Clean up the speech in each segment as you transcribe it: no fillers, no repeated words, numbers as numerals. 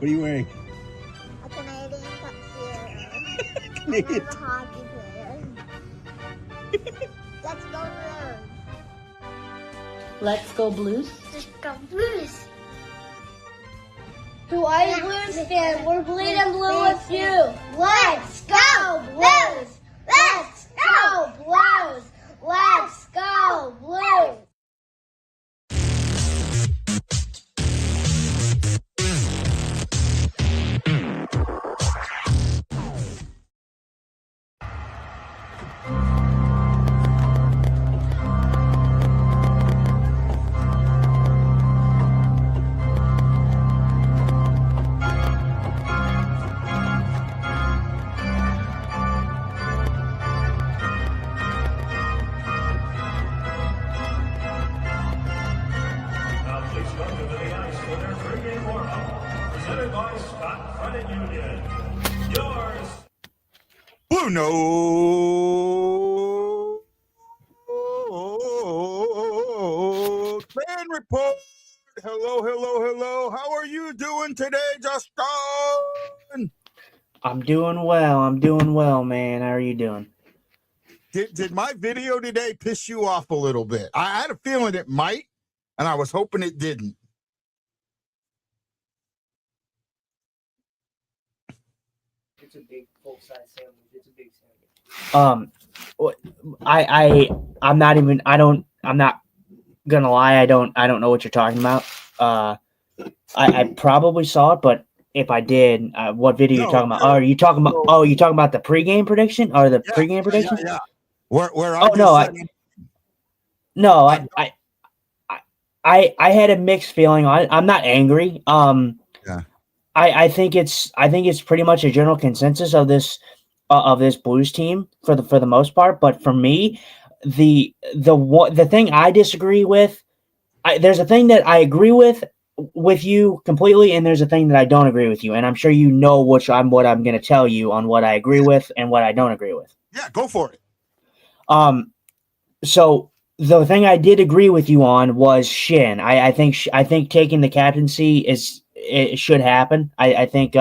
What are you wearing? A Canadian tuxedo. Canadian. I'm a hockey player. Let's go Blues. Let's go Blues. Let's go Blues. To all Blues fans, we're bleeding blue with you. Let's go Blues. Let's go Blues. Let's go Blues. BlueNote Fan Report. Hello. How are you doing today, Justin? I'm doing well, man. How are you doing? Did my video today piss you off a little bit? I had a feeling it might, and I was hoping it didn't. It's a big full-size sandwich. It's a big I'm sandwich. not gonna lie, I don't know what you're talking about. I probably saw it, but if I did, what video are you talking about? Oh, are you talking about the pregame prediction or the pregame prediction? Yeah. Where I had a mixed feeling on it. I'm not angry. I think it's pretty much a general consensus of this Blues team for the most part. But for me, the thing I disagree with, there's a thing that I agree with you completely, and there's a thing that I don't agree with you. And I'm sure you know what I'm going to tell you on what I agree with and what I don't agree with. Yeah, go for it. So the thing I did agree with you on was Shin. I think taking the captaincy it should happen. I think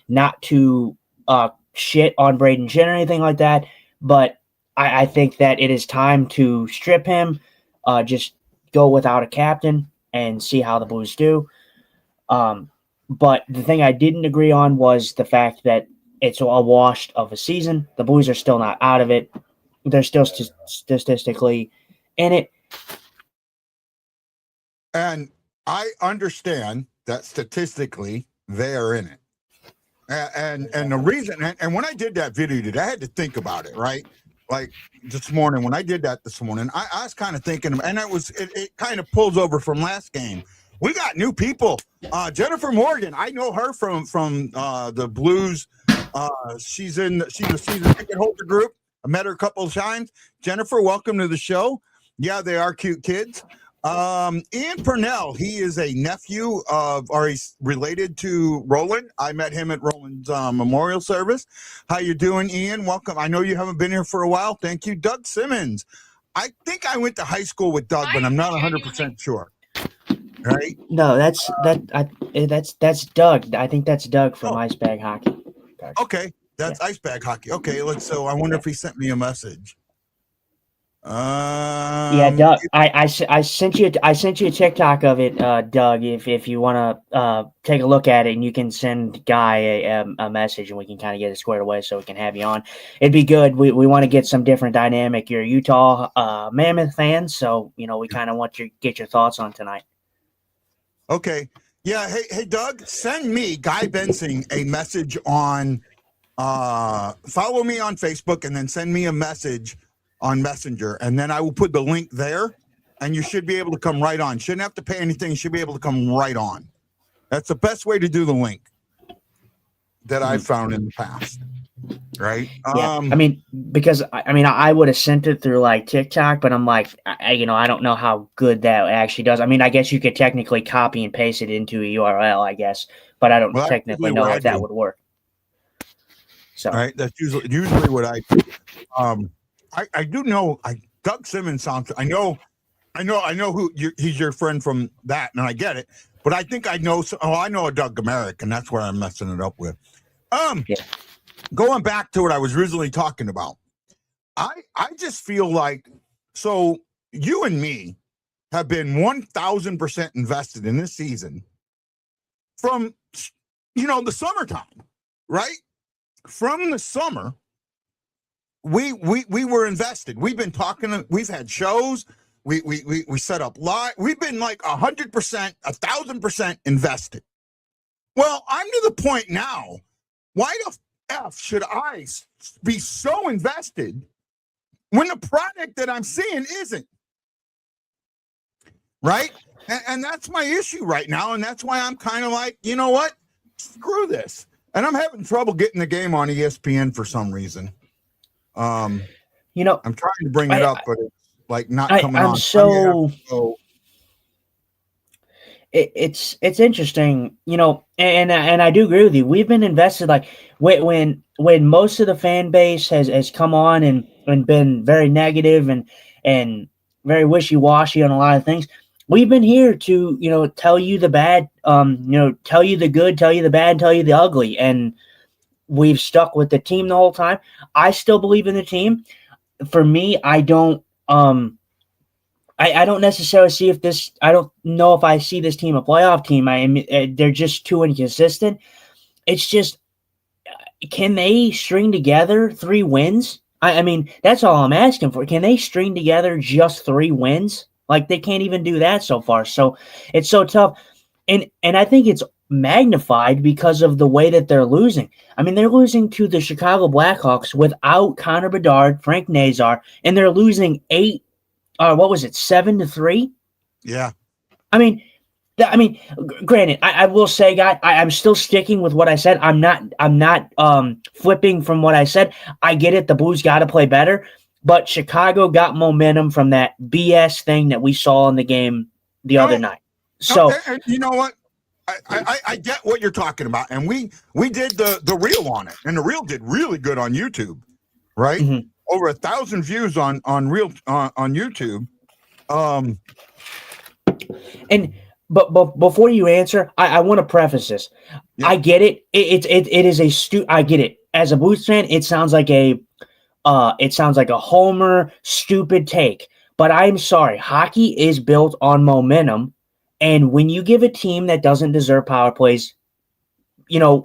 not to shit on Braden Shin or anything like that, but I think that it is time to strip him, just go without a captain and see how the Blues do. But the thing I didn't agree on was the fact that it's a wash of a season. The Blues are still not out of it. They're still statistically in it. And I understand that statistically they are in it. And the reason, and when I did that video today, I had to think about it, right? Like this morning, when I did that this morning, I was kind of thinking, and it kind of pulls over from last game. We got new people. Jennifer Morgan, I know her from the Blues. She's a season ticket holder group. I met her a couple of times. Jennifer, welcome to the show. Yeah, they are cute kids. Ian Purnell, he is a nephew or he's related to Roland. I met him at Roland's memorial service. How you doing, Ian? Welcome. I know you haven't been here for a while. Thank you. Doug Simmons. I think I went to high school with Doug, but I'm not 100% sure. Right? No, that's Doug. I think that's Doug from Ice Bag Hockey. Okay, that's Ice Bag Hockey. Okay, so I wonder if he sent me a message. Doug. I sent you a TikTok of it, Doug. If you want to take a look at it, and you can send Guy a message, and we can kind of get it squared away so we can have you on. It'd be good. We want to get some different dynamic. You're a Utah Mammoth fan, so we kind of want to get your thoughts on tonight. Okay. Yeah. Hey, Doug, send me, Guy Benson, a message on, follow me on Facebook and then send me a message on Messenger. And then I will put the link there and you should be able to come right on. Shouldn't have to pay anything. You should be able to come right on. That's the best way to do the link that I've found in the past. Right. Yeah. Because I would have sent it through like TikTok, but I'm like, I don't know how good that actually does. I guess you could technically copy and paste it into a URL, I guess, but I don't technically know if that would work. So, all right. That's usually what I do. I do know Doug Simmons sounds. I know I know who he's your friend from that, and I get it. But I think I know. I know a Doug American. That's where I'm messing it up with. Yeah. Going back to what I was originally talking about, I just feel like, so you and me have been 1,000% invested in this season from, the summertime, right? From the summer, we were invested. We've been talking. We've had shows. We set up live. We've been like 100%, 1,000% invested. Well, I'm to the point now. Why the F should I be so invested when the product that I'm seeing isn't? Right? And that's my issue right now. And that's why I'm kind of like, you know what? Screw this. And I'm having trouble getting the game on ESPN for some reason. I'm trying to bring it up, but it's like not coming on. It's interesting, and I do agree with you. We've been invested, like when most of the fan base has come on and been very negative and very wishy-washy on a lot of things. We've been here to, tell you the bad, tell you the good, tell you the bad, tell you the ugly. And we've stuck with the team the whole time. I still believe in the team. For me, I don't necessarily see I don't know if I see this team a playoff team. They're just too inconsistent. It's just, can they string together 3 wins? I mean, that's all I'm asking for. Can they string together just 3 wins? Like, they can't even do that so far. So it's so tough. And I think it's magnified because of the way that they're losing. I mean, they're losing to the Chicago Blackhawks without Connor Bedard, Frank Nazar, and they're losing 7-3? Yeah. I mean, granted, I will say, guy, I'm still sticking with what I said. I'm not flipping from what I said. I get it. The Blues got to play better, but Chicago got momentum from that BS thing that we saw in the game the other night. So, and you know what? I get what you're talking about, and we did the reel on it, and the reel did really good on YouTube, right? Mm-hmm. Over 1,000 views on reel on YouTube. But before you answer, I want to preface this. Yeah. I get it. It is I get it. As a Blues fan, it sounds like a homer, stupid take. But I'm sorry, hockey is built on momentum, and when you give a team that doesn't deserve power plays,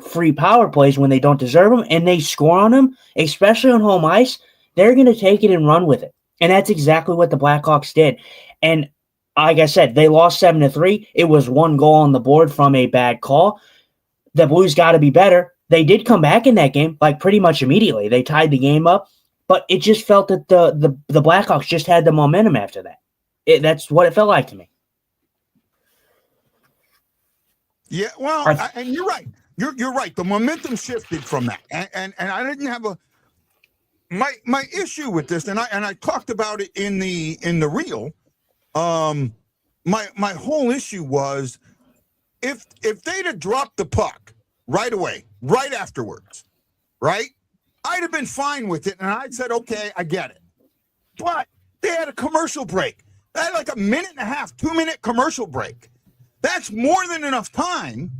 free power plays when they don't deserve them, and they score on them, especially on home ice, they're going to take it and run with it. And that's exactly what the Blackhawks did. And like I said, they lost 7-3. It was 1 goal on the board from a bad call. The Blues got to be better. They did come back in that game, like pretty much immediately. They tied the game up, but it just felt that the Blackhawks just had the momentum after that. That's what it felt like to me. Yeah, well, and you're right. You're right. The momentum shifted from that, and I didn't have my issue with this, and I talked about it in the reel. My whole issue was if they'd have dropped the puck right away, right afterwards, right, I'd have been fine with it, and I'd said, okay, I get it. But they had a commercial break. They had like a 1.5 minute, 2-minute commercial break. That's more than enough time,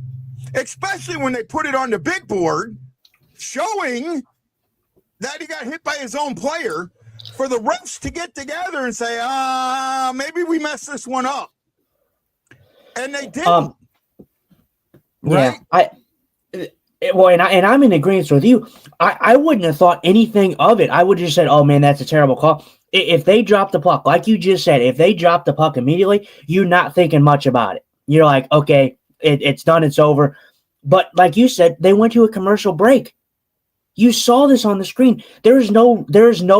especially when they put it on the big board, showing that he got hit by his own player, for the refs to get together and say, maybe we messed this one up. And they didn't. Right? Yeah. And I'm in agreement with you. I wouldn't have thought anything of it. I would have just said, oh, man, that's a terrible call. If they drop the puck, like you just said, if they drop the puck immediately, you're not thinking much about it. You're like, okay, it's done, it's over. But like you said, they went to a commercial break. You saw this on the screen. There is no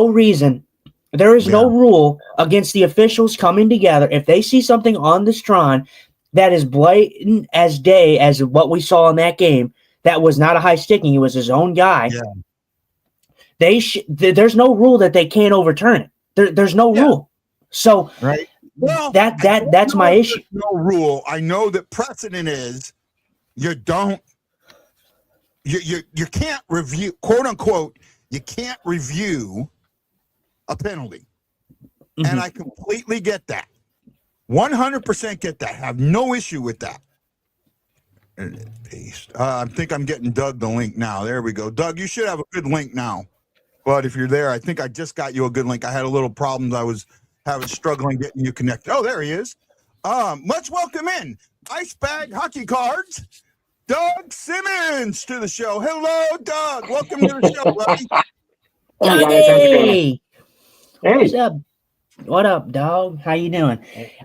reason, there is no rule against the officials coming together. If they see something on the Stron that is blatant as day as what we saw in that game, that was not a high sticking, it was his own guy. Yeah. There's no rule that they can't overturn it. There's no rule. So right. Well, that's my issue. No rule. I know that precedent is you can't review, quote unquote, you can't review a penalty. Mm-hmm. And I completely get that. 100% get that. Have no issue with that. Paste. I think I'm getting Doug the link now. There we go. Doug, you should have a good link now. But if you're there, I think I just got you a good link. I had a little problems. I was struggling getting you connected. Oh, there he is. Let's welcome in Ice Bag Hockey Cards, Doug Simmons to the show. Hello, Doug. Welcome to the show, buddy. Hey guys, how's it going? Hey, What's up? What up, dog? How you doing?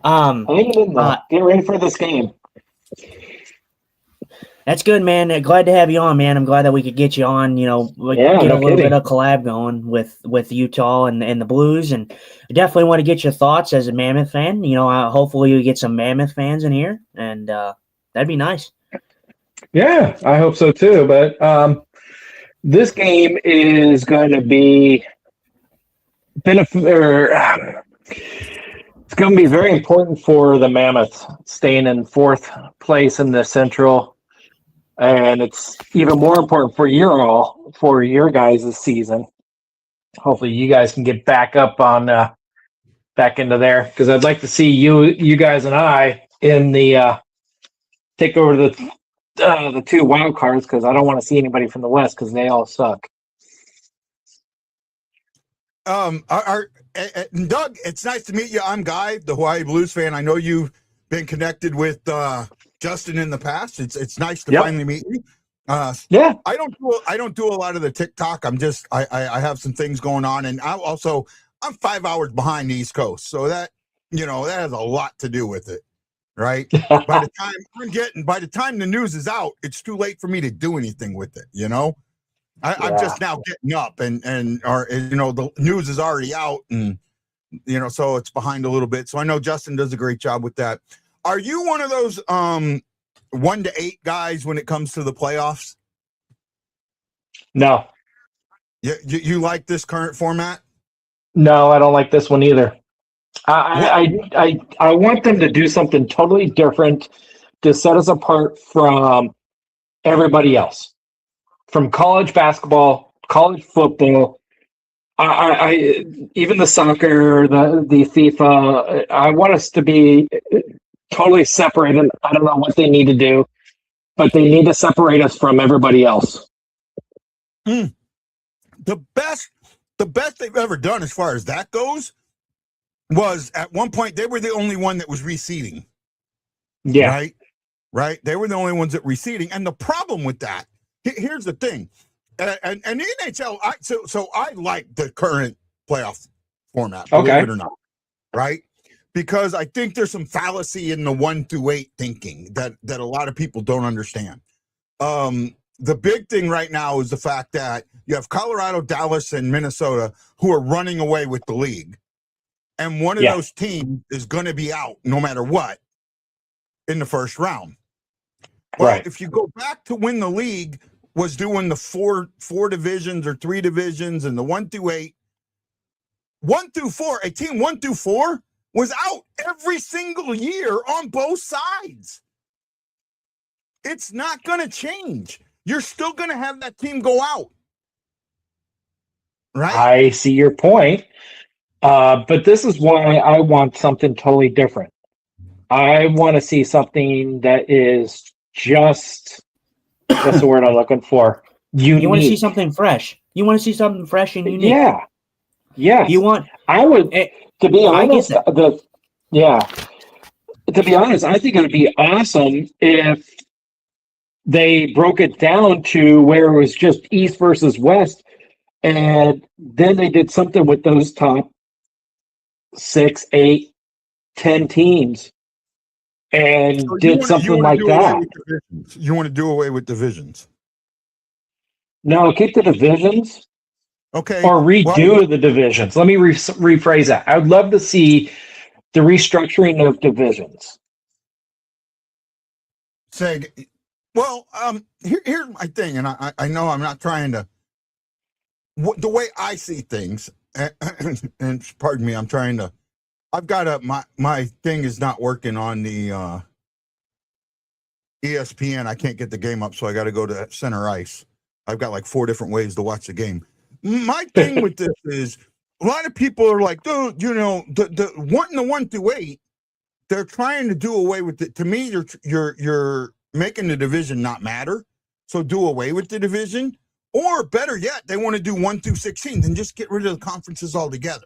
hanging in there. Get ready for this game. That's good, man. Glad to have you on, man. I'm glad that we could get you on. You know, Yeah, get no a little kidding. bit of collab going with Utah and the Blues, and I definitely want to get your thoughts as a Mammoth fan. You know, hopefully you get some Mammoth fans in here, and that'd be nice. Yeah, I hope so too. But this game is going to be it's going to be very important for the Mammoths, staying in fourth place in the Central. And it's even more important for your guys this season. Hopefully you guys can get back up on back into there, because I'd like to see you guys and I in the take over the two wild cards, because I don't want to see anybody from the West because they all suck. Doug, it's nice to meet you. I'm Guy, the Hawaii Blues fan. I know you've been connected with Justin in the past. It's nice to finally meet you. Yeah. I don't do a lot of the TikTok. I have some things going on, and I'm 5 hours behind the East Coast, so that has a lot to do with it, right? By the time the news is out, it's too late for me to do anything with it. I'm just now getting up, and the news is already out, and so it's behind a little bit. So I know Justin does a great job with that. Are you one of those 1 to 8 guys when it comes to the playoffs? No. You like this current format? No, I don't like this one either. I want them to do something totally different to set us apart from everybody else, from college basketball, college football. I even the soccer, the FIFA. I want us to be totally separated. I don't know what they need to do, but they need to separate us from everybody else. The best they've ever done as far as that goes was at one point they were the only one that was reseeding. Yeah. Right. They were the only ones that reseeding. And the problem with that, here's the thing. And the NHL, so I like the current playoff format, believe it or not, right? Because I think there's some fallacy in the 1 through 8 thinking that a lot of people don't understand. The big thing right now is the fact that you have Colorado, Dallas, and Minnesota who are running away with the league. And one of those teams is going to be out no matter what in the first round. But if you go back to when the league was doing the four divisions or 3 divisions and the 1 through 8, 1 through 4, a team 1 through 4 was out every single year on both sides. It's not going to change. You're still going to have that team go out. Right? I see your point. But this is why I want something totally different. I want to see something that is just, what's the word I'm looking for? Unique. You want to see something fresh. You want to see something fresh and unique. Yeah. Yes. I would, to be honest, to be honest, I think it would be awesome if they broke it down to where it was just East versus West, and then they did something with those top 6, 8, 10 teams and did something like that. You want to do away with divisions? No, keep the divisions. Okay. Or redo the divisions. Let me rephrase that. I would love to see the restructuring of divisions. Here's my thing, and I know I'm not trying to. The way I see things, and pardon me, I've got my thing is not working on the ESPN. I can't get the game up, so I got to go to center ice. I've got like 4 different ways to watch the game. My thing with this is a lot of people are like, dude, the 1 through 8, they're trying to do away with it. To me, you're making the division not matter. So do away with the division, or better yet, they want to do 1 through 16 and just get rid of the conferences altogether.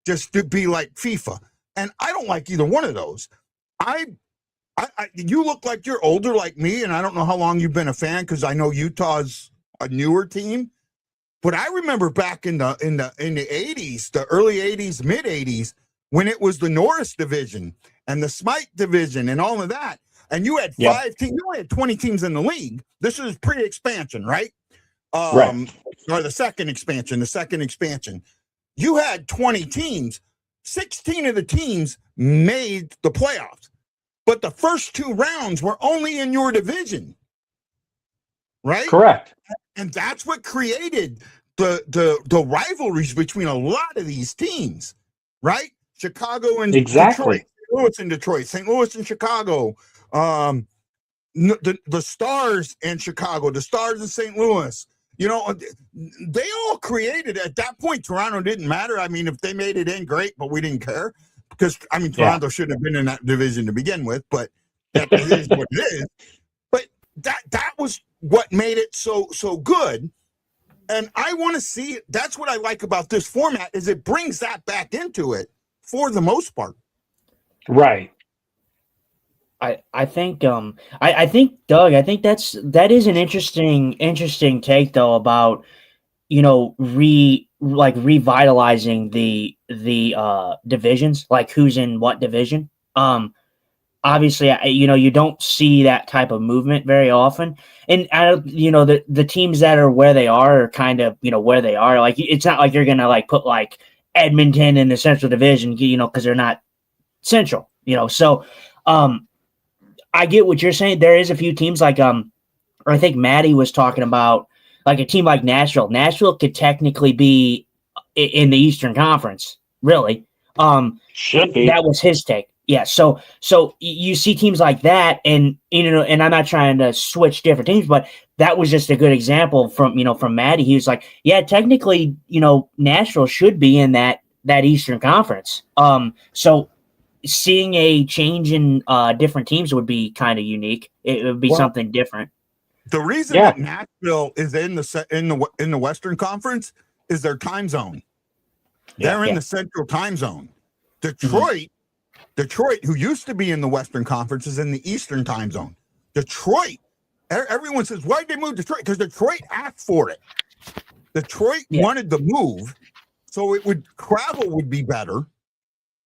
Just to be like FIFA. And I don't like either one of those. You look like you're older like me, and I don't know how long you've been a fan, because I know Utah's a newer team. But I remember back in the 80s, the early 80s, mid 80s, when it was the Norris division and the Smite division and all of that. And you had 5 teams, you only had 20 teams in the league. This is pre-expansion, right? Right. Or the second expansion. You had 20 teams. 16 of the teams made the playoffs. But the first 2 rounds were only in your division. Right? Correct. And that's what created the rivalries between a lot of these teams, right? Chicago and Exactly. Detroit, St. Louis and Detroit, St. Louis and Chicago, the Stars and Chicago, the Stars in St. Louis. You know, they all created at that point. Toronto didn't matter. I mean, if they made it in, great, but we didn't care because I mean, Toronto shouldn't have been in that division to begin with. But that is what it is. But that was what made it so good. And I want to see it. That's what I like about this format is it brings that back into it for the most part. Right. I think I think Doug, I think that is an interesting take though about, you know, revitalizing the divisions, like who's in what division. Obviously, you know, you don't see that type of movement very often. And, you know, the teams that are where they are kind of, you know, where they are. Like, it's not like you're going to, like, put, like, Edmonton in the Central Division, you know, because they're not Central, you know. So, I get what you're saying. There is a few teams like, or I think Maddie was talking about, like, a team like Nashville. Nashville could technically be in the Eastern Conference, really. Should be. That was his take. Yeah, so you see teams like that, and you know, and I'm not trying to switch different teams, but that was just a good example from Maddie. He was like, yeah, technically, you know, Nashville should be in that Eastern Conference. So seeing a change in different teams would be kind of unique. It would be something different. The reason that Nashville is in the Western Conference is their time zone. They're in the Central Time Zone. Detroit, who used to be in the Western Conference, is in the Eastern Time Zone. Detroit, everyone says, why'd they move Detroit? Because Detroit asked for it. Detroit wanted the move, so travel would be better,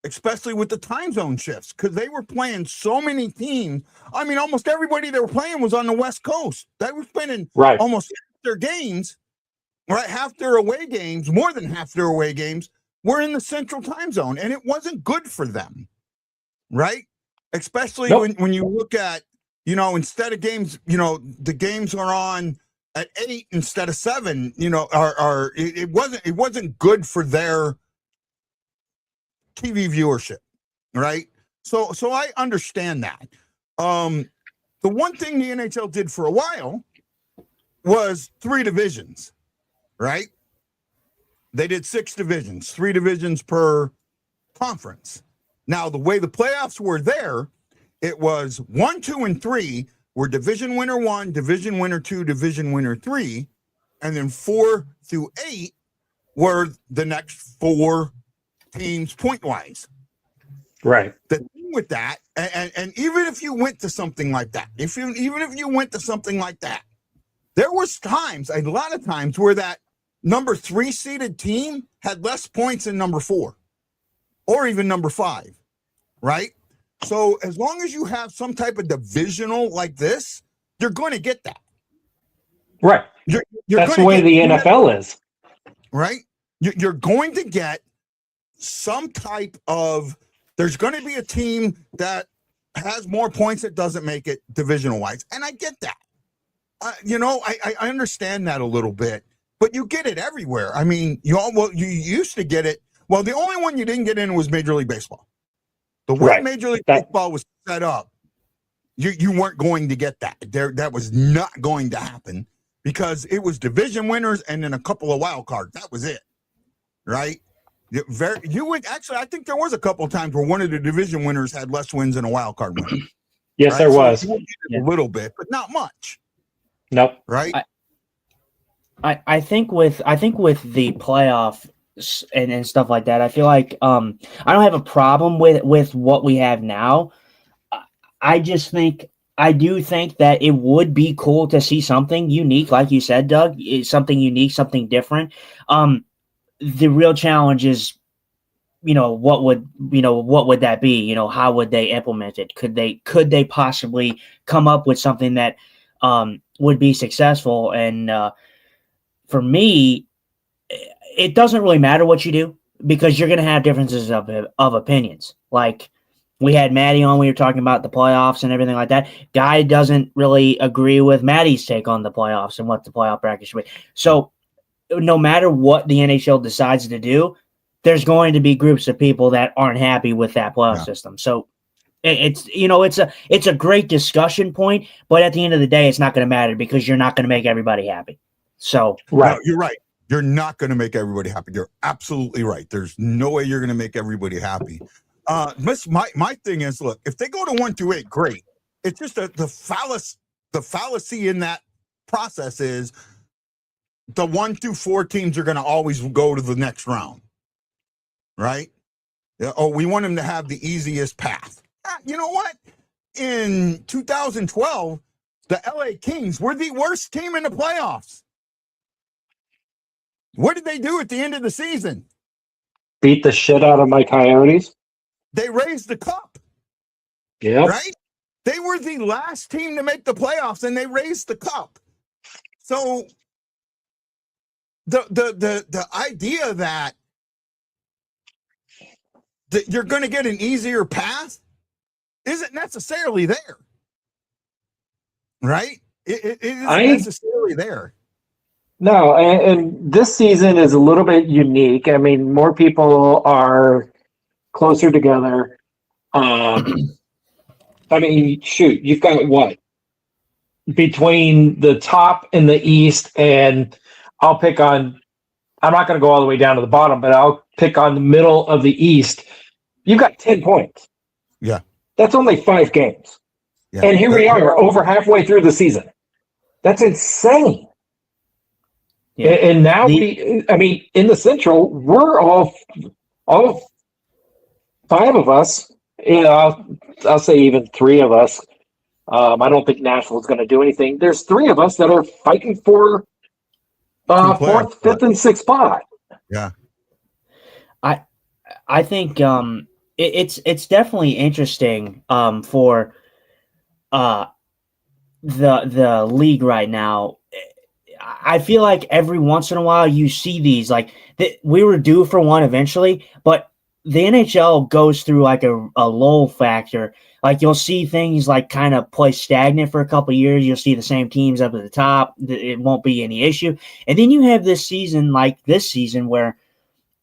especially with the time zone shifts, because they were playing so many teams. I mean, almost everybody they were playing was on the West Coast. They were spending almost half their games, right? Half their away games, more than half their away games, were in the Central Time Zone, and it wasn't good for them. Right? Especially when you look at, you know, instead of games, you know, the games are on at 8 instead of 7, you know, it wasn't good for their TV viewership, right? So I understand that. The one thing the NHL did for a while was 3 divisions, right? They did 6 divisions, 3 divisions per conference. Now, the way the playoffs were there, it was 1, 2, and 3 were division winner 1, division winner 2, division winner 3, and then 4 through 8 were the next 4 teams point-wise. Right. The thing with that, and even if you went to something like that, there was times, a lot of times, where that number 3 seeded team had less points than number 4. Or even number 5, right? So as long as you have some type of divisional like this, you're going to get that. Right. That's the way the NFL is. Right? You're going to get some type of, there's going to be a team that has more points that doesn't make it divisional-wise. And I get that. You know, I understand that a little bit. But you get it everywhere. I mean, you used to get it. Well, the only one you didn't get in was Major League Baseball. The way Major League Baseball was set up, you weren't going to get that. That was not going to happen because it was division winners and then a couple of wild cards. That was it, right? You would actually. I think there was a couple of times where one of the division winners had less wins than a wild card winner. Yes, right? there So was. you would get it a little bit, but not much, Nope. right? I think with the playoff and stuff like that, I feel like I don't have a problem with what we have now. I just think I do think that it would be cool to see something unique, like you said, Doug. Something unique, something different. The real challenge is, what would that be? How would they implement it? Could they possibly come up with something that would be successful? And for me, it doesn't really matter what you do because you're going to have differences of opinions. Like we had Maddie on, we were talking about the playoffs and everything like that. Guy doesn't really agree with Maddie's take on the playoffs and what the playoff bracket should be. So no matter what the NHL decides to do, there's going to be groups of people that aren't happy with that playoff system. So it's a great discussion point, but at the end of the day, it's not going to matter because you're not going to make everybody happy. So right, no, you're right. You're not going to make everybody happy. You're absolutely right. There's no way you're going to make everybody happy. My thing is, look, if they go to 1-8, great. It's just the fallacy in that process is the 1-4 teams are going to always go to the next round, right? Oh, we want them to have the easiest path. You know what? In 2012, the LA Kings were the worst team in the playoffs. What did they do at the end of the season? Beat the shit out of my Coyotes. They raised the cup. Yeah. Right? They were the last team to make the playoffs, and they raised the cup. So the idea that you're going to get an easier path isn't necessarily there. Right? It isn't necessarily there. No, and this season is a little bit unique. I mean, more people are closer together. I mean, shoot, you've got what? Between the top in the East and I'm not going to go all the way down to the bottom, but I'll pick on the middle of the East. You've got 10 points. Yeah. That's only 5 games. Yeah. And here we are over halfway through the season. That's insane. Yeah. And now in the Central, we're all 5 of us, I'll say even 3 of us. I don't think Nashville's going to do anything. There's 3 of us that are fighting for 4th, 5th, and 6th spot. Yeah. I think it's definitely interesting for the league right now. I feel like every once in a while you see these we were due for one eventually, but the NHL goes through like a lull factor. Like you'll see things like kind of play stagnant for a couple of years. You'll see the same teams up at the top. It won't be any issue. And then you have this season where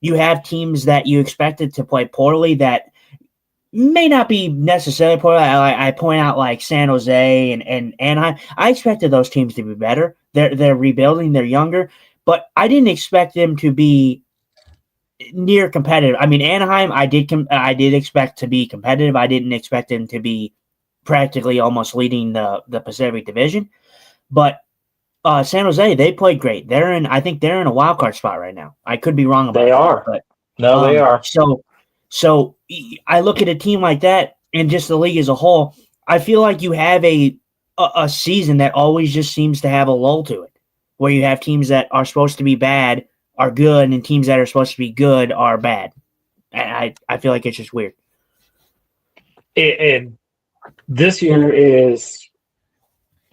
you have teams that you expected to play poorly that may not be necessarily poorly. I point out like San Jose and Anaheim. I expected those teams to be better. They're rebuilding. They're younger, but I didn't expect them to be near competitive. I mean, Anaheim, I did expect to be competitive. I didn't expect them to be practically almost leading the Pacific Division. But San Jose, they played great. I think they're in a wild card spot right now. I could be wrong about that. They are. But, they are. So I look at a team like that and just the league as a whole, I feel like you have a season that always just seems to have a lull to it, where you have teams that are supposed to be bad are good and teams that are supposed to be good are bad. And I feel like it's just weird. And this year is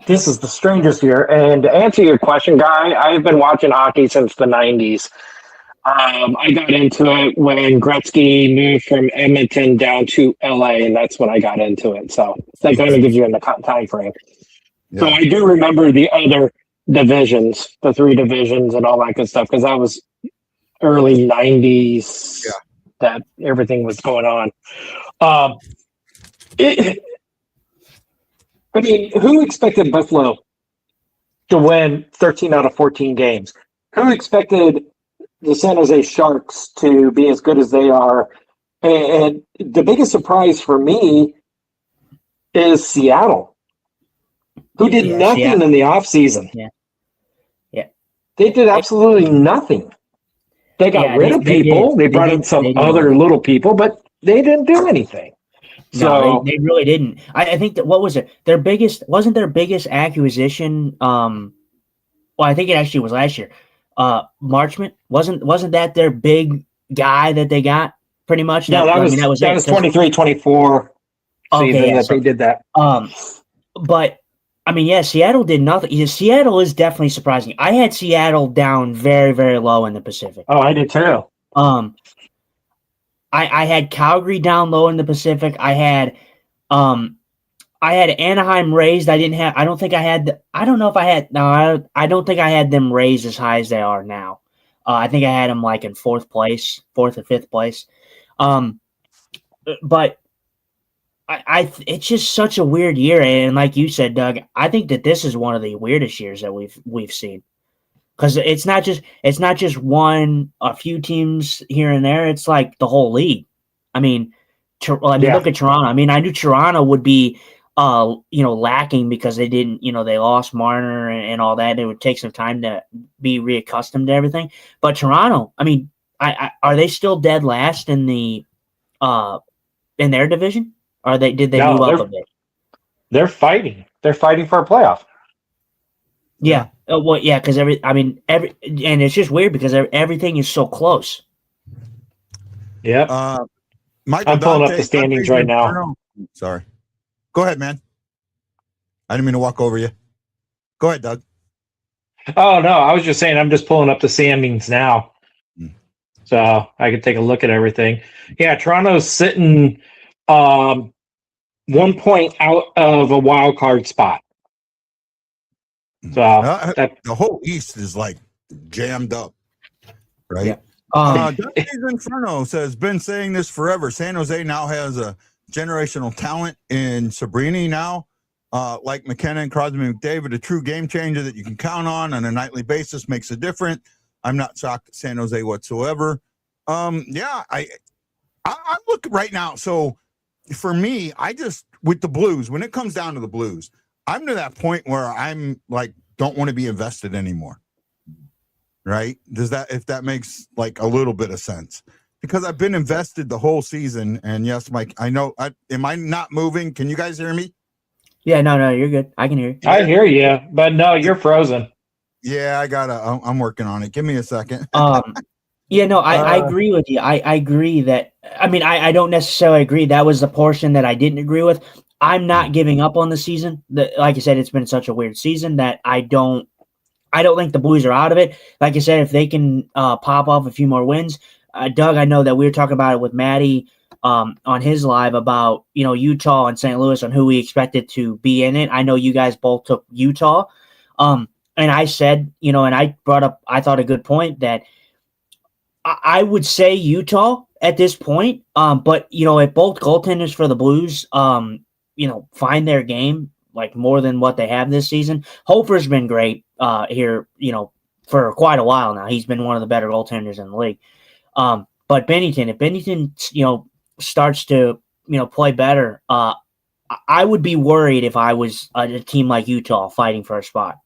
the strangest year. And to answer your question, Guy, I've been watching hockey since the 90s. I got into it when Gretzky moved from Edmonton down to LA, and that's when I got into it. So that kind of gives you the time frame. Yeah. So I do remember the other divisions, the 3 divisions and all that good stuff, because that was early 90s that everything was going on. Who expected Buffalo to win 13 out of 14 games? Who expected the San Jose Sharks to be as good as they are. And the biggest surprise for me is Seattle, who did nothing Seattle. in the offseason. Yeah. They did absolutely nothing. They got rid of people. They brought in some other little people, but they didn't do anything. No, they really didn't. I think that what was it? Their biggest acquisition. Well, I think it actually was last year. Marchment wasn't that their big guy that they got pretty much? No, that was 23-24 season that they did that. But I mean, yeah, Seattle did nothing. Seattle is definitely surprising. I had Seattle down very, very low in the Pacific. Oh, I did too. I had Calgary down low in the Pacific. I had Anaheim raised. I don't think I had them raised as high as they are now. I think I had them like in fourth or fifth place. But it's just such a weird year, and like you said, Doug, I think that this is one of the weirdest years that we've seen, because it's not just a few teams here and there. It's like the whole league. I mean, look at Toronto. I mean, I knew Toronto would be lacking because they didn't, they lost Marner and all that. It would take some time to be reaccustomed to everything. But Toronto, I mean, are they still dead last in the in their division? Or did they move up a bit? They're fighting. They're fighting for a playoff. Yeah. Well, yeah, because and it's just weird because everything is so close. Yeah. I'm pulling up the standings right now. Sorry. Go ahead, man. I didn't mean to walk over you. Go ahead, Doug. Oh, no. I was just saying I'm just pulling up the standings now. So I could take a look at everything. Yeah, Toronto's sitting 1 point out of a wild card spot. So the whole East is like jammed up, right? Yeah. Dante's Inferno says, been saying this forever. San Jose now has a generational talent in Sabrini now, like McKenna and Crosby McDavid, a true game changer that you can count on a nightly basis, makes a difference. I'm not shocked at San Jose whatsoever. I look right now. So for me, with the Blues, when it comes down to the Blues, I'm to that point where I'm like, don't want to be invested anymore. Right? If that makes like a little bit of sense, because I've been invested the whole season. And yes, Mike, I know. Am I not moving? Can you guys hear me? Yeah, no, you're good. I can hear you. I hear you, but no, you're frozen. Yeah, I'm working on it. Give me a second. Yeah, no, I agree with you. I agree that, I mean, I don't necessarily agree. That was the portion that I didn't agree with. I'm not giving up on the season. Like I said, it's been such a weird season that I don't think the Blues are out of it. Like I said, if they can pop off a few more wins, Doug, I know that we were talking about it with Maddie on his live about, Utah and St. Louis on who we expected to be in it. I know you guys both took Utah. And I said, and I brought up, I thought, a good point that I would say Utah at this point. But, if both goaltenders for the Blues, find their game, like more than what they have this season. Hofer's been great here, for quite a while now. He's been one of the better goaltenders in the league. But Bennington, if Bennington, starts to, play better, I would be worried if I was a team like Utah fighting for a spot.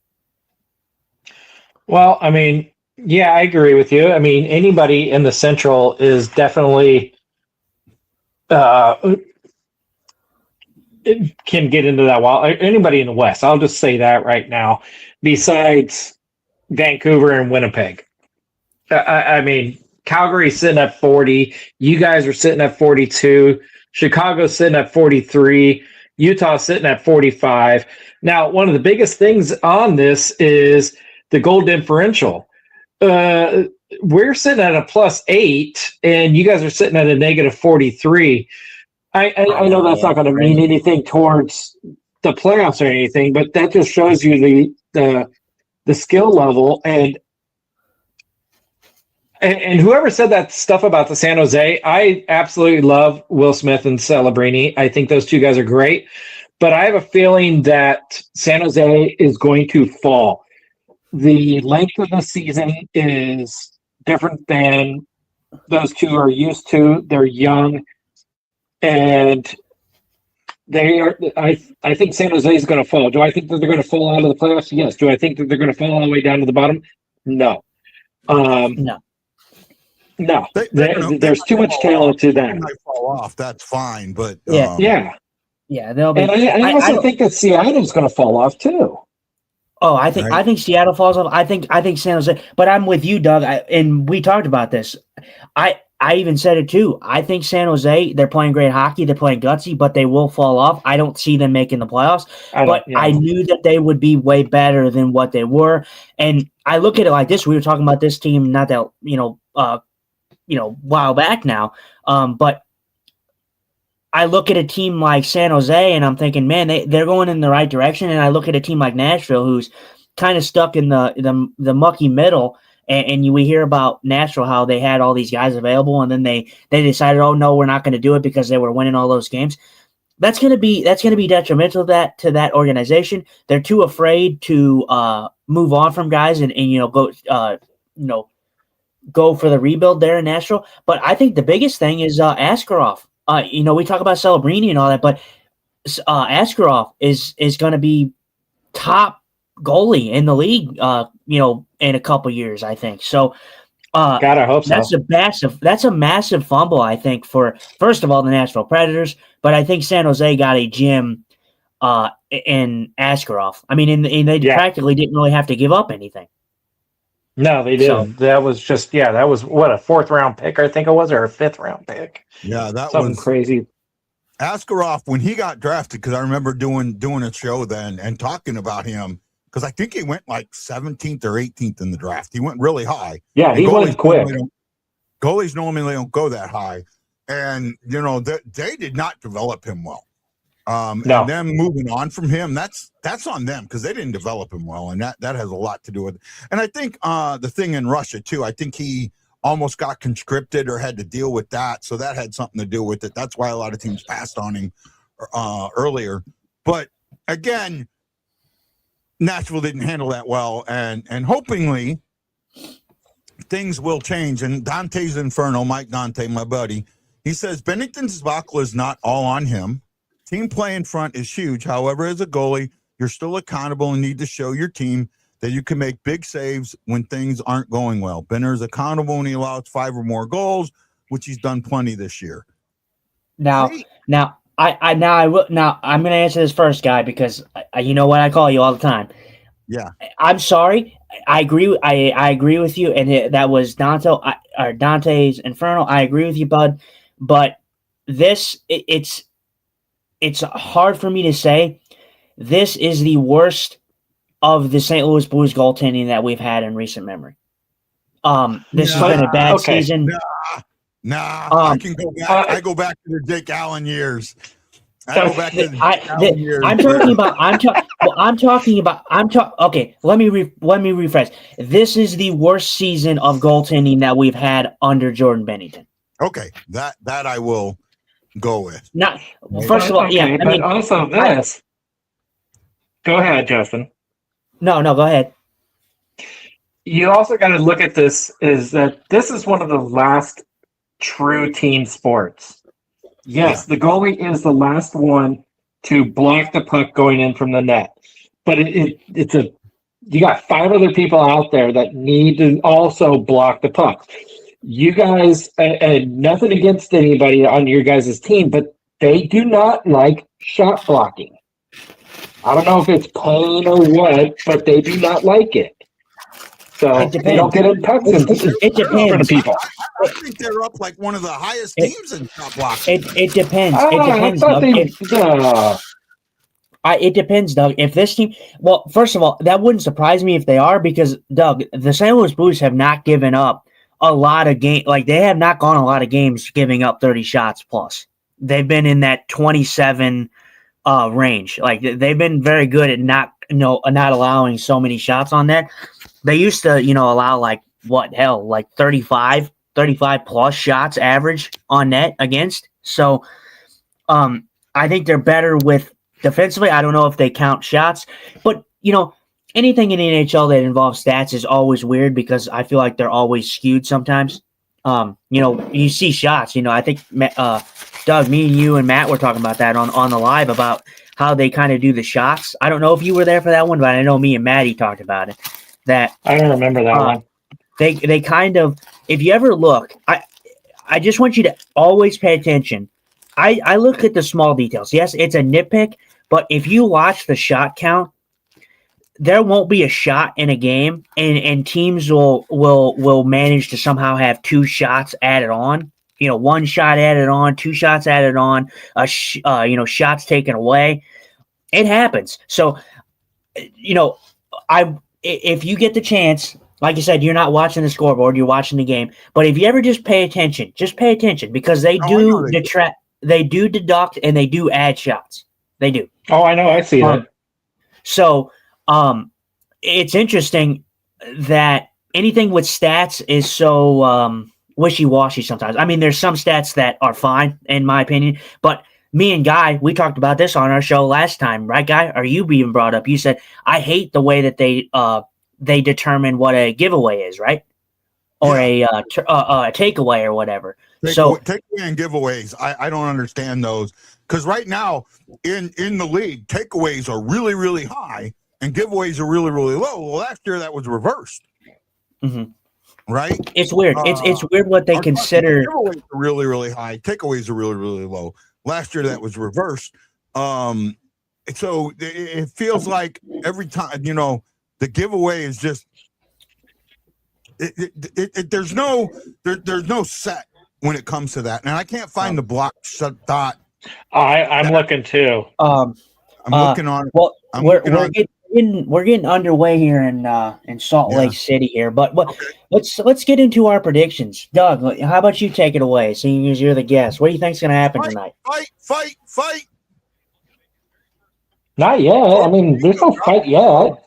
Well, I mean, yeah, I agree with you. I mean, anybody in the Central is definitely can get into that wall. Anybody in the West, I'll just say that right now, besides Vancouver and Winnipeg. I mean, Calgary's sitting at 40. You guys are sitting at 42. Chicago's sitting at 43. Utah's sitting at 45. Now, one of the biggest things on this is the goal differential. We're sitting at a +8, and you guys are sitting at a -43. I know that's not going to mean anything towards the playoffs or anything, but that just shows you the skill level. And whoever said that stuff about the San Jose, I absolutely love Will Smith and Celebrini. I think those two guys are great, but I have a feeling that San Jose is going to fall. The length of the season is different than those two are used to. They're young, and they are. I think San Jose is going to fall. Do I think that they're going to fall out of the playoffs? Yes. Do I think that they're going to fall all the way down to the bottom? No. No. No. There's too much talent to They them. might fall off. That's fine, but Yeah. They'll be. And I also think that Seattle's going to fall off too. Oh, I think Seattle falls off. I think San Jose. But I'm with you, Doug. And we talked about this. I even said it too. I think San Jose, they're playing great hockey. They're playing gutsy, but they will fall off. I don't see them making the playoffs. I knew that they would be way better than what they were. And I look at it like this. We were talking about this team not that while back now. But I look at a team like San Jose, and I'm thinking, man, they're going in the right direction. And I look at a team like Nashville, who's kind of stuck in the mucky middle. And we hear about Nashville, how they had all these guys available, and then they decided, oh no, we're not going to do it because they were winning all those games. That's going to be detrimental to that organization. They're too afraid to move on from guys and go for the rebuild there in Nashville. But I think the biggest thing is Askarov. We talk about Celebrini and all that, but Askarov is going to be top goalie in the league, in a couple years, I think. So, God, I hope so. That's a massive fumble, I think, for first of all the Nashville Predators, but I think San Jose got a gem in Askarov. I mean, they practically didn't really have to give up anything. No, they didn't. So, that was just that was what, a 4th round pick, I think it was, or a 5th round pick. Yeah, that something was crazy. Askarov, when he got drafted, because I remember doing a show then and talking about him, because I think he went like 17th or 18th in the draft. He went really high. Yeah, he went quick. Goalies normally don't go that high, and they did not develop him well. And them moving on from him, that's on them, because they didn't develop him well, and that has a lot to do with it. And I think the thing in Russia too, I think he almost got conscripted or had to deal with that, so that had something to do with it. That's why a lot of teams passed on him earlier. But again, Nashville didn't handle that well, and hopingly things will change. And Dante's Inferno, Mike Dante, my buddy, he says Bennington's debacle is not all on him. Team play in front is huge. However, as a goalie, you're still accountable and need to show your team that you can make big saves when things aren't going well. Benner is accountable when he allows 5 or more goals, which he's done plenty this year. Now I'm going to answer this first, guy, because you know what, I call you all the time. Yeah, I'm sorry. I agree. I agree with you, and that was Dante's Inferno. I agree with you, bud. But it's hard for me to say. This is the worst of the St. Louis Blues goaltending that we've had in recent memory. This has been a bad season. I can go back. I go back to the Dick Allen years. Okay, let me rephrase. This is the worst season of goaltending that we've had under Jordan Binnington. Okay, that I will go with. First of all, but also this. Go ahead, Justin. No, go ahead. You also got to look at this, is that this is one of the last true team sports. Yes, the goalie is the last one to block the puck going in from the net. But you got 5 other people out there that need to also block the puck. You guys, and nothing against anybody on your guys' team, but they do not like shot blocking. I don't know if it's pain or what, but they do not like it. So they don't get in pucks. It depends. For the people. I think they're up like one of the highest teams in shot blocking. It depends. It depends, Doug. If this team, well, first of all, that wouldn't surprise me if they are, because, Doug, the St. Louis Blues have not given up a lot of games. Like, they have not gone a lot of games giving up 30 shots plus. They've been in that 27 range. Like, they've been very good at not allowing so many shots on net. They used to, allow like 35 plus shots average on net against. So, I think they're better with defensively. I don't know if they count shots, but anything in the NHL that involves stats is always weird because I feel like they're always skewed sometimes. You see shots. I think Doug, me and you and Matt were talking about that on the live about how they kind of do the shots. I don't know if you were there for that one, but I know me and Maddie talked about it. That I don't remember that one. They kind of, if you ever look, I just want you to always pay attention. I look at the small details. Yes, it's a nitpick, but if you watch the shot count, there won't be a shot in a game, and teams will manage to somehow have 2 shots added on. 1 shot added on, 2 shots added on, shots taken away. It happens. So, if you get the chance, like you said, you're not watching the scoreboard, you're watching the game. But if you ever just pay attention because they do detract, they do deduct, and they do add shots. They do. Oh, I know. I see that. So, it's interesting that anything with stats is so wishy-washy sometimes. I mean, there's some stats that are fine, in my opinion, but me and Guy, we talked about this on our show last time, right, Guy? Or you being brought up? You said, I hate the way that they determine what a giveaway is, right? Or a takeaway or whatever. Takeaway and giveaways, I don't understand those. Because right now, in the league, takeaways are really, really high, and giveaways are really, really low. Well, last year that was reversed. Mm-hmm. Right? It's weird. It's weird what they consider. Giveaways are really, really high. Takeaways are really, really low. Last year that was reversed. So it feels like every time, the giveaway is just there's no set when it comes to that, and I can't find the block dot. I'm looking too. I'm looking on. Well, we're getting underway here in Salt Lake City here, but let's get into our predictions. Doug, how about you take it away, seeing as you're the guest? What do you think's going to happen tonight? Fight! Not yet. I mean, there's no fight yet.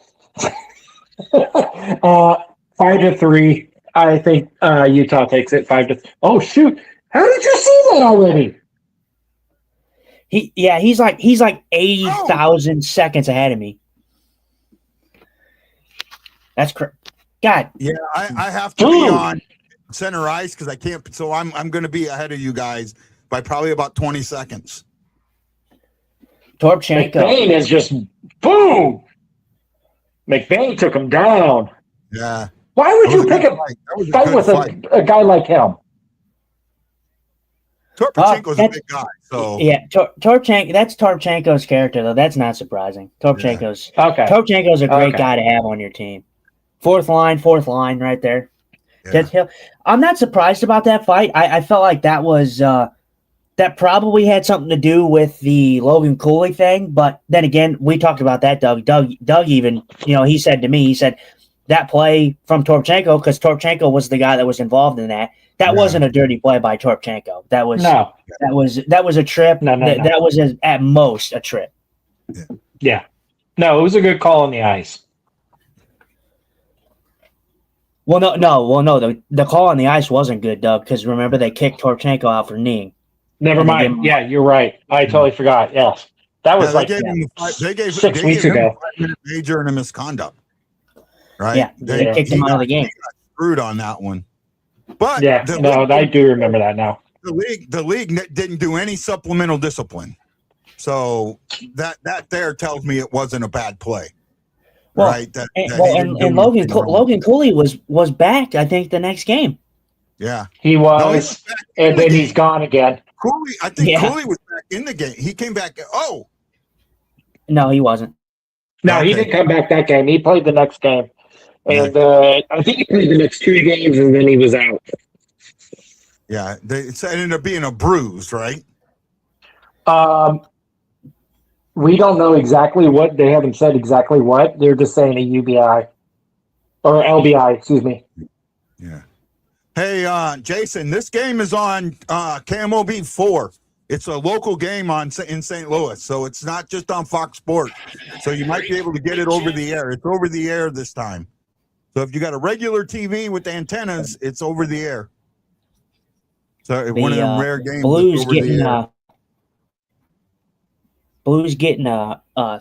5-3. I think Utah takes it 5-3. Oh shoot! How did you see that already? He's like 80,000 seconds ahead of me. That's correct. God. Yeah, I have to be on center ice because I can't. So I'm going to be ahead of you guys by probably about 20 seconds. Torchenko. McBain is just boom. McBain took him down. Yeah. Why would you pick a fight with a guy like him? Torchenko's a big guy, so Torchenko. That's Torchenko's character, though. That's not surprising. Torchenko's a great guy to have on your team. Fourth line right there. Yeah. I'm not surprised about that fight. I felt like that was that probably had something to do with the Logan Cooley thing, but then again, we talked about that. Doug even, he said to me, that play from Torchenko, because Torchenko was the guy that was involved in that. That wasn't a dirty play by Torchenko. That was a trip. That was at most a trip. Yeah. No, it was a good call on the ice. Well, no. The call on the ice wasn't good, Doug, because remember they kicked Torchenko out for kneeing. Never mind. Yeah, you're right. I totally forgot. Yes, that was they gave 6 weeks ago. Major and a misconduct. Right? Yeah, they kicked him out of the game. He got screwed on that one. But I do remember that now. The league didn't do any supplemental discipline, so that there tells me it wasn't a bad play. Well, right? And Logan Cooley was back, I think, the next game. Yeah, he was, and then he's gone again. Cooley was back in the game. He came back. Oh, no, he wasn't. No, he didn't come back that game. He played the next game, and I think he played the next 2 games, and then he was out. Yeah, it ended up being a bruise, right? We don't know exactly what. They haven't said exactly what. They're just saying a UBI or LBI. Excuse me. Yeah. Hey, Jason, this game is on KMOB 4. It's a local game in St. Louis, so it's not just on Fox Sports. So you might be able to get it over the air. It's over the air this time. So if you got a regular TV with antennas, it's over the air. So one of them rare games. Blues getting Blues getting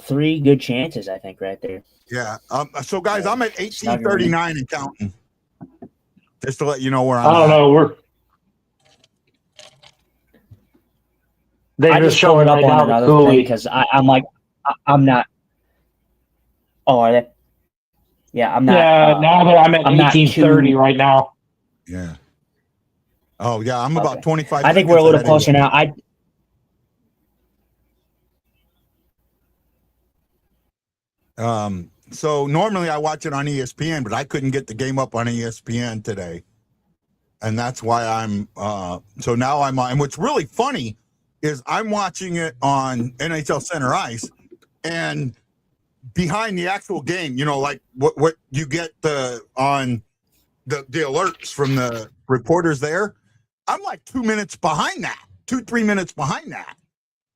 3 good chances, I think, right there. Yeah. So guys, I'm at Snuggling. 1839 and counting. Just to let you know where I'm I don't at. know. They're I just just pulled showing it up right on now another the thing Cooley. because I'm like, I'm not. Oh, are they? Yeah, I'm not. Yeah, now that I'm at I'm not 1830 too. right now. Yeah. Oh yeah, I'm about Okay. 25 I think we're a seconds little ahead of closer you. now. So normally I watch it on ESPN, but I couldn't get the game up on ESPN today. And that's why I'm so now I'm on. And what's really funny is I'm watching it on NHL Center Ice, and behind the actual game, you know, like what you get on the alerts from the reporters there, I'm like 2 minutes behind that, 2-3 minutes behind that.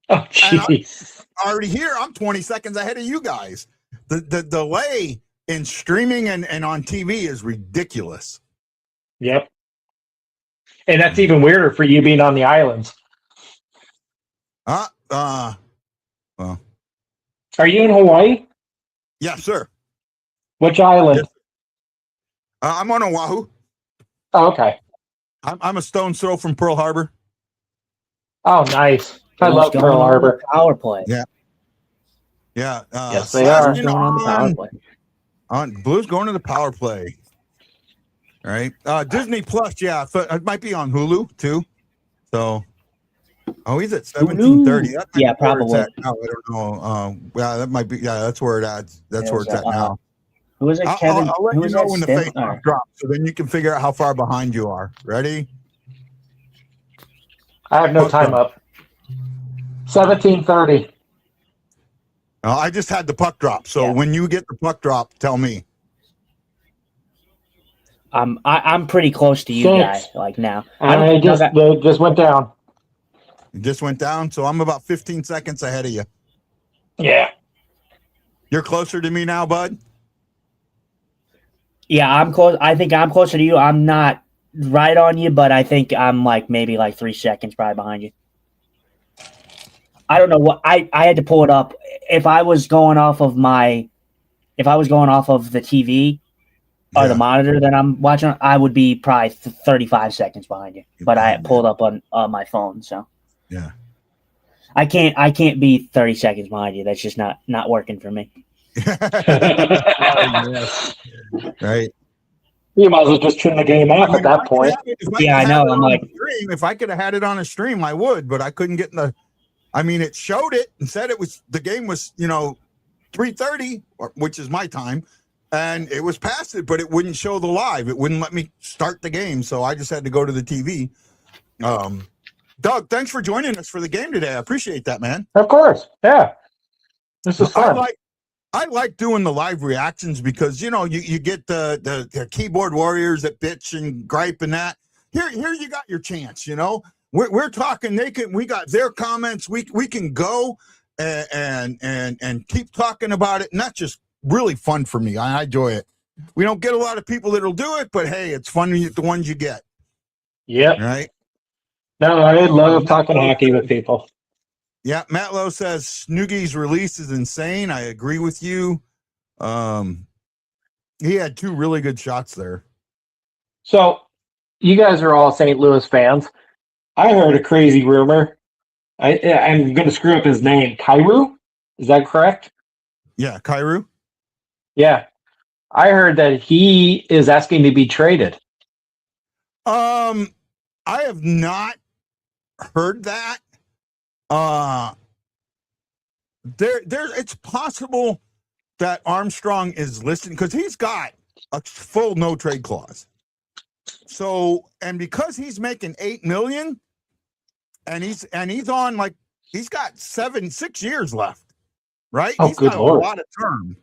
Oh, And jeez. already here, I'm 20 seconds ahead of you guys. The delay in streaming and on TV is ridiculous. Yep. And that's even weirder for you being on the islands. Well, Are you in Hawaii? yeah, sir. Which island? Yes. I'm on Oahu. Oh, okay. I'm a stone's throw from Pearl Harbor. Oh, nice. I love going Pearl on Harbor. the power play. Yeah. Yeah. Yes, they are. Blues going on the power play. On Blues going to the power play. All right. Disney Plus, yeah. So it might be on Hulu too. So he's at 1730. Yeah, probably. I don't know. Yeah, that might be. Yeah, that's where that's where it's at now. Who is it, Kevin? I'll let Who you is know that? when the face drops, so then you can figure out how far behind you are. Ready? I have no time up. 1730. I just had the puck drop. So when you get the puck drop, tell me. I'm pretty close to you guys. Like now, I just went down. It just went down. So I'm about 15 seconds ahead of you. Yeah. You're closer to me now, bud. Yeah, I'm close. I think I'm closer to you. I'm not right on you, but I think I'm like maybe like 3 seconds probably behind you. I don't know what I had to pull it up. If I was going off of the TV or the monitor that I'm watching, I would be probably 35 seconds behind you. But I pulled up on my phone, so yeah, I can't be 30 seconds behind you. That's just not working for me. Right. You might as well just turn the game off at that point. I know. I'm like, if I could have had it on a stream, I would, but I couldn't get in the. I mean, it showed it and said the game was 3:30, which is my time, and it was past it, but it wouldn't show the live. It wouldn't let me start the game, so I just had to go to the TV. Doug, thanks for joining us for the game today. I appreciate that, man. Of course, yeah. This is fun. I like doing the live reactions because you get the keyboard warriors that bitch and gripe and that. Here you got your chance. We're talking. We got their comments. We can go and keep talking about it, and that's just really fun for me. I enjoy it. We don't get a lot of people that'll do it, but hey, it's fun the ones you get. Yep. Right. No, I love talking hockey with people. Yeah, Matt Lowe says Snoogy's release is insane. I agree with you. He had 2 really good shots there. So, you guys are all St. Louis fans. I heard a crazy rumor. I'm going to screw up his name. Kyrou? Is that correct? Yeah, Kyrou. Yeah. I heard that he is asking to be traded. I have not heard that. It's possible that Armstrong is listening because he's got a full no trade clause. So, and because he's making $8 million, and he's on he's got 6 years left, right? Oh, he's good got Lord. a lot of term.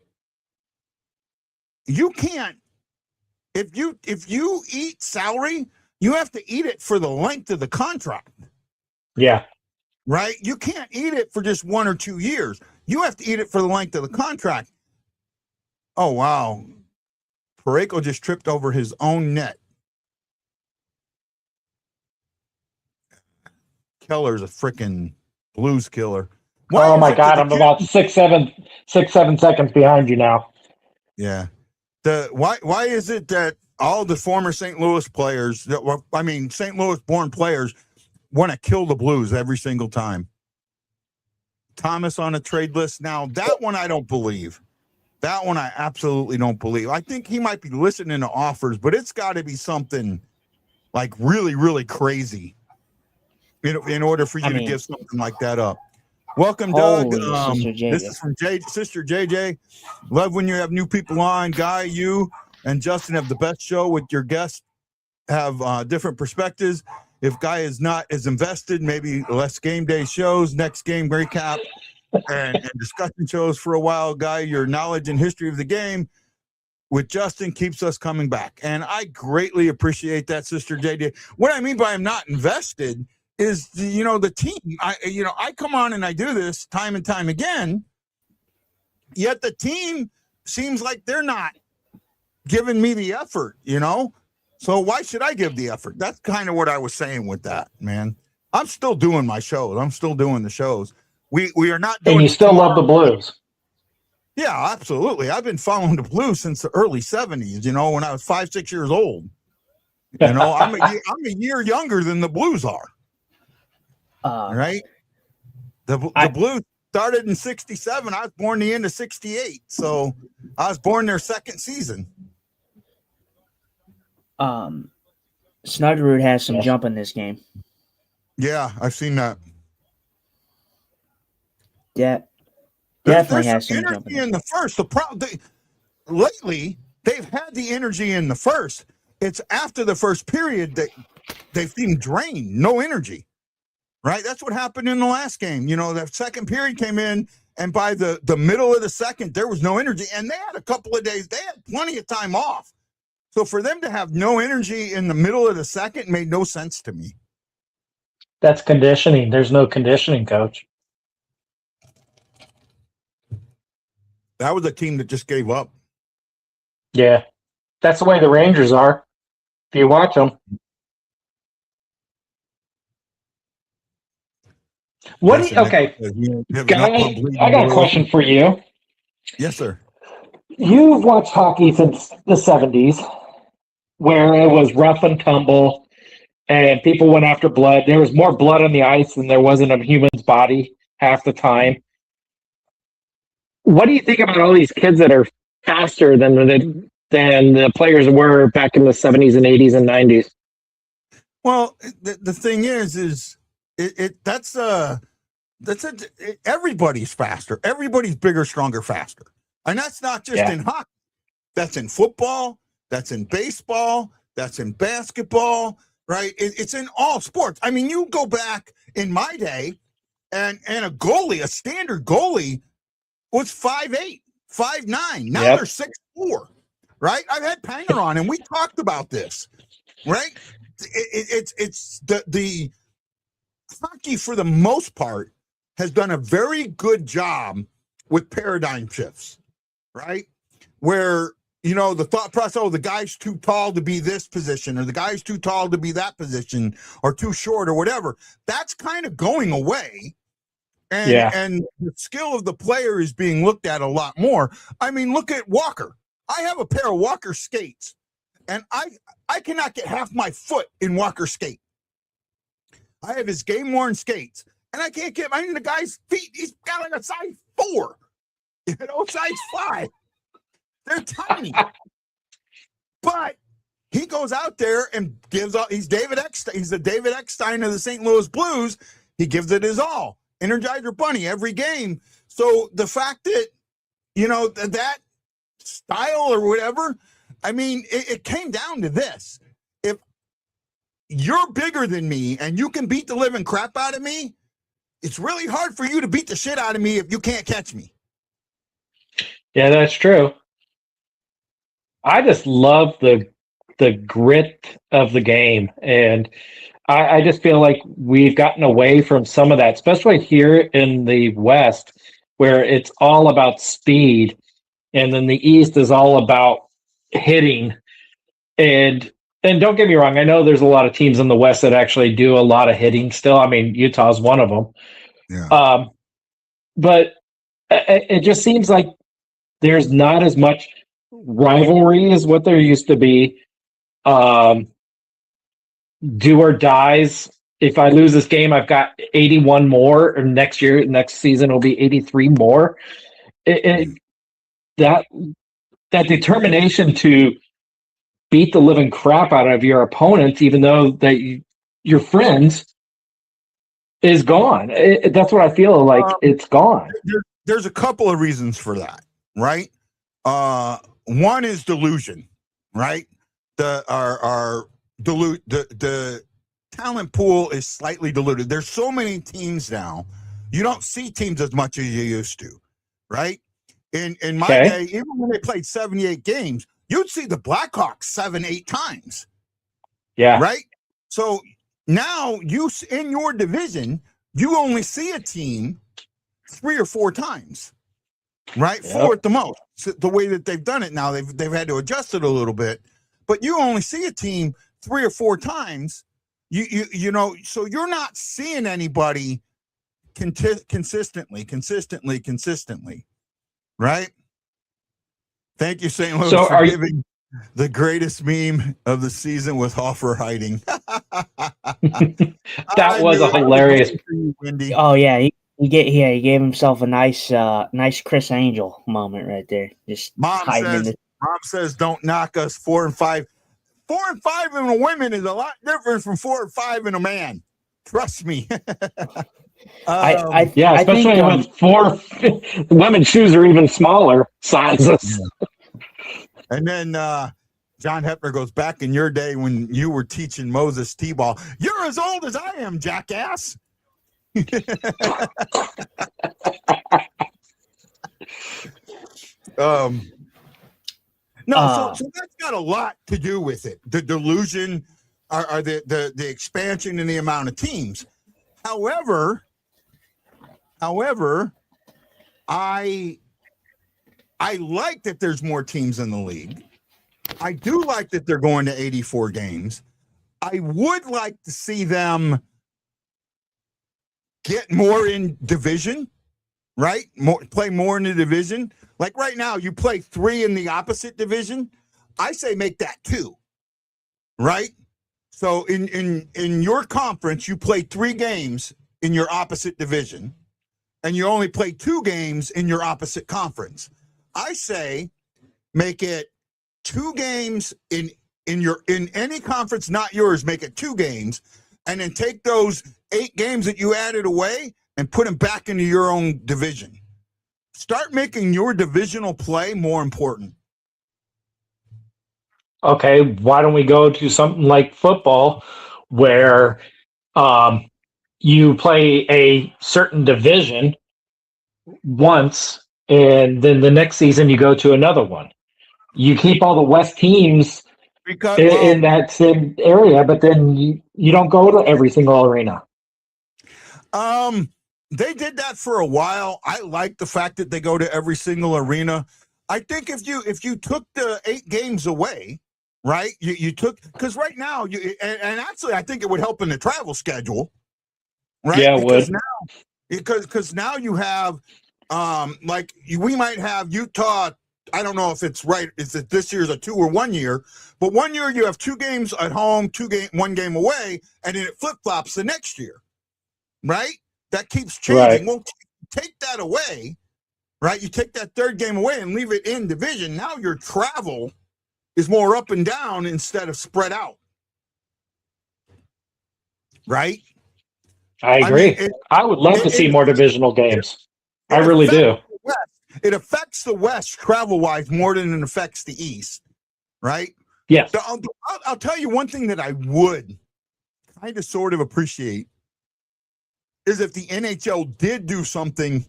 You can't if you eat salary, you have to eat it for the length of the contract. Yeah. Right? You can't eat it for just 1 or 2 years. You have to eat it for the length of the contract. Oh, wow. Parayko just tripped over his own net. Keller's a freaking Blues killer. Why Oh is my it that God, the I'm kid- about 6, 7 seconds behind you now. Yeah. Why is it that all the former St. Louis players, St. Louis born players, want to kill the Blues every single time? Thomas on a trade list now. That one I don't believe. That one I absolutely don't believe. I think he might be listening to offers, but it's got to be something like really, really crazy in order for you to give something like that up. Welcome, Doug. Sister JJ. This is from Sister JJ. Love when you have new people on. Guy, you and Justin have the best show with your guests, have different perspectives. If Guy is not as invested, maybe less game day shows, next game recap, and discussion shows for a while. Guy, your knowledge and history of the game with Justin keeps us coming back. And I greatly appreciate that, Sister JJ. What I mean by I'm not invested is the team. I come on and I do this time and time again, yet the team seems like they're not giving me the effort, So why should I give the effort? That's kind of what I was saying with that, man. I'm still doing my shows. I'm still doing the shows. We are not doing. And you still love the Blues. Yeah, absolutely. I've been following the Blues since the early 70s, when I was 5, 6 years old. I'm a year younger than the Blues are. Right? The Blues started in 67. I was born the end of 68. So I was born their second season. Snuggerud has some jump in this game. Yeah, I've seen that. Yeah, There's has some some jump energy in the first. Lately, they've had the energy in the first. It's after the first period that they've been drained, no energy. Right? That's what happened in the last game. That second period came in, and by the middle of the second, there was no energy. And they had a couple of days. They had plenty of time off. So for them to have no energy in the middle of the second made no sense to me. That's conditioning. There's no conditioning, coach. That was a team that just gave up. Yeah. That's the way the Rangers are. If you watch them. Okay. Guy, I got a question for you. Yes, sir. You've watched hockey since the 70s, where it was rough and tumble, and people went after blood. There was more blood on the ice than there was in a human's body half the time. What do you think about all these kids that are faster than the players were back in the 70s and 80s and 90s? Well, the thing is everybody's faster. Everybody's bigger, stronger, faster. And that's not just in hockey. That's in football. That's in baseball. That's in basketball, right? It's in all sports. I mean, you go back in my day and a standard goalie was 5'8", 5'9". Now they're 6'4", right? I've had Panger on and we talked about this, right? It's the hockey for the most part has done a very good job with paradigm shifts, right? Where, the thought process, the guy's too tall to be this position, or the guy's too tall to be that position, or too short, or whatever. That's kind of going away. And the skill of the player is being looked at a lot more. I mean, look at Walker. I have a pair of Walker skates, and I cannot get half my foot in Walker skate. I have his game-worn skates, and I can't get the guy's feet. He's got like a size 4, size 5. They're tiny. But he goes out there and gives up. He's David Eckstein. He's the David Eckstein of the St. Louis Blues. He gives it his all. Energizer Bunny every game. So the fact that, that style or whatever, I mean, it came down to this. If you're bigger than me and you can beat the living crap out of me, it's really hard for you to beat the shit out of me if you can't catch me. Yeah, that's true. I just love the grit of the game, and I just feel like we've gotten away from some of that, especially here in the West, where it's all about speed, and then the East is all about hitting. And don't get me wrong, I know there's a lot of teams in the West that actually do a lot of hitting still. I mean, Utah's one of them. Yeah. but it just seems like there's not as much rivalry as what there used to be. Do or dies. If I lose this game, I've got 81 more, or next season will be 83 more. That determination to beat the living crap out of your opponents, even though your friends, is gone. That's what I feel like. It's gone. There's a couple of reasons for that, right? One is delusion, right? The talent pool is slightly diluted. There's so many teams now. You don't see teams as much as you used to, right? In my day, even when they played 78 games, you'd see the Blackhawks 7-8 times. Yeah. Right? So now in your division, you only see a team 3 or 4 times. Right? Yep. 4 at the most. So the way that they've done it now, they've had to adjust it a little bit. But you only see a team 3 or 4 times. You know, so you're not seeing anybody consistently. Right? Thank you, St. Louis, for giving the greatest meme of the season with Hoffer hiding. That was a hilarious. Oh yeah, he gave himself a nice Chris Angel moment right there. Just Mom says, "Don't knock us 4 and 5. 4 and 5 in a woman is a lot different from 4 and 5 in a man. Trust me." Especially with 4 women's shoes are even smaller sizes. Yeah. And then John Hepner goes, "Back in your day when you were teaching Moses T-ball, you're as old as I am, jackass." So that's got a lot to do with it. The delusion, are the expansion in the amount of teams. However, I like that there's more teams in the league. I do like that they're going to 84 games. I would like to see them get more in division, right? Play more in the division. Like right now, you play 3 in the opposite division. I say make that 2, right? So in your conference, you play 3 games in your opposite division, and you only play 2 games in your opposite conference. I say make it 2 games in any conference, not yours, make it 2 games, and then take those 8 games that you added away and put them back into your own division. Start making your divisional play more important. Okay, why don't we go to something like football where you play a certain division once, and then the next season you go to another one. You keep all the West teams in that same area, but then you don't go to every single arena. They did that for a while. I like the fact that they go to every single arena. I think if you took the 8 games away, right? You took, because right now and actually I think it would help in the travel schedule, right? Yeah, it would. Because now you have we might have Utah. I don't know if it's right. Is it this year's a 2 or 1 year? But 1 year you have 2 games at home, 1 game away, and then it flip flops the next year, right? That keeps changing. Right. Well, take that away, right? You take that 3rd game away and leave it in division. Now your travel is more up and down instead of spread out, right? I agree. I would love to see more divisional games. I really do. It affects the West travel-wise more than it affects the East, right? Yes. So I'll tell you one thing that I would kind of sort of appreciate is if the NHL did do something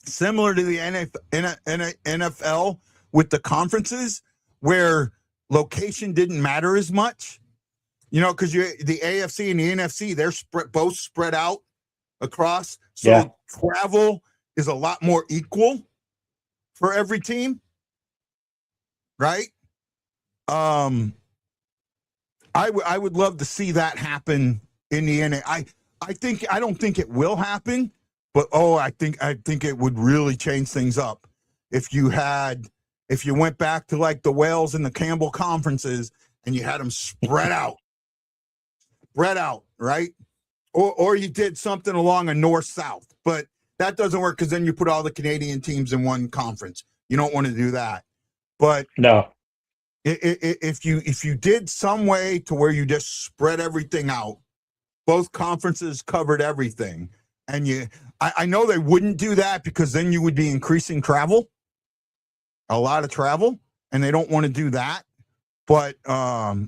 similar to the NFL with the conferences where location didn't matter as much. You know, because the AFC and the NFC, they're both spread out across. So travel is a lot more equal for every team, right? I would love to see that happen in the NA. I don't think it will happen, But I think it would really change things up if you went back to like the Wales and the Campbell conferences and you had them spread out, right? Or you did something along a north-south, but that doesn't work because then you put all the Canadian teams in one conference. You don't want to do that. But No. if you did some way to where you just spread everything out, both conferences covered everything, and I know they wouldn't do that because then you would be increasing travel, a lot of travel, and they don't want to do that. But I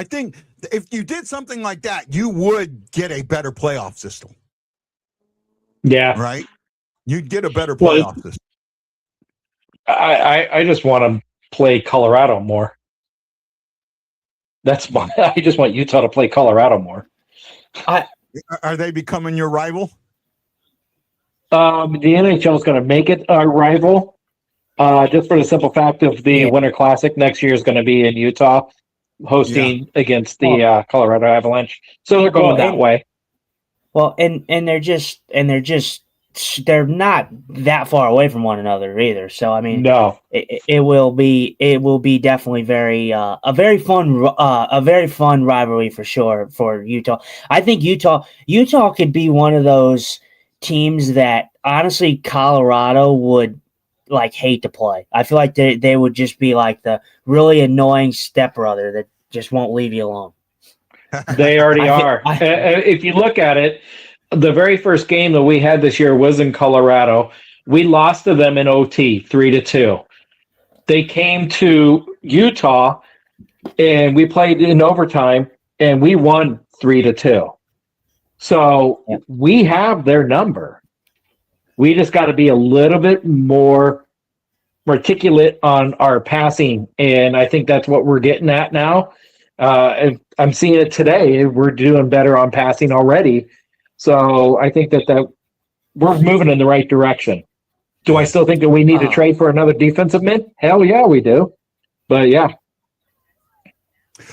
think if you did something like that, you would get a better playoff system. Yeah. Right? You'd get a better playoff system. I just want to play Colorado more. That's why I just want Utah to play Colorado more. Are they becoming your rival? The NHL is going to make it our rival, just for the simple fact of the Winter Classic next year is going to be in Utah, hosting against the Colorado Avalanche. So they're going that way. Well, and they're not that far away from one another either. So I mean, no, it will be definitely a very fun rivalry for sure for Utah. I think Utah could be one of those teams that honestly Colorado would like hate to play. I feel like they would just be like the really annoying stepbrother that just won't leave you alone. They already are. If you look at it, the very first game that we had this year was in Colorado. We lost to them in OT 3-2. They came to Utah and we played in overtime and we won 3-2. So we have their number. We just got to be a little bit more articulate on our passing. And I think that's what we're getting at now. I'm seeing it today. We're doing better on passing already. So I think that we're moving in the right direction. Do I still think that we need to trade for another defensive mid? Hell yeah, we do. But yeah.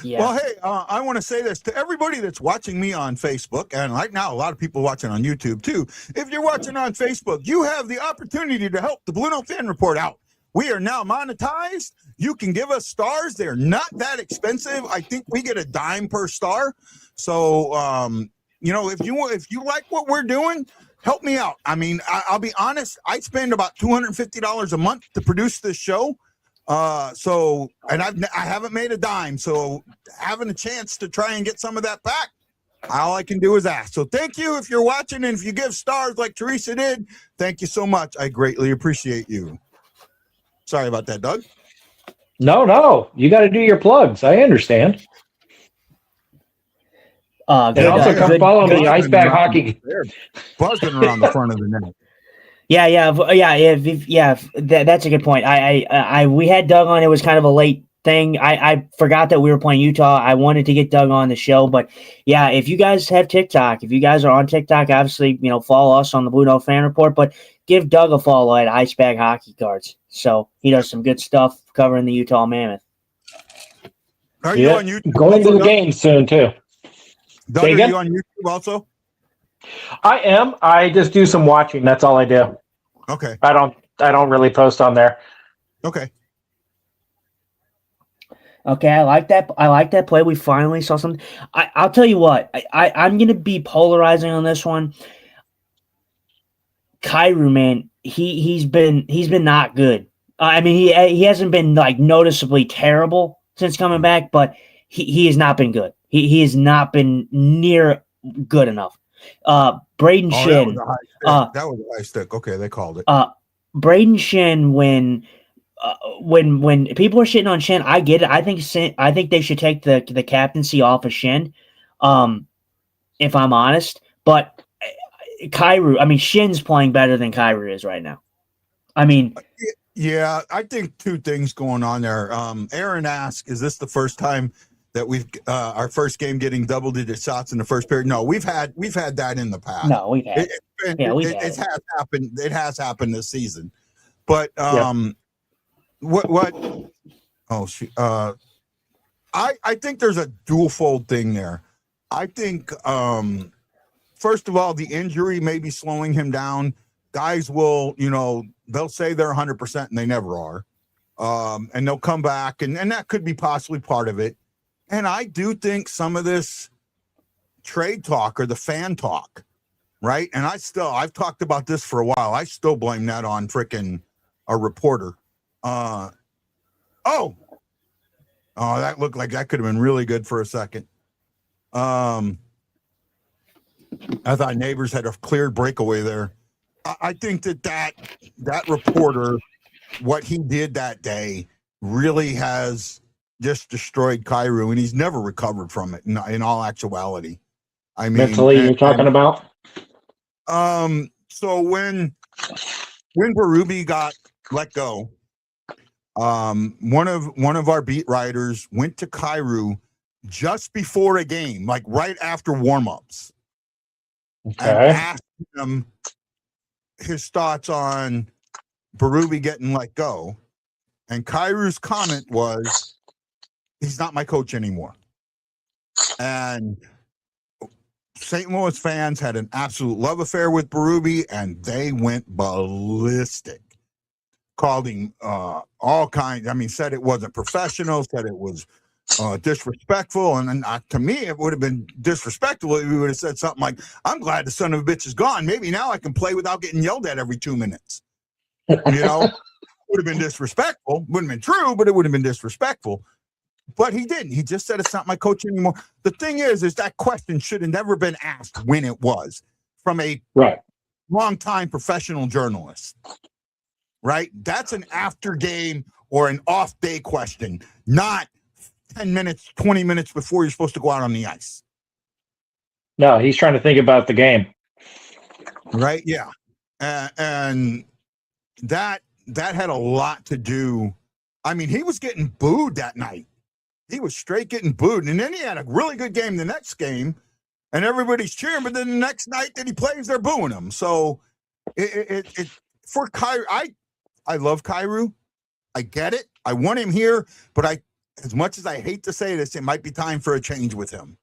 Well, hey, I want to say this to everybody that's watching me on Facebook, and right now a lot of people watching on YouTube too. If you're watching on Facebook, you have the opportunity to help the BlueNote Fan Report out. We are now monetized. You can give us stars. They're not that expensive. I think we get a dime per star. So, if you like what we're doing, help me out. I mean, I'll be honest. I spend about $250 a month to produce this show. And I haven't made a dime. So having a chance to try and get some of that back, all I can do is ask. So thank you if you're watching, and if you give stars like Teresa did, thank you so much. I greatly appreciate you. Sorry about that, Doug. No, you got to do your plugs. I understand. And also come follow me, Ice Bag Hockey. Buzzing around the front of the net. That's a good point. We had Doug on. It was kind of a late thing. I forgot that we were playing Utah. I wanted to get Doug on the show, but yeah, if you guys have TikTok, if you guys are on TikTok, obviously, follow us on the BlueNote Fan Report, but give Doug a follow at Ice Bag Hockey Cards. So he does some good stuff covering the Utah Mammoth. Are you on YouTube? Going to the game soon too. Doug, are you on YouTube also? I am. I just do some watching. That's all I do. Okay. I don't really post on there. Okay. Okay, I like that play. We finally saw something. I'll tell you what. I'm gonna be polarizing on this one. Kyrou, man, he's been not good. I mean, he hasn't been like noticeably terrible since coming back, but he has not been good. He has not been near good enough. Braden Shin. That was a high stick. Okay, they called it. Braden Shin, when people are shitting on Shin, I get it. I think they should take the captaincy off of Shin, if I'm honest. But Kyrou, I mean, Shin's playing better than Kyrou is right now. I mean, yeah, I think two things going on there. Aaron asked, "Is this the first time that we've our first game getting double-digit shots in the first period?" No, we've had that in the past. No, we've had it has happened. It has happened this season. But what? Oh, I think there's a dual fold thing there. I think first of all, the injury may be slowing him down. Guys will, they'll say they're 100% and they never are. And they'll come back, and that could be possibly part of it. And I do think some of this trade talk or the fan talk, right? And I've talked about this for a while. I still blame that on freaking a reporter. That looked like that could have been really good for a second. I thought Neighbors had a clear breakaway there. I think that reporter, what he did that day, really has just destroyed Kyrou, and he's never recovered from it. In all actuality, I mean, mentally, you're talking about. So when Berube got let go, one of our beat writers went to Kyrou just before a game, like right after warmups, and asked him his thoughts on Berube getting let go. And Kyrou's comment was, he's not my coach anymore. And St. Louis fans had an absolute love affair with Berube, and they went ballistic. Called him all kinds. I mean, said it wasn't professional, said it was disrespectful. And then to me, it would have been disrespectful if we would have said something like, I'm glad the son of a bitch is gone. Maybe now I can play without getting yelled at every 2 minutes. Would have been disrespectful. Wouldn't have been true, but it would have been disrespectful. But he didn't. He just said it's not my coach anymore. The thing is that question should have never been asked when it was from a long-time professional journalist. Right? That's an after game or an off day question, not 10 minutes, 20 minutes before you're supposed to go out on the ice. No, he's trying to think about the game. Right? Yeah. And that had a lot to do. I mean, he was getting booed that night. He was straight getting booed. And then he had a really good game the next game, and everybody's cheering. But then the next night that he plays, they're booing him. So it for Kyrou, I love Kyrou. I get it. I want him here. But as much as I hate to say this, it might be time for a change with him.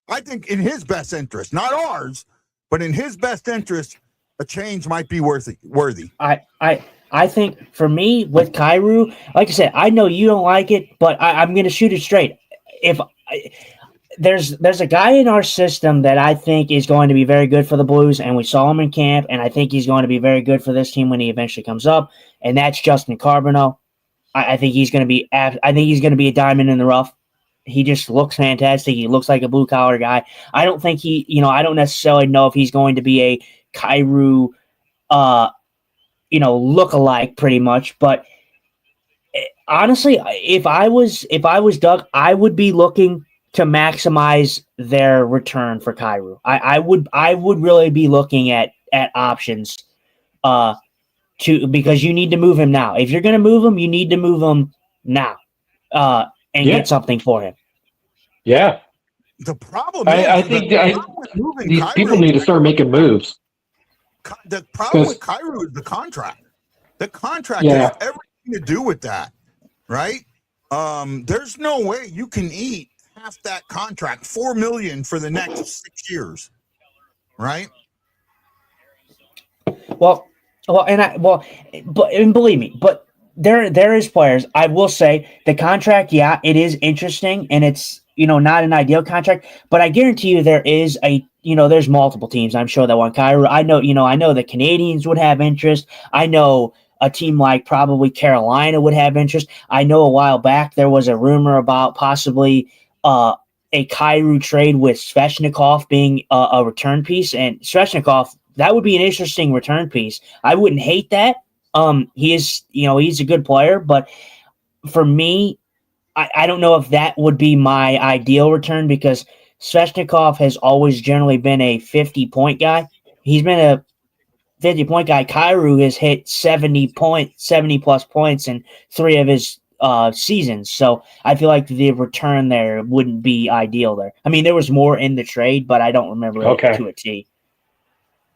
I think in his best interest, not ours, but in his best interest, a change might be worthy. I think for me with Kyrou, like I said, I know you don't like it, but I'm going to shoot it straight. There's a guy in our system that I think is going to be very good for the Blues, and we saw him in camp, and I think he's going to be very good for this team when he eventually comes up, and that's Justin Carbonneau. I think he's going to be. I think he's going to be a diamond in the rough. He just looks fantastic. He looks like a blue collar guy. I don't think I don't necessarily know if he's going to be a Kyrou, look-alike pretty much. But honestly, if I was Doug, I would be looking to maximize their return for Kyrou. I would really be looking at options because you need to move him now. If you're going to move him, you need to move him now and get something for him. Yeah. The problem I think these people need to start making moves. The problem with Kyrou is the contract. The contract has everything to do with that, right? There's no way you can eat half that contract, $4 million for the next 6 years, right? But believe me, but there is players. I will say the contract, it is interesting, and it's not an ideal contract, but I guarantee you there is there's multiple teams I'm sure that want Kyrou. I know the Canadians would have interest. I know a team like probably Carolina would have interest. I know a while back there was a rumor about possibly a Kyrou trade with Svechnikov being a return piece, and Svechnikov, that would be an interesting return piece. I wouldn't hate that. He is, he's a good player, but for me, I don't know if that would be my ideal return because Svechnikov has always generally been a 50-point guy. He's been a 50-point guy. Kyrou has hit 70-plus points in 3 of his seasons. So I feel like the return there wouldn't be ideal there. I mean, there was more in the trade, but I don't remember it to a T.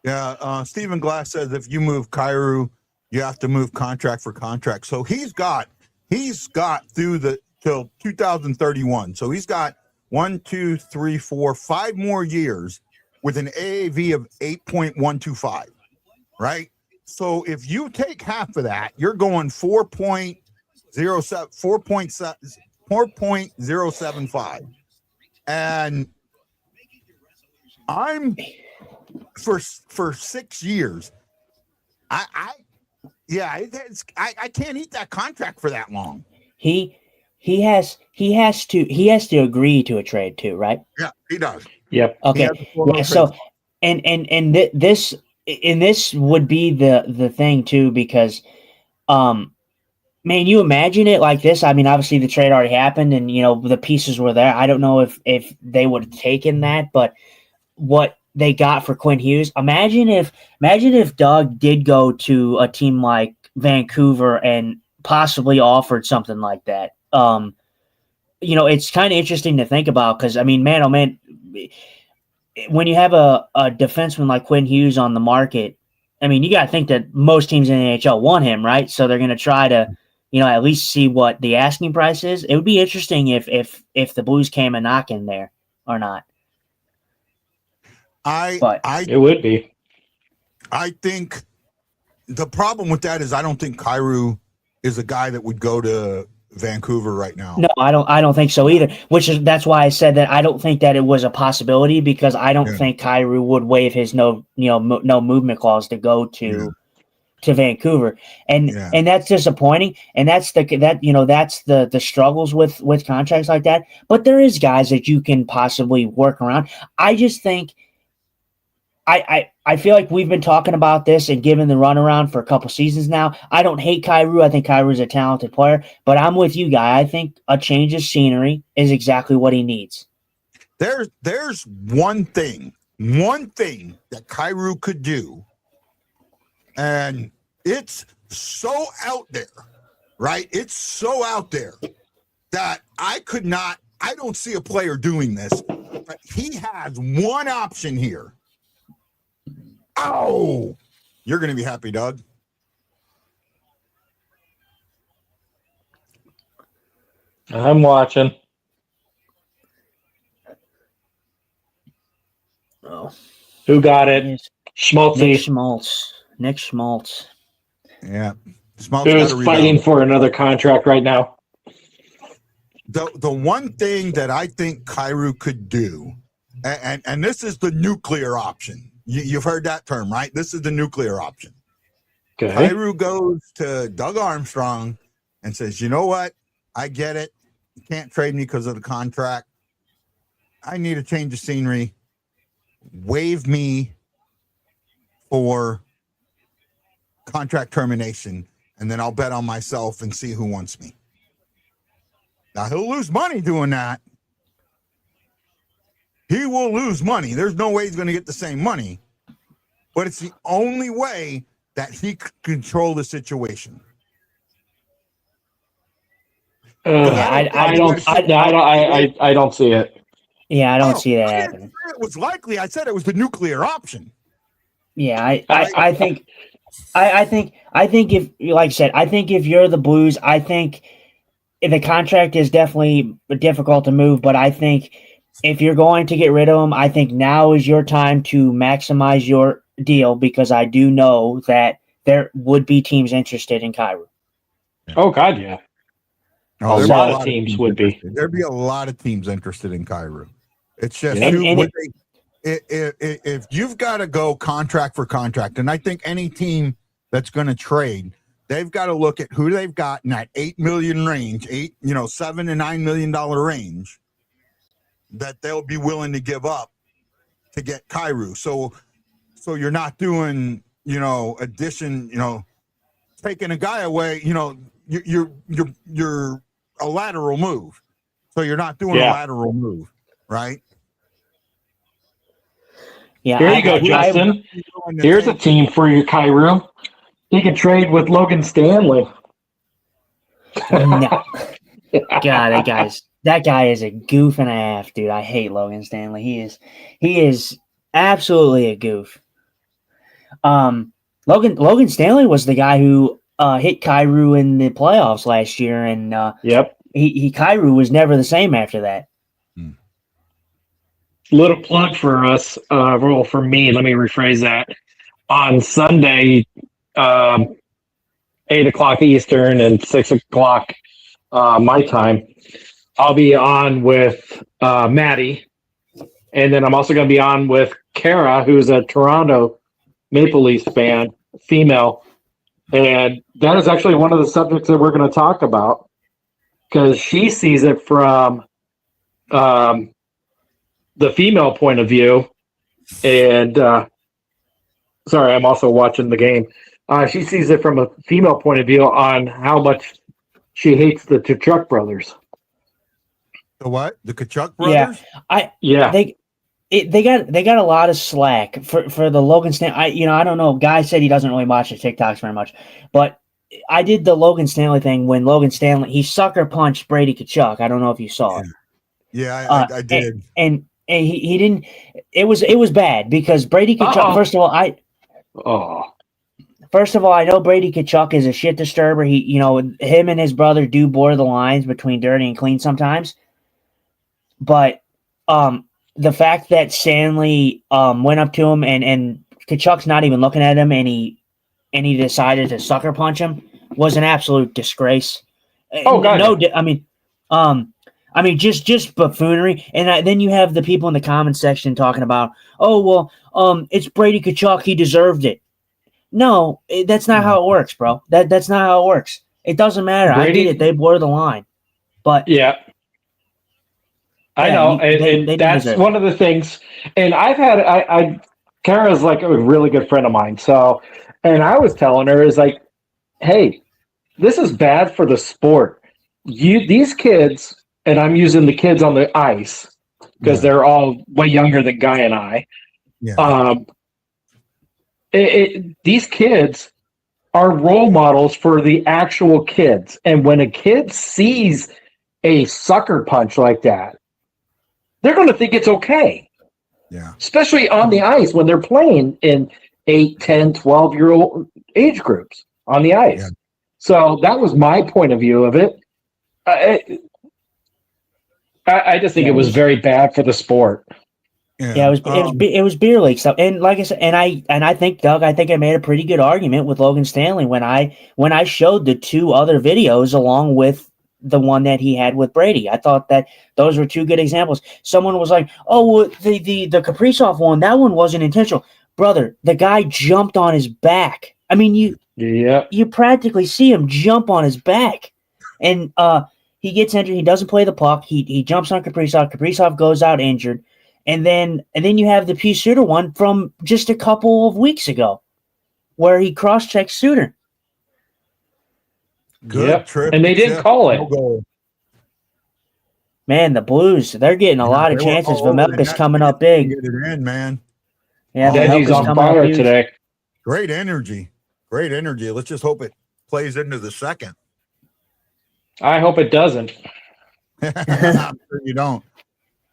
Yeah, Stephen Glass says if you move Kyrou, you have to move contract for contract. So he's got through till 2031. So he's got 5 more years with an AAV of 8.125, right? So if you take half of that, you're going 4.075. And I'm for 6 years. I can't eat that contract for that long. He has to agree to a trade too, right? Yeah, he does. Yep. Okay. Yeah, so this would be the thing too, because man, you imagine it like this. I mean, obviously the trade already happened and the pieces were there. I don't know if they would have taken that, but what they got for Quinn Hughes, imagine if Doug did go to a team like Vancouver and possibly offered something like that. It's kind of interesting to think about because, I mean, man, oh man, when you have a defenseman like Quinn Hughes on the market, I mean, you got to think that most teams in the NHL want him, right? So they're going to try to, at least see what the asking price is. It would be interesting if the Blues came a knock in there or not. It would be. I think the problem with that is I don't think Kyrou is a guy that would go to Vancouver right now. No, I don't think so either. That's why I said that I don't think that it was a possibility because I don't think Kyrou would waive his no movement clause to go to Vancouver, and that's disappointing. And that's the struggles with contracts like that. But there is guys that you can possibly work around. I just think. I feel like we've been talking about this and giving the runaround for a couple seasons now. I don't hate Kyrou. I think Kyrou is a talented player, but I'm with you, Guy. I think a change of scenery is exactly what he needs. There's one thing that Kyrou could do, and it's so out there, right? It's so out there that I don't see a player doing this, but he has one option here. Oh, you're going to be happy, Doug. I'm watching. Oh, who got it? Schmaltzy. Nick Schmaltz. Yeah, who's fighting for another contract right now. The one thing that I think Kyrou could do, and this is the nuclear option. You've heard that term, right? This is the nuclear option. Okay. Kyrou goes to Doug Armstrong and says, you know what? I get it. You can't trade me because of the contract. I need a change of scenery. Waive me for contract termination, and then I'll bet on myself and see who wants me. Now, he'll lose money doing that. He will lose money. There's no way he's going to get the same money, but it's the only way that he could control the situation. I don't see it. Yeah, I don't see that happening. It was likely. I said it was the nuclear option. Yeah, I think if, like I said, I think if you're the Blues, I think the contract is definitely difficult to move, but I think if you're going to get rid of him, I think now is your time to maximize your deal because I do know that there would be teams interested in Kyrou. Oh, God, yeah. Oh, a lot of teams would be. There'd be a lot of teams interested in Kyrou. It's just if you've got to go contract for contract, and I think any team that's going to trade, they've got to look at who they've got in that $8 million range, $7 to $9 million range that they'll be willing to give up to get Kyrou. So you're not doing, addition, taking a guy away, you're a lateral move. So you're not doing a lateral move, right? Yeah. Here you go, Justin. Here's a team for your Kyrou. You can trade with Logan Stanley. No. God, that guy is a goof and a half, dude. I hate Logan Stanley. He is absolutely a goof. Logan Stanley was the guy who hit Kyrou in the playoffs last year, and yep. Kyrou was never the same after that. Little plug for us, well, for me, let me rephrase that. On Sunday, 8 o'clock Eastern and 6 o'clock my time, I'll be on with Maddie. And then I'm also going to be on with Kara, who's a Toronto Maple Leafs fan, female. And that is actually one of the subjects that we're going to talk about because she sees it from the female point of view. And sorry, I'm also watching the game. She sees it from a female point of view on how much she hates the Tkachuk brothers. The what? The Tkachuk brothers? Yeah. They got a lot of slack for the Logan Stanley. I don't know. Guy said he doesn't really watch the TikToks very much, but I did the Logan Stanley thing when Logan Stanley he sucker punched Brady Tkachuk. I don't know if you saw it. Yeah, I did. And he didn't. It was bad because Brady Tkachuk. First of all, I know Brady Tkachuk is a shit disturber. Him and his brother do blur the lines between dirty and clean sometimes. But the fact that Stanley went up to him and Tkachuk's not even looking at him and he decided to sucker punch him was an absolute disgrace. Oh God! No, just buffoonery. And then you have the people in the comment section talking about, it's Brady Tkachuk. He deserved it. No, that's not how it works, bro. That's not how it works. It doesn't matter. Brady, I get it. They blur the line. But yeah. I know. They that's one of the things. And I've had, Kara's like a really good friend of mine. So, and I was telling her is like, hey, this is bad for the sport. These kids, and I'm using the kids on the ice because they're all way younger than Guy and I. Yeah. These kids are role models for the actual kids. And when a kid sees a sucker punch like that, they're going to think it's okay. Yeah. Especially on the ice when they're playing in 8, 10, 12-year-old age groups on the ice. Yeah. So that was my point of view of it. I just think it was very bad for the sport. Yeah, it was beer league stuff, and like I said, and I think Doug, I made a pretty good argument with Logan Stanley when I showed the two other videos along with the one that he had with Brady. I thought that those were two good examples. Someone was like, "Oh, well, the Kaprizov one, that one wasn't intentional, brother. The guy jumped on his back. I mean, you practically see him jump on his back, and he gets injured. He doesn't play the puck. He jumps on Kaprizov. Kaprizov goes out injured." And then you have the P. Suter one from just a couple of weeks ago, where he cross-checked Suter. Good trip, and they didn't call it. Man, the Blues, they're getting a lot of chances. Vemelka's coming up big. Get it in, man. Yeah, He's on fire today. Great energy. Let's just hope it plays into the second. I hope it doesn't. I'm sure you don't.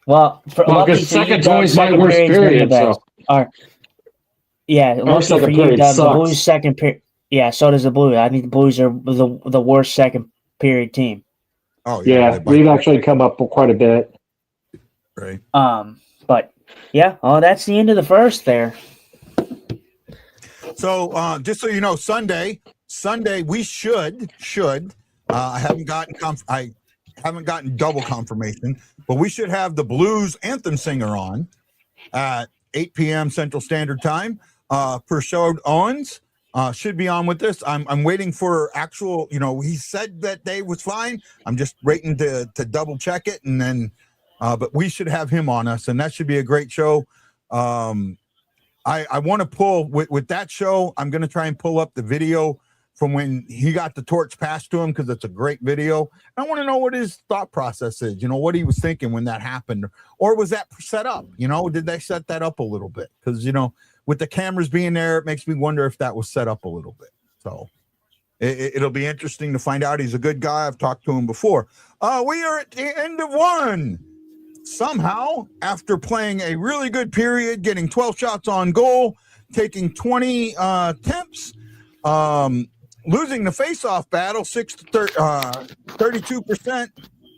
Well, because second's always my worst period. So. Our second period sucks. The Blues second period. Yeah, so does the Blues. I think the Blues are the worst second period team. Oh yeah, we've actually come up quite a bit. Right. But yeah, that's the end of the first there. So just so you know, Sunday we should. I haven't gotten double confirmation, but we should have the Blues anthem singer on at 8 p.m. Central Standard Time. Pershode Owens should be on with this. I'm waiting for actual, he said that day was fine. I'm just waiting to double check it. And then, but we should have him on us, and that should be a great show. I want to pull with that show. I'm going to try and pull up the video from when he got the torch passed to him, because it's a great video. I want to know what his thought process is, what he was thinking when that happened. Or was that set up? Did they set that up a little bit? Because, with the cameras being there, it makes me wonder if that was set up a little bit. So it'll be interesting to find out. He's a good guy. I've talked to him before. We are at the end of one. Somehow, after playing a really good period, getting 12 shots on goal, taking 20 attempts, losing the face-off battle 32%,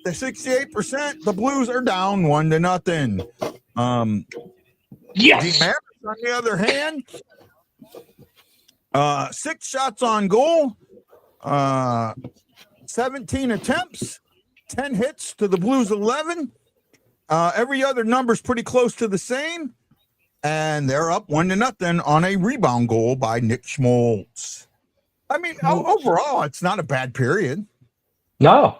the 68%, the Blues are down 1-0. Yes. The Mavericks, on the other hand, 6 shots on goal, 17 attempts, 10 hits to the Blues 11. Every other number's pretty close to the same, and they're up 1-0 on a rebound goal by Nick Schmaltz. I mean, overall, it's not a bad period. No.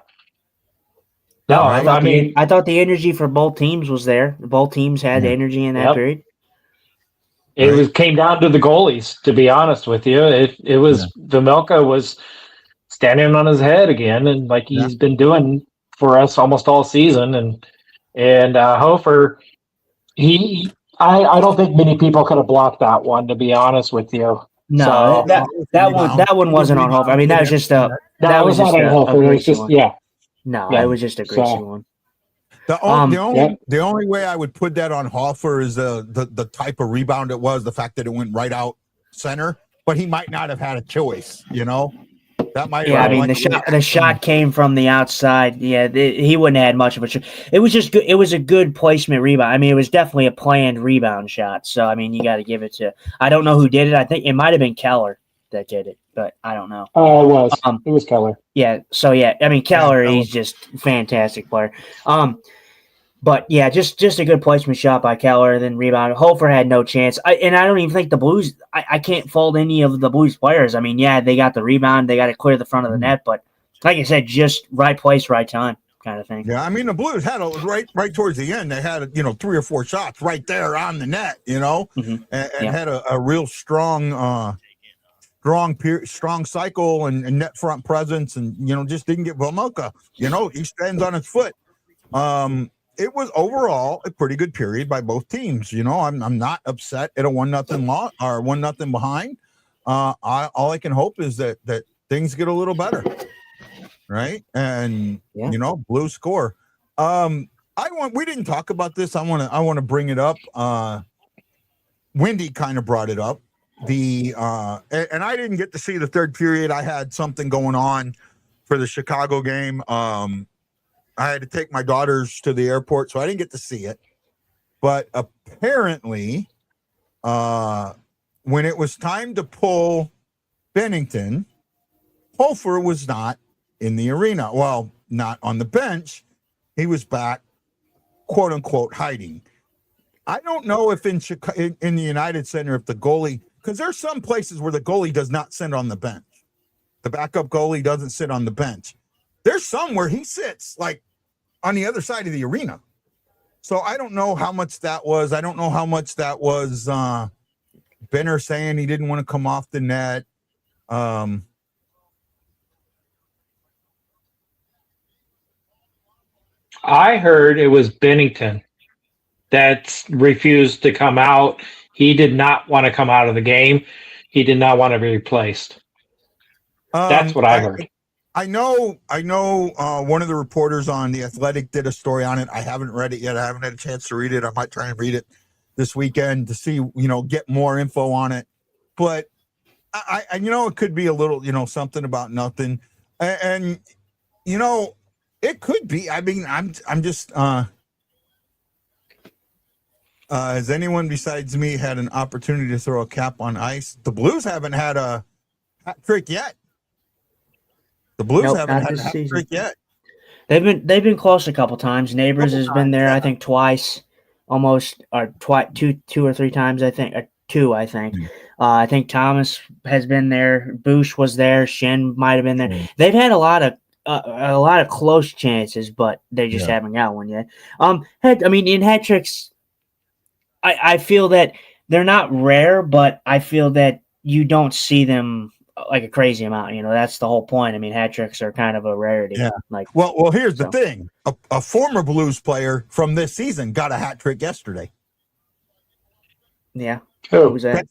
No, I mean, I thought the energy for both teams was there. Both teams had energy in that period. It came down to the goalies, to be honest with you. It was Vimilka was standing on his head again, and like he's been doing for us almost all season. And Hofer, I don't think many people could have blocked that one, to be honest with you. No, so, that one wasn't on Hofer. I mean, that was just a that was not on Hofer. It was just it was just a greasy one. The only way I would put that on Hofer is the type of rebound it was, the fact that it went right out center, but he might not have had a choice, you know. That might I mean, the shot came from the outside. Yeah, he wouldn't have had much of a shot. It was just good. It was a good placement rebound. I mean, it was definitely a planned rebound shot. So I mean, you got to give it to. I don't know who did it. I think it might have been Keller that did it, but I don't know. Oh, it was. It was Keller. Yeah. So I mean, Keller, he's just a fantastic player. But yeah, just a good placement shot by Keller, then rebound. Hofer had no chance. I don't even think the Blues. I can't fault any of the Blues players. I mean, they got the rebound, they got to clear the front of the net, but like I said, just right place, right time, kind of thing. Yeah, I mean, the Blues had right towards the end. They had 3 or 4 shots right there on the net, and had a real strong cycle and net front presence, and just didn't get Vomilka. He stands on his foot. It was overall a pretty good period by both teams. I'm not upset at a 1-0 loss or 1-0 behind. All I can hope is that things get a little better, right? And Blues score. We didn't talk about this. I want to bring it up. Wendy kind of brought it up. And I didn't get to see the third period. I had something going on for the Chicago game. I had to take my daughters to the airport, so I didn't get to see it. But apparently, when it was time to pull Bennington, Hofer was not in the arena. Well, not on the bench. He was back, quote unquote, hiding. I don't know if in the United Center, if the goalie, because there's some places where the goalie does not sit on the bench. The backup goalie doesn't sit on the bench. There's some where he sits like on the other side of the arena. So I don't know how much that was. I don't know how much that was Benner saying he didn't want to come off the net. I heard it was Bennington that refused to come out. He did not want to come out of the game. He did not want to be replaced. That's what I heard. I know. One of the reporters on The Athletic did a story on it. I haven't read it yet. I haven't had a chance to read it. I might try and read it this weekend to see, get more info on it. But I it could be a little, something about nothing, and it could be. I mean, I'm just. Has anyone besides me had an opportunity to throw a cap on ice? The Blues haven't had a hat trick yet. The Blues haven't had a hat trick yet. They've been close a couple times. Neighbors has been there, I think, twice, almost, or two or three times. I think, or 2. I think. I think Thomas has been there. Bush was there. Shen might have been there. They've had a lot of close chances, but they just haven't got one yet. In hat tricks, I feel that they're not rare, but I feel that you don't see them like a crazy amount. That's the whole point. I mean, hat tricks are kind of a rarity. Yeah. Well, here's the thing. A former Blues player from this season got a hat trick yesterday. Yeah. Who was that?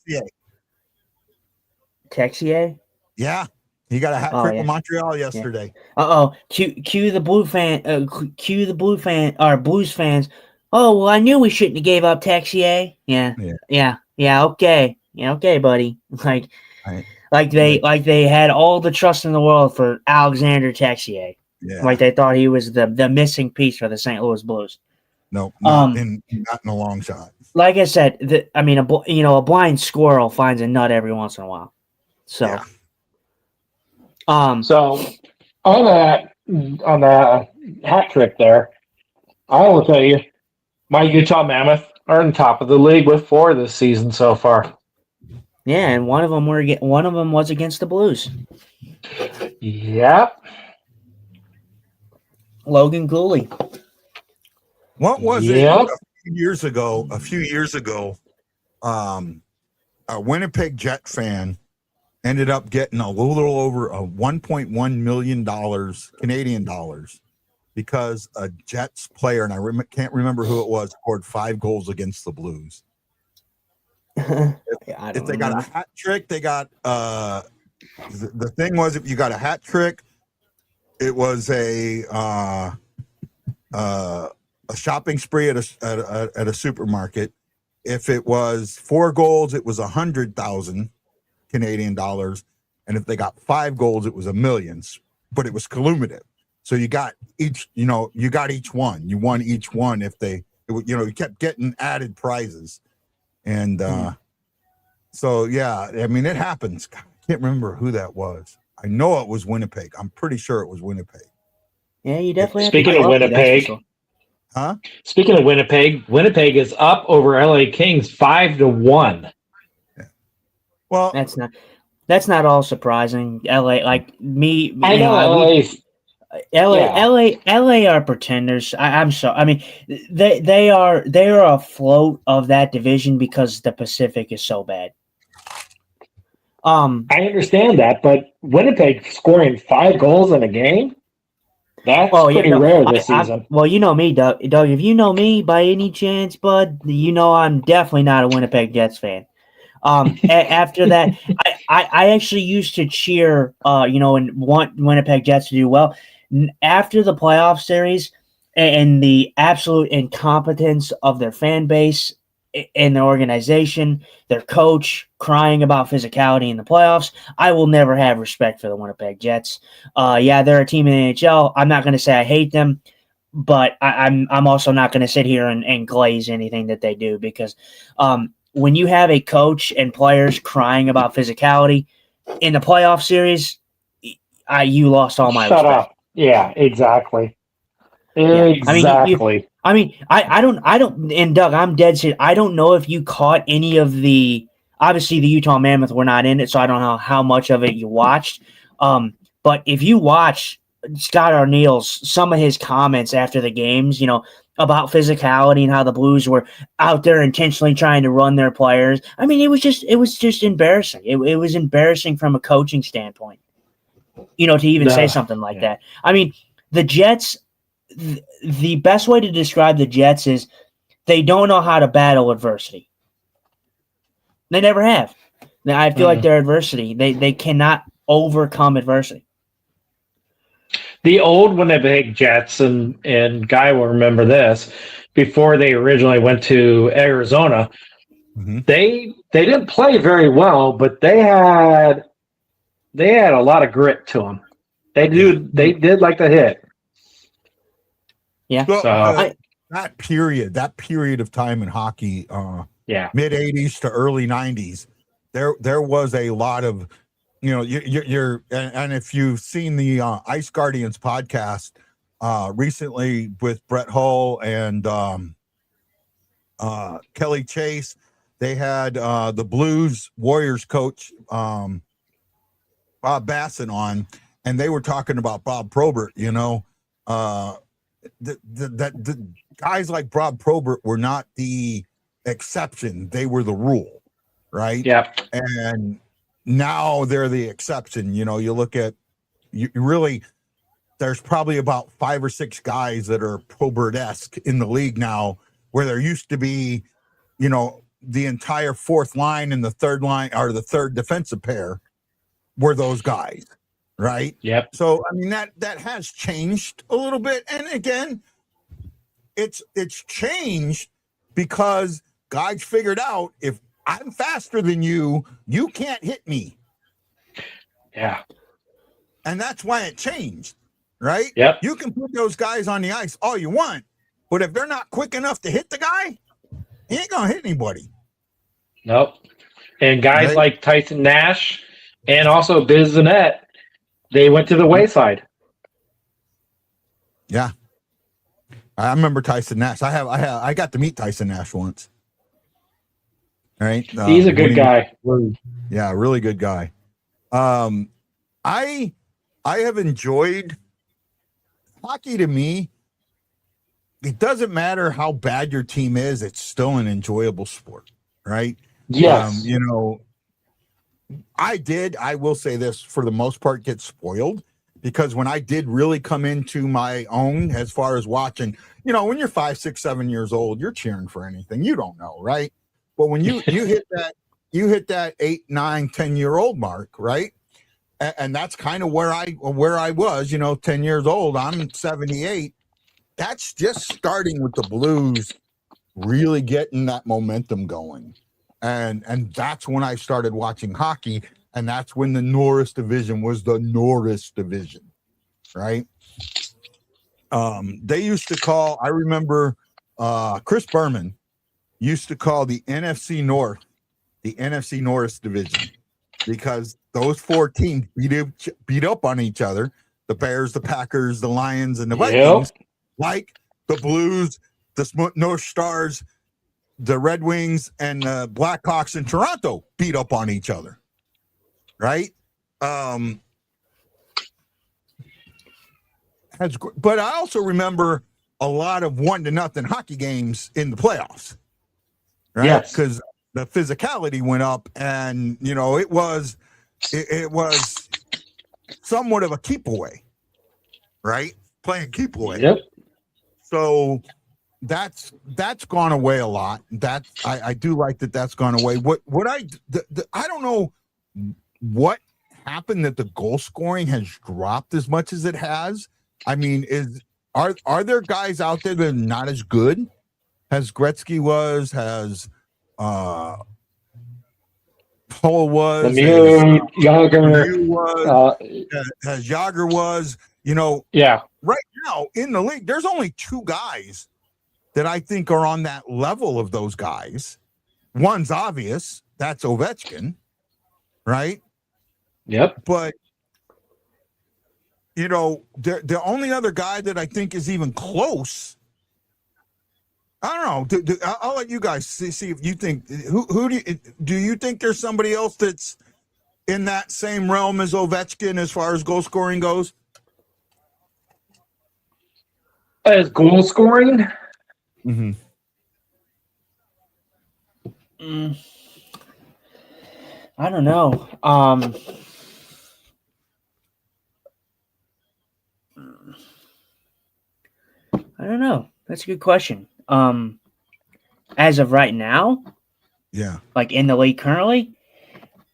Texier? Yeah. He got a hat trick in Montreal yesterday. Yeah. Cue the Blue fan. Cue the Blue fan. Or Blues fans. Oh, well, I knew we shouldn't have gave up Texier. Yeah. Okay. Yeah. Okay, buddy. Like they had all the trust in the world for Alexander Texier. Yeah. Like they thought he was the missing piece for the St. Louis Blues. No, not in a long shot. Like I said, a blind squirrel finds a nut every once in a while. So, Yeah. So on that hat trick there, I will tell you, my Utah Mammoth are on top of the league with 4 this season so far. yeah, and one of them was against the Blues. Yep. Logan Cooley. What was it Yep. a few years ago? A Winnipeg Jet fan ended up getting a little over $1.1 million Canadian dollars because a Jets player, and I can't remember who it was, scored 5 goals against the Blues. If they got a hat trick, they got the thing was, if you got a hat trick, it was a shopping spree at a supermarket. If it was 4 goals, it was 100,000 Canadian dollars, and if they got 5 goals, it was $1 million. But it was cumulative, so you got each. You got each one. You won each one if you kept getting added prizes, and so yeah, I mean it happens. God, I can't remember who that was. I know it was Winnipeg. I'm pretty sure it was Winnipeg. Yeah, you definitely. Speaking of Winnipeg, Huh? Speaking of Winnipeg is up over LA Kings 5-1. Yeah. Well, that's not all surprising. LA, like me, I know LA are pretenders. I'm sorry. I mean, they are afloat of that division because the Pacific is so bad. I understand that, but Winnipeg scoring 5 goals in a game? That's pretty rare this season. Well, you know me, Doug. Doug, if you know me by any chance, bud, you know I'm definitely not a Winnipeg Jets fan. After that, I actually used to cheer, and want Winnipeg Jets to do well. After the playoff series and the absolute incompetence of their fan base and their organization, their coach crying about physicality in the playoffs, I will never have respect for the Winnipeg Jets. They're a team in the NHL. I'm not going to say I hate them, but I'm also not going to sit here and glaze anything that they do because when you have a coach and players crying about physicality in the playoff series, you lost all my respect. Shut up. Yeah, exactly. Yeah. Exactly. I don't, and Doug, I'm dead serious. I don't know if you caught any of obviously the Utah Mammoth were not in it, so I don't know how much of it you watched. But if you watch Scott Arneal's, some of his comments after the games, about physicality and how the Blues were out there intentionally trying to run their players. I mean, it was just embarrassing. It was embarrassing from a coaching standpoint, to even say something like that. I mean, the Jets, the best way to describe the Jets is they don't know how to battle adversity. They never have. I feel like their adversity, they cannot overcome adversity. The old Winnipeg Jets, and Guy will remember this, before they originally went to Arizona, they didn't play very well, but they had a lot of grit to them. They did like to hit. Yeah. So that period of time in hockey, mid 80s to early 90s, there was a lot of, you're and if you've seen the Ice Guardians podcast recently with Brett Hull and Kelly Chase, they had the Blues Warriors coach Bob Basson on, and they were talking about Bob Probert. The guys like Bob Probert were not the exception; they were the rule, right? Yeah. And now they're the exception. You look at there's probably about 5 or 6 guys that are Probert-esque in the league now, where there used to be, the entire fourth line and the third line or the third defensive pair were those guys, right? Yep. So I mean that has changed a little bit, and again, it's changed because guys figured out if I'm faster than you, you can't hit me. Yeah. And that's why it changed. right? Yep. You can put those guys on the ice all you want, but if they're not quick enough to hit the guy, he ain't gonna hit anybody. Nope. And guys Right. like Tyson Nash and also Biz Zanet, they went to the wayside. Yeah. I remember Tyson Nash. I got to meet Tyson Nash once. Right. He's a good guy. Yeah, really good guy. I have enjoyed hockey. To me, it doesn't matter how bad your team is, it's still an enjoyable sport, right? Yes. I will say this, for the most part, get spoiled, because when I did really come into my own as far as watching, when you're 5, 6, 7 years old, you're cheering for anything. You don't know, right? But when you hit that 8, 9, 10-year-old mark, right? And that's kind of where I was, 10 years old. I'm 78. That's just starting with the Blues really getting that momentum going. And that's when I started watching hockey, and that's when the Norris division was the Norris division, right? They used to call, I remember Chris Berman used to call the NFC North the NFC Norris division, because those 4 teams beat up on each other, the Bears, the Packers, the Lions, and the Vikings, like the Blues, the North Stars, the Red Wings, and the Blackhawks in Toronto beat up on each other, right? But I also remember a lot of 1-0 hockey games in the playoffs, right? Yes. Because the physicality went up, and it was somewhat of a keep away, right? Playing keep away. Yep. So that's gone away a lot. That I do like that's gone away. I don't know what happened that the goal scoring has dropped as much as it has. I mean, are there guys out there that are not as good as Gretzky was, has Paul was, Lemieux, Yager, as Yager was, yeah. Right now in the league, there's only 2 guys that I think are on that level of those guys. One's obvious, that's Ovechkin, right? Yep. But the only other guy that I think is even close, I don't know. I'll let you guys see if you think, who do you think there's somebody else that's in that same realm as Ovechkin as far as goal scoring goes? As goal scoring? Mm-hmm. I don't know. I don't know. That's a good question. As of right now, Yeah, like in the league currently,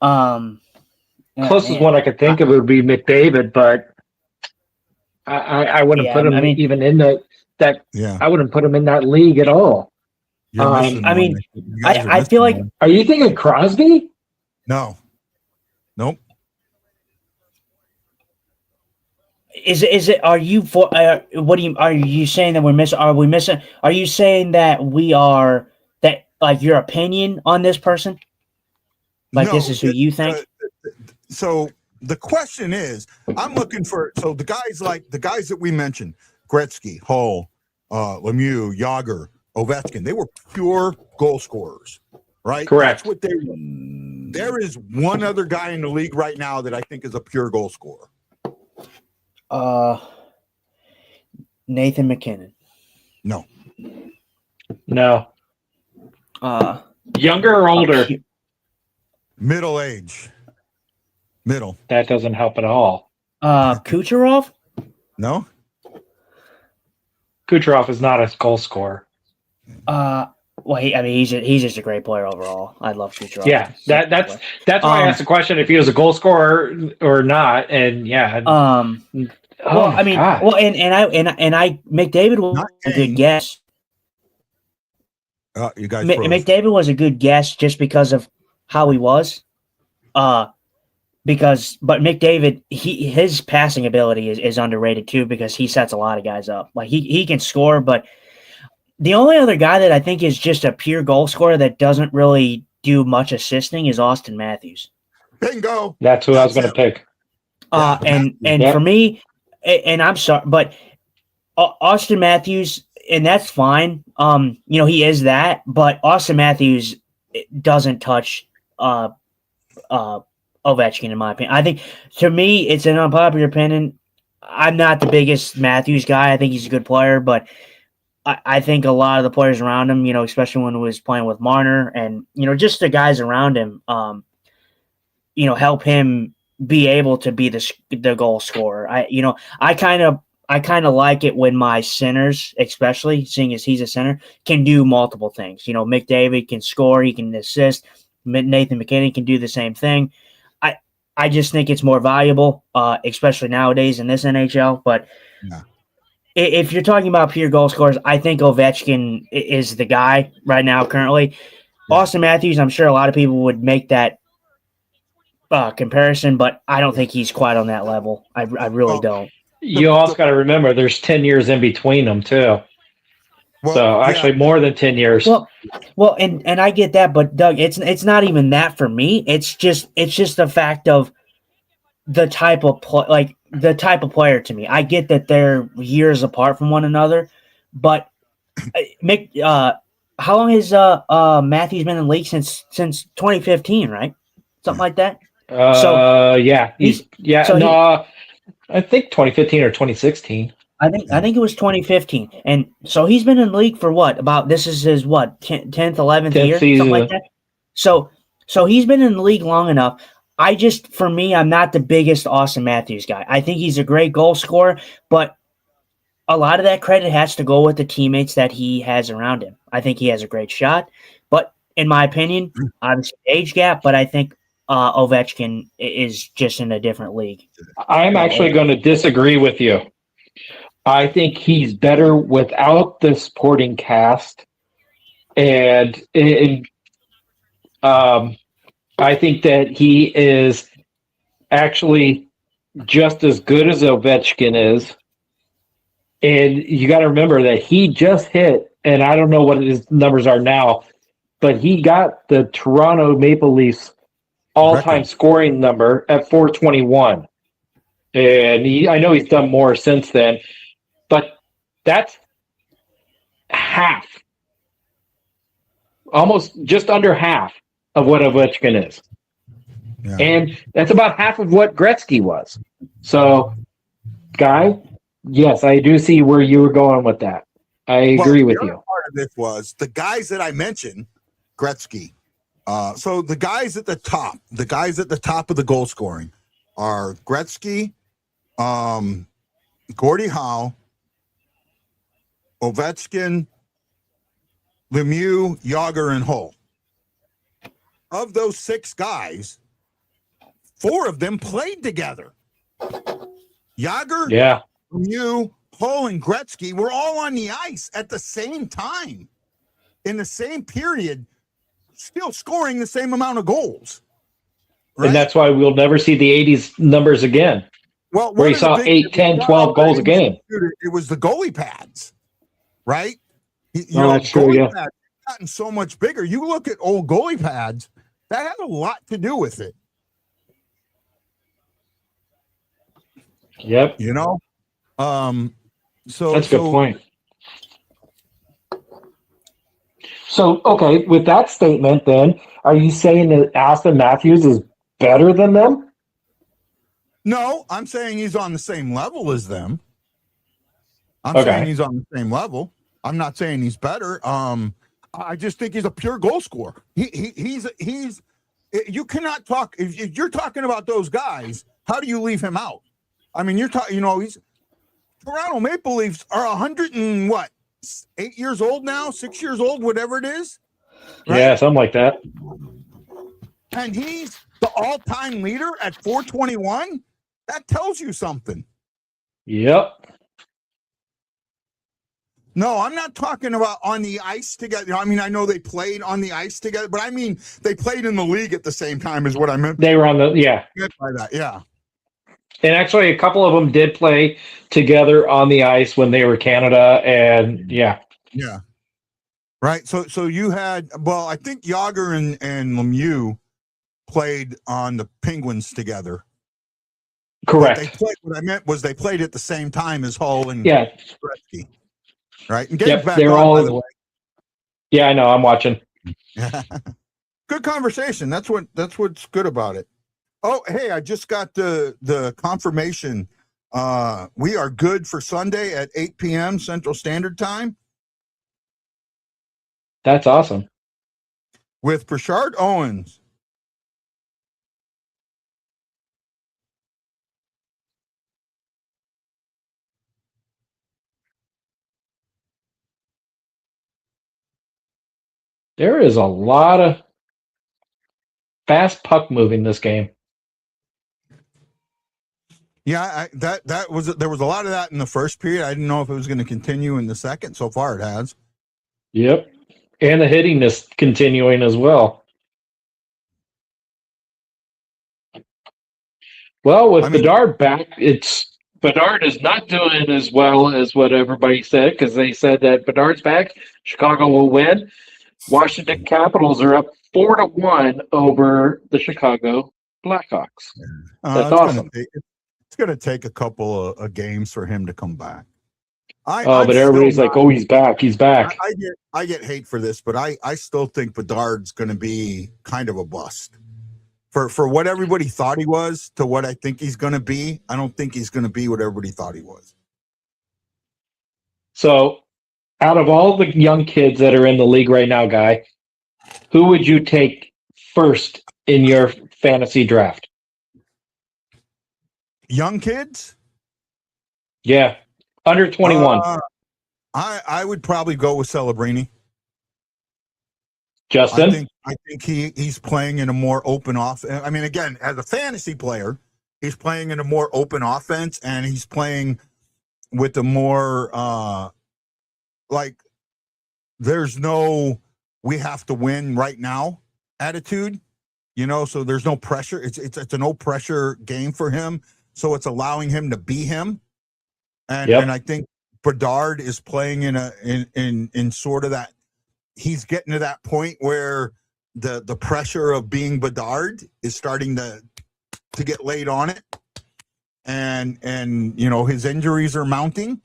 Closest one I could think of would be McDavid, but I wouldn't put him even in that. Yeah, I wouldn't put him in that league at all. I feel like. Are you thinking Crosby? No. Nope. Is it? Are you for? Are you saying that we're missing? Are we missing? Are you saying that we are that like your opinion on this person? Like this is who you think? So the question is, I'm looking for the guys that we mentioned: Gretzky, Hull, Lemieux, Yager, Ovechkin. They were pure goal scorers, right? Correct. That's what they were. There is one other guy in the league right now that I think is a pure goal scorer. Nathan McKinnon. No. Younger or older? Middle age. Middle. That doesn't help at all. Kucherov? No. Kucherov is not a goal scorer. Well, he's just a great player overall. I love Kucherov. Yeah, that's why I asked the question if he was a goal scorer or not. And yeah. Well, I mean, God. Well, and McDavid was a good guess. You guys. McDavid was a good guess just because of how he was. but McDavid, his passing ability is underrated too because he sets a lot of guys up. Like he can score, but the only other guy that I think is just a pure goal scorer that doesn't really do much assisting is Austin Matthews. Bingo. That's who I was going to pick. And Yep. for me, and I'm sorry, but Austin Matthews, and that's fine. He is that, but Austin Matthews doesn't touch Ovechkin in my opinion. I think to me, it's an unpopular opinion. I'm not the biggest Matthews guy. I think he's a good player, but I think a lot of the players around him, especially when he was playing with Marner and, just the guys around him, help him be able to be the goal scorer. I kind of like it when my centers, especially seeing as he's a center, can do multiple things. McDavid can score, he can assist. Nathan McKinnon can do the same thing. I just think it's more valuable, especially nowadays in this NHL. But if you're talking about pure goal scorers, I think Ovechkin is the guy right now currently. Austin Matthews, I'm sure a lot of people would make that comparison, but I don't think he's quite on that level. I really don't. You also got to remember there's 10 years in between them too. So actually more than 10 years. Well, and I get that, but Doug, it's not even that for me. It's just the fact of the type of player to me. I get that they're years apart from one another, but how long has Matthews been in the league since 2015, right? Something like that. I think 2015 or 2016. I think it was 2015, and so he's been in the league for what? About this is his 10th, 11th year, season. Something like that. So he's been in the league long enough. For me, I'm not the biggest Austin Matthews guy. I think he's a great goal scorer, but a lot of that credit has to go with the teammates that he has around him. I think he has a great shot, but in my opinion, obviously age gap, but I think Ovechkin is just in a different league. I'm actually going to disagree with you. I think he's better without the supporting cast, and I think that he is actually just as good as Ovechkin is. And you got to remember that he just hit, and I don't know what his numbers are now, but he got the Toronto Maple Leafs all-time scoring number at 421. And I know he's done more since then, but that's half, almost just under half of what Ovechkin is. Yeah. And that's about half of what Gretzky was. So, Guy, yes, I do see where you were going with that. I agree with you. Part of this was the guys that I mentioned, Gretzky. So the guys at the top of the goal scoring are Gretzky, Gordie Howe, Ovechkin, Lemieux, Yager, and Hull. Of those 6 guys, 4 of them played together. Yager, Lemieux, Hull, and Gretzky were all on the ice at the same time in the same period, still scoring the same amount of goals. Right? And that's why we'll never see the 80s numbers again. Well, where he saw 8, 10, 12 goals a game. It was the goalie pads, right? That's true, goalie pads have gotten so much bigger. You look at old goalie pads, that had a lot to do with it. Yep. So that's a good point. So, okay, with that statement, then, are you saying that Austin Matthews is better than them? No, I'm saying he's on the same level as them. I'm saying he's on the same level. I'm not saying he's better. I just think he's a pure goal scorer. He's. You cannot talk if you're talking about those guys. How do you leave him out? I mean, you're talking. He's Toronto Maple Leafs are 8 years old now, 6 years old, whatever it is. Right? Yeah, something like that. And he's the all-time leader at 421. That tells you something. Yep. No, I'm not talking about on the ice together. I mean, I know they played on the ice together, but I mean, they played in the league at the same time is what I meant They were on the, yeah. by that. Yeah. And actually, a couple of them did play together on the ice when they were Canada. And yeah. Yeah. Right. So you had, well, I think Yager and Lemieux played on the Penguins together. Correct. They played, what I meant was they played at the same time as Hull and Yeah. Gretzky. Right. And Yep, back they're on, all. by the way. Yeah, I know. I'm watching. Good conversation. That's what's good about it. Oh, hey, I just got the confirmation. We are good for Sunday at 8 p.m. Central Standard Time That's awesome. with Prashard Owens. There is a lot of fast puck moving this game. Yeah, that was there was a lot of that in the first period. I didn't know if it was going to continue in the second. So far, it has. Yep. And the hitting is continuing as well. Well, with Bedard back, Bedard is not doing as well as what everybody said, because they said that Bedard's back, Chicago will win. Washington Capitals are up 4-1 over the Chicago Blackhawks. That's awesome. It's going to take a couple of games for him to come back. But everybody's like, "Oh, he's back! He's back!" I get hate for this, but I still think Bedard's going to be kind of a bust. For what everybody thought he was to what I think he's going to be, I don't think he's going to be what everybody thought he was. So, out of all the young kids that are in the league right now, Guy, who would you take first in your fantasy draft? Young kids? Yeah, under 21. I would probably go with Celebrini. Justin? I think he's playing in a more open offense. I mean, again, as a fantasy player, he's playing in a more open offense, and he's playing with a more like there's no we have to win right now attitude, so there's no pressure. It's a no pressure game for him. So it's allowing him to be him. And I think Bedard is playing in sort of that. He's getting to that point where the pressure of being Bedard is starting to get laid on it. And his injuries are mounting.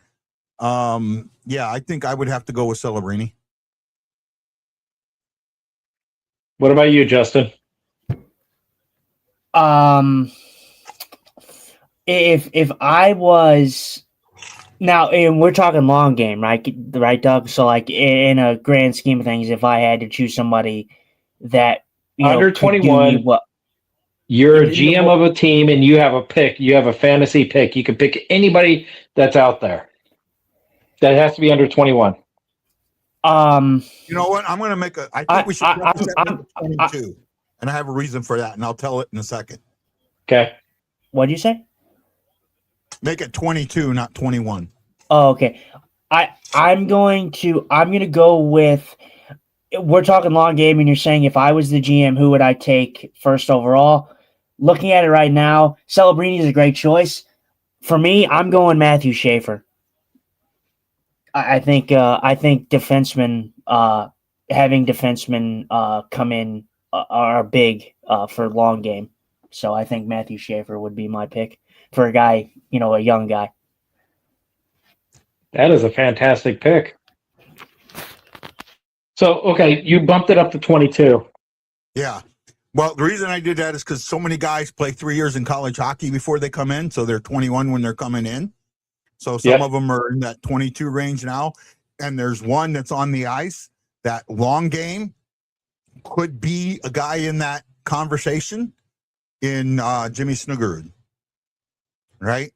I think I would have to go with Celebrini. What about you, Justin? If I was now, and we're talking long game, right, Doug? So, like, in a grand scheme of things, if I had to choose somebody that under 21, you're a GM of a team, and you have a pick. You have a fantasy pick. You can pick anybody that's out there. That has to be under 21. You know what? I'm going to make I think we should number 22, and I have a reason for that, and I'll tell it in a second. Okay. What did you say? Make it 22, not 21. Oh, okay. I'm gonna go with. We're talking long game, and you're saying if I was the GM, who would I take first overall? Looking at it right now, Celebrini is a great choice. For me, I'm going Matthew Schaefer. I think defensemen, having defensemen come in are big for long game. So I think Matthew Schaefer would be my pick for a guy, a young guy. That is a fantastic pick. So, okay, you bumped it up to 22. Yeah. Well, the reason I did that is because so many guys play 3 years in college hockey before they come in, so they're 21 when they're coming in. So some of them are in that 22 range now, and there's one that's on the ice. That long game could be a guy in that conversation in Jimmy Snuggerud, right?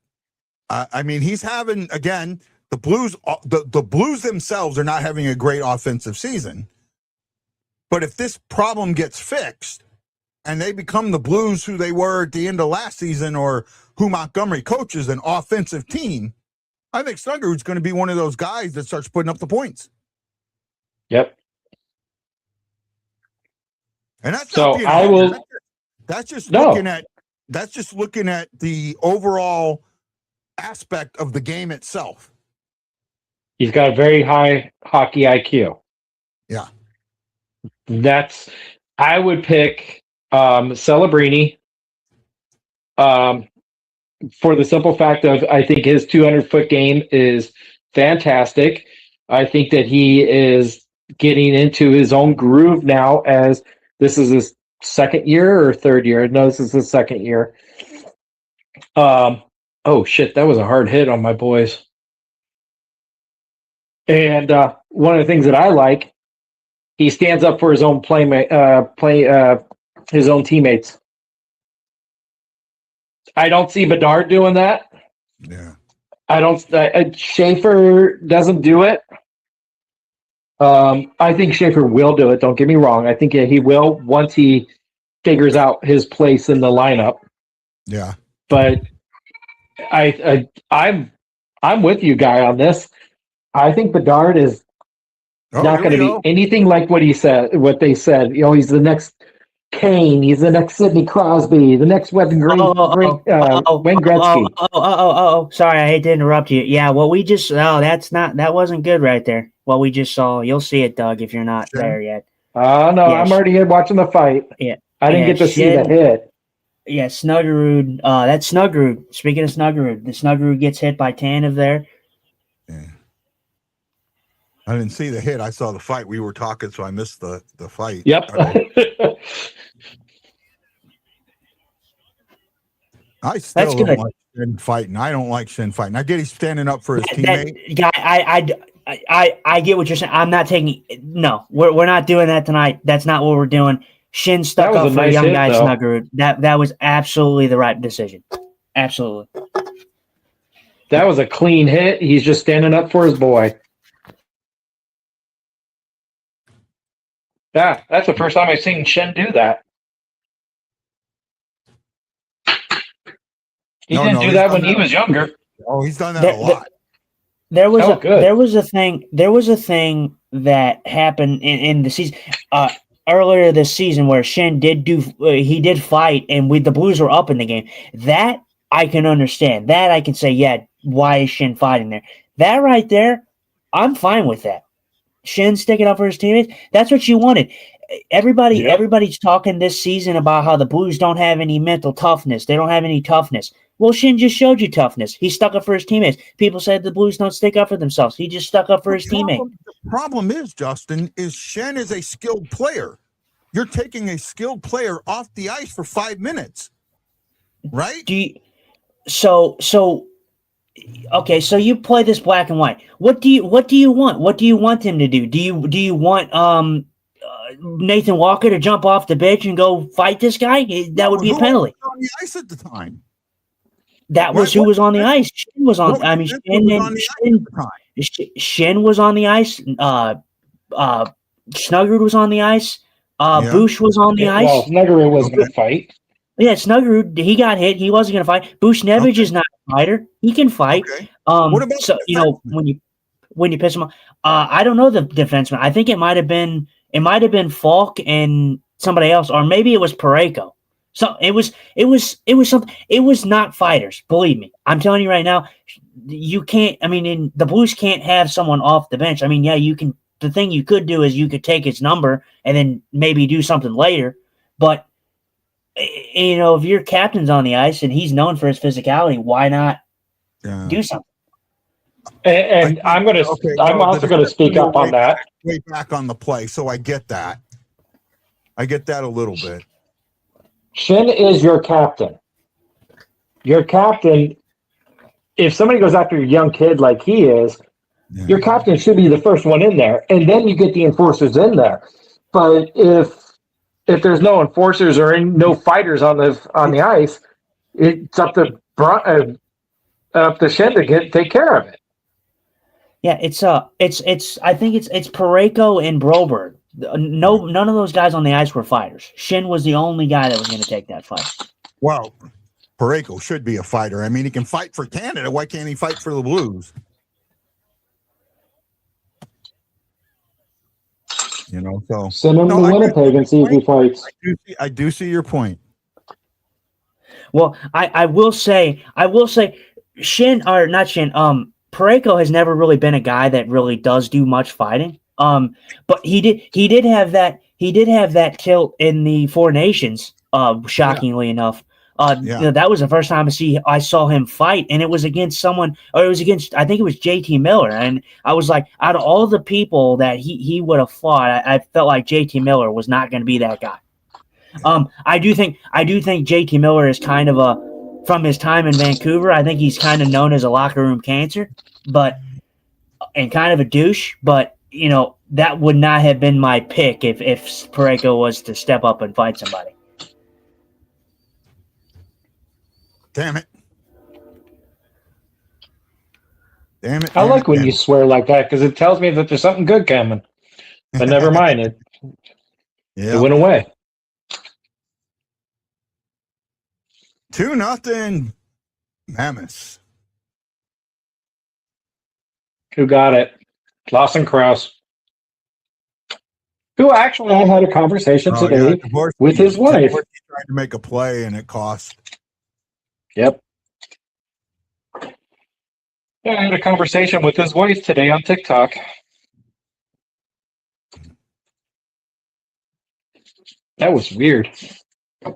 I mean, he's having, again, the Blues. The Blues themselves are not having a great offensive season, but if this problem gets fixed and they become the Blues who they were at the end of last season, or who Montgomery coaches, an offensive team, I think Snuggerud's going to be one of those guys that starts putting up the points. Yep. And that's So not being I will. That's just No. looking at the overall aspect of the game itself. He's got a very high hockey IQ. Yeah. I would pick Celebrini for the simple fact of I think his 200-foot game is fantastic. I think that he is getting into his own groove now, as this is his second year or third year. No, this is his second year. Oh shit, that was a hard hit on my boys. And one of the things that I like, he stands up for his own his own teammates. I don't see Bedard doing that. Yeah. I don't. Schaefer doesn't do it. I think Schaefer will do it. Don't get me wrong. I think he will once he figures out his place in the lineup. Yeah. But I'm with you, Guy, on this. I think Bedard is not going to be anything like what they said. He's the next Kane. He's the next Sidney Crosby. The next Wayne Gretzky. Sorry, I hate to interrupt you. Yeah, what we just that wasn't good right there. What we just saw, you'll see it, Doug, if you're not there yet. Oh no, I'm already here watching the fight. Yeah, I didn't get to see the hit. Yeah, Snuggerud. That's Snuggerud. Speaking of Snuggerud, the Snuggerud gets hit by Tanev there. Yeah. I didn't see the hit. I saw the fight. We were talking, so I missed the fight. Yep. I still don't like Shin fighting. I don't like Shin fighting. I get he's standing up for his teammate. I get what you're saying. I'm not taking. No, we're not doing that tonight. That's not what we're doing. Shin stuck up for a young guy, Snuggerud. That was absolutely the right decision. Absolutely. That was a clean hit. He's just standing up for his boy. Yeah, that's the first time I've seen Shin do that. He didn't do that when he was younger. Oh, he's done that a lot. There was a thing that happened in the season earlier this season where Shin did fight, and the Blues were up in the game. That I can understand. That I can say, yeah, why is Shin fighting there? That right there, I'm fine with that. Shin sticking up for his teammates. That's what you wanted. Everybody's talking this season about how the Blues don't have any mental toughness. They don't have any toughness. Well, Shin just showed you toughness. He stuck up for his teammates. People said the Blues don't stick up for themselves. He just stuck up for his teammate. The problem is, Justin, is Shin is a skilled player. You're taking a skilled player off the ice for 5 minutes, right? Okay, so you play this black and white. What do you want? What do you want him to do? Do you want Nathan Walker to jump off the bench and go fight this guy? That would be a penalty. Was on the ice at the time. That was who was on the ice. Shin was on. I mean, Shin was on the ice. Snuggerud was on the ice. Bush was on the ice. Well, Snuggerud wasn't going to fight. Yeah, Snuggerud, he got hit. He wasn't going to fight. Bushnevich is not a fighter. He can fight. Okay. What about when you piss him off? I don't know the defenseman. I think it might have been Falk and somebody else, or maybe it was Parayko. So it was something. It was not fighters. Believe me, I'm telling you right now. You can't. I mean, the Blues can't have someone off the bench. I mean, yeah, you can. The thing you could do is you could take his number and then maybe do something later, but. If your captain's on the ice and he's known for his physicality, why not do something? And I'm also going to speak up on that. Way back on the play, so I get that. I get that a little bit. Shin is your captain. Your captain. If somebody goes after a young kid like he is, your captain should be the first one in there, and then you get the enforcers in there. But if there's no enforcers or no fighters on the ice, it's up to Shin to take care of it. Yeah, it's I think it's Parayko and Broberg. None of those guys on the ice were fighters. Shin was the only guy that was going to take that fight. Well, Parayko should be a fighter. I mean, he can fight for Canada. Why can't he fight for the Blues? You know, so Send him No, to I do Winnipeg and see if he fights. I do see your point. Well, I will say, Shin or not Shin, Pareko has never really been a guy that really does do much fighting. But he did have that tilt in the Four Nations. Shockingly enough, Yeah. you know, that was the first time I saw him fight, and it was against someone, or it was against, I think it was JT Miller, and I was like, out of all the people that he would have fought, I felt like JT Miller was not going to be that guy. I do think JT Miller is kind of from his time in Vancouver, I think he's kind of known as a locker room cancer, and kind of a douche, but you know, that would not have been my pick if Pareko was to step up and fight somebody. Damn it. Damn it. I damn like it, when damn you it. swear like that because it tells me that there's something good coming. But never mind, it Yeah. went away. 2-0 Mammoths. Who got it? Lawson Krause. Who actually I had a conversation Oh, today yeah, Dvorsky. with his wife. Dvorsky tried to make a play and it cost. Yep. Yeah, I had a conversation with his wife today on TikTok. That was weird. I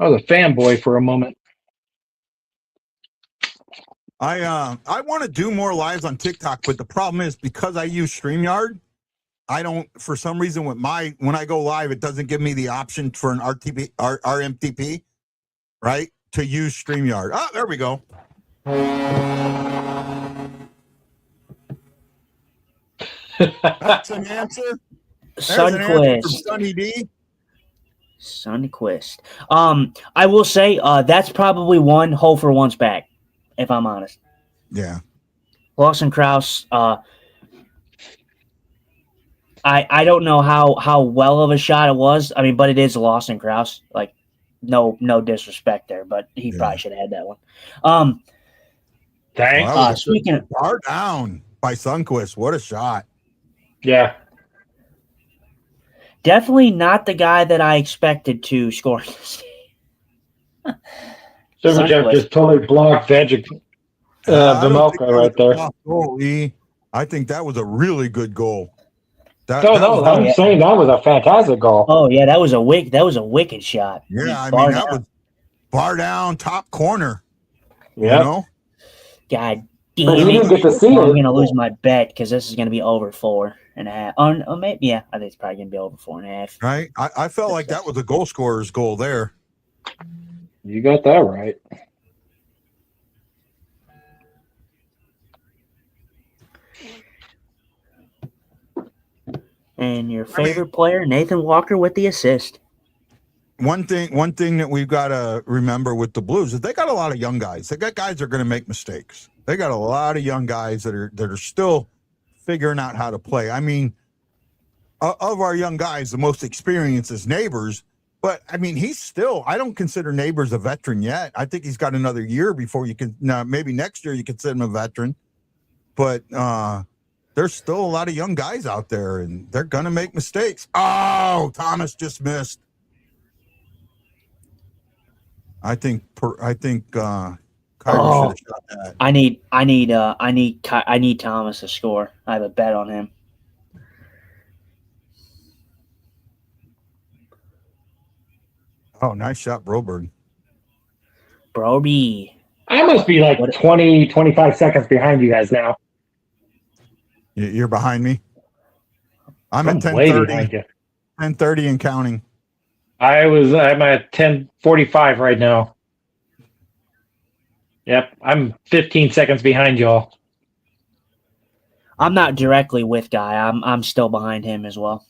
was a fanboy for a moment. I want to do more lives on TikTok, but the problem is because I use StreamYard, I don't, for some reason when I go live, it doesn't give me the option for an RMTP, right? To use StreamYard. Oh, there we go. That's an answer. There's an answer from Sunquist. Sunny D. Sunquist. I will say that's probably one hole for one's back, if I'm honest. Yeah. Lawson Krause. I don't know how well of a shot it was. I mean, but it is Lawson Krause. Like, no disrespect there, but he probably should have had that one. Thanks. Well, that was Speaking of, far down by Sunquist. What a shot. Yeah. definitely not the guy that I expected to score. Super Jeff Sunquist. just totally blocked Veg I don't think Vimelka that right was a there. tough goal, E. I think that was a really good goal. That No, was- I'm saying that was a fantastic goal. Oh yeah, that was a wicked shot. yeah, I Far mean, that down. was far down, top corner. Yeah. You know? God But damn you it! didn't get to see I'm it. gonna lose my bet because this is gonna be over 4.5. Oh, maybe yeah. I think it's probably gonna be over 4.5. Right? I felt like that was a goal scorer's goal there. You got that right. And your favorite player, Nathan Walker, with the assist. One thing that we've got to remember with the Blues is they got a lot of young guys. They got guys that are going to make mistakes. They got a lot of young guys that are still figuring out how to play. I mean, of our young guys, the most experienced is Neighbors, but I mean, he's still. I don't consider Neighbors a veteran yet. I think he's got another year before you can. Maybe next year you consider him a veteran, but there's still a lot of young guys out there, and they're going to make mistakes. Oh, Thomas just missed. I think Kyrie should have shot that. I need Thomas to score. I have a bet on him. Oh, nice shot, Broberg. Broby. I must be like 20, 25 seconds behind you guys now. You're behind me. I'm at way behind 10:30. you. 10:30 and counting. I'm at 10:45 right now. Yep, I'm 15 seconds behind y'all. I'm not directly with Guy. I'm still behind him as well.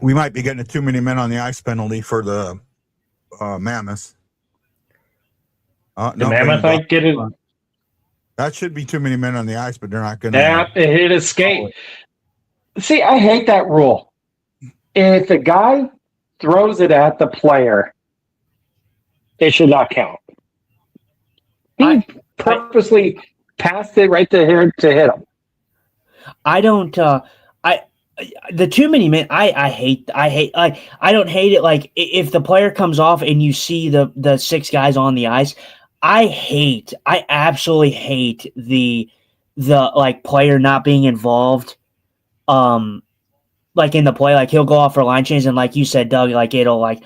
We might be getting a too many men on the ice penalty for the Mammoths. The Mammoth, I get it. That should be too many men on the ice, but they're not going to. Yeah, it hit a skate. See, I hate that rule. If the guy throws it at the player, it should not count. He purposely passed it right to here to hit him. I don't. I the too many men. I hate. Like I don't hate it. Like if the player comes off and you see the six guys on the ice, I absolutely hate the like player not being involved. Like in the play, like he'll go off for line change, and like you said, Doug, like it'll like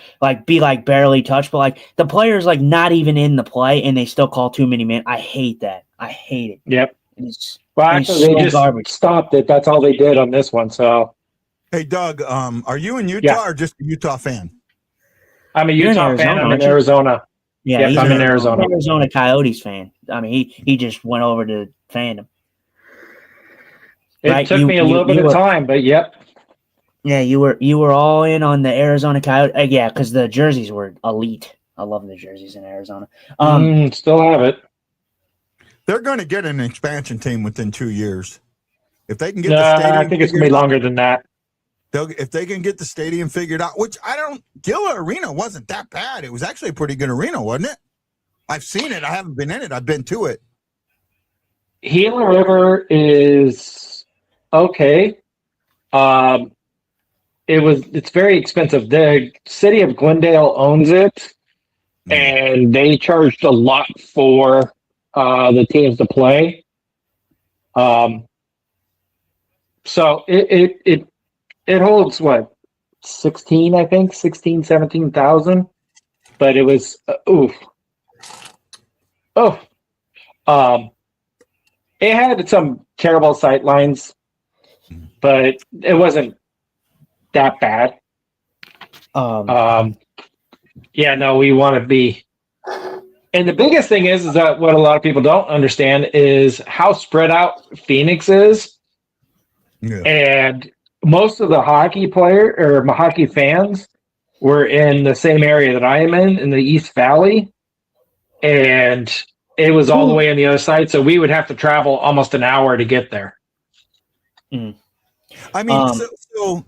be like barely touched, but like the player's like not even in the play, and they still call too many men. I hate that. I hate it. Yep. It's, Well, it's actually, they so just garbage. stopped it. That's all they did on this one. So, Hey, Doug, are you in Utah Yeah. or just a Utah fan? I'm a You're in Utah Arizona, fan. I'm in aren't you? Arizona. Yeah, Yes, he's I'm in an Arizona. Arizona Coyotes fan. I mean, he just went over to fandom. It Right, took me a little bit you of were- time, but yep. Yeah, you were all in on the Arizona Coyotes. Yeah, because the jerseys were elite. I love the jerseys in Arizona. Still have it. They're going to get an expansion team within 2 years. If they can get No, the stadium, I think it's gonna be figured out, longer than that. if they can get the stadium figured out, which Gila Arena wasn't that bad. It was actually a pretty good arena, wasn't it? I've seen it. I haven't been in it. I've been to it. Gila River is okay. It's very expensive. The city of Glendale owns it, and they charged a lot for the teams to play. So it holds what 16, I think 16, 17,000, but it was it had some terrible sight lines, but it wasn't that bad. Yeah, no, we want to be. And the biggest thing is that what a lot of people don't understand is how spread out Phoenix is. Yeah. And most of the hockey hockey fans were in the same area that I am in the East Valley. And it was all the way on the other side. So we would have to travel almost an hour to get there. I mean, so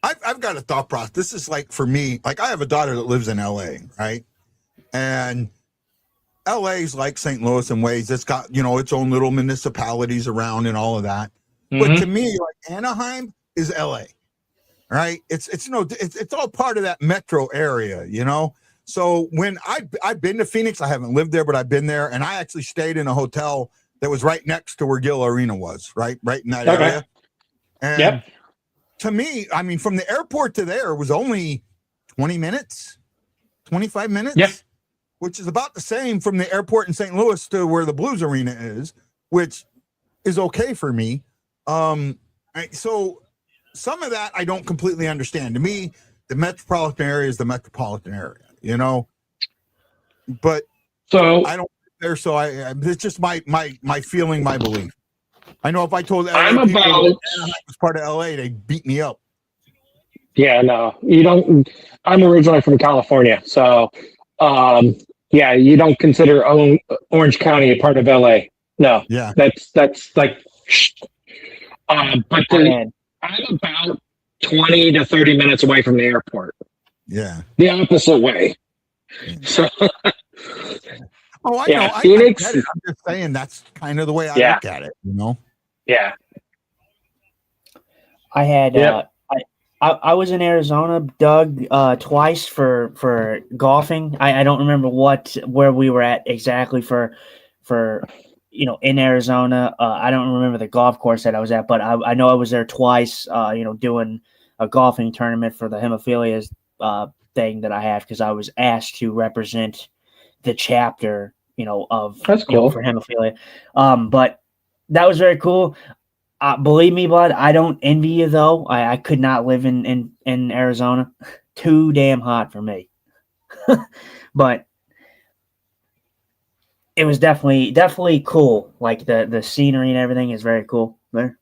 I've got a thought process. This is like for me, like I have a daughter that lives in LA, right? And LA's like St. Louis in ways. It's got, its own little municipalities around and all of that. But to me, like Anaheim is LA, right? It's all part of that metro area, So when I've been to Phoenix, I haven't lived there, but I've been there, and I actually stayed in a hotel that was right next to where Gila Arena was, right in that area. And to me, I mean, from the airport to there was only 20 minutes, 25 minutes, which is about the same from the airport in St. Louis to where the Blues Arena is, which is okay for me. So some of that I don't completely understand. To me, the metropolitan area is the metropolitan area, but So I don't there. So it's just my feeling, my belief. I know if I told LA I'm people about- that Anaheim was part of LA, they'd beat me up. Yeah, no, you don't. I'm originally from California, so you don't consider Orange County a part of LA. No, Yeah, that's like. But I'm about 20 to 30 minutes away from the airport. yeah. The opposite way. So Oh, I Yeah, know. Phoenix- I get it. I'm just saying that's kind of the way I Yeah. look at it. yeah, I had Yep. I was in Arizona, Doug, twice for golfing. I don't remember where we were at exactly for in Arizona. I don't remember the golf course that I was at, but I know I was there twice. Doing a golfing tournament for the hemophilia thing that I have because I was asked to represent the chapter of That's cool. for hemophilia. But that was very cool. Believe me, bud, I don't envy you though. I could not live in Arizona. Too damn hot for me. But it was definitely cool. Like the scenery and everything is very cool there.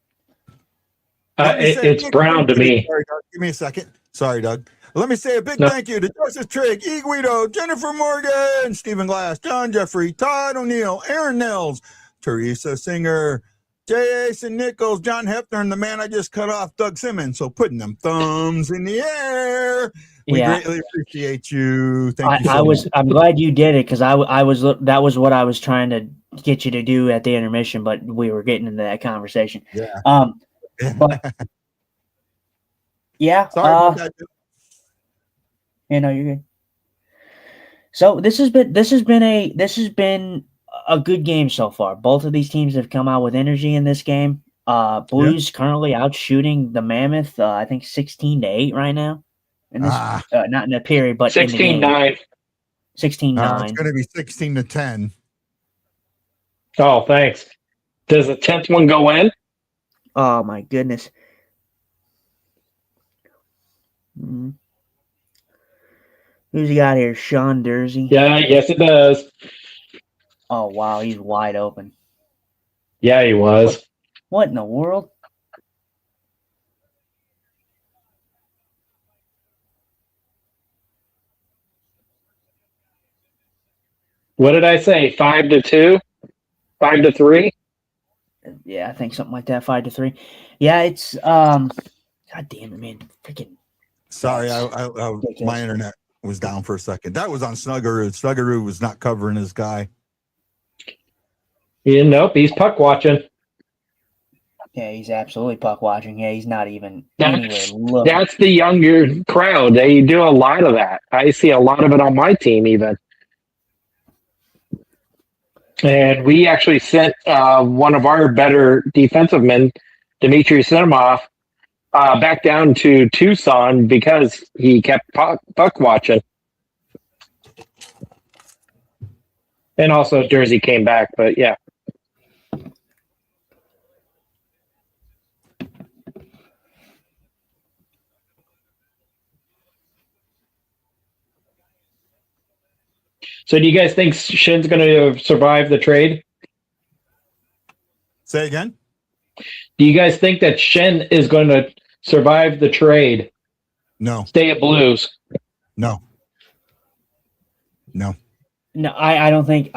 Let me say a it's big brown to thank you me. Sorry, Doug. Give me a second. Sorry, Doug. Let me say a big No. thank you to Joseph Trigg, E. Guido, Jennifer Morgan, Stephen Glass, John Jeffrey, Todd O'Neill, Aaron Nels, Teresa Singer, Jason Nichols, John Hefner, and the man I just cut off, Doug Simmons. So putting them thumbs in the air. We greatly appreciate you. Thank you so much. I'm glad you did it because I was that was what I was trying get you to do at the intermission, but we were getting into that conversation. Yeah. But yeah, Sorry about that. you know, you're good. So this has been a good game so far. Both of these teams have come out with energy in this game. Blues currently out shooting the Mammoth, I think 16-8 right now. In this, not in the period, but 16-9. 16-9. It's going to be 16-10. Oh, thanks. Does the 10th one go in? Oh my goodness. Mm. Who's he got here? Sean Dursey. Yeah, yes, it does. Oh wow, he's wide open. Yeah, he was. What in the world? What did I say? 5-2? 5-3? Yeah, I think something like that. 5-3. Yeah, it's God damn it, man! Freaking. Sorry, I my internet was down for a second. That was on Snuggeroo. Snuggeroo was not covering his guy. Nope, he's puck watching. Yeah, he's absolutely puck watching. Yeah, he's not even anywhere looking. That's the younger crowd. They do a lot of that. I see a lot of it on my team, even. And we actually sent one of our better defensive men, Dmitry Sinemov, back down to Tucson because he kept puck watching. And also Jersey came back, but yeah. So do you guys think Shin's going to survive the trade? Say again? Do you guys think that Shin is going to survive the trade? No. Stay at Blues? No. No, I don't think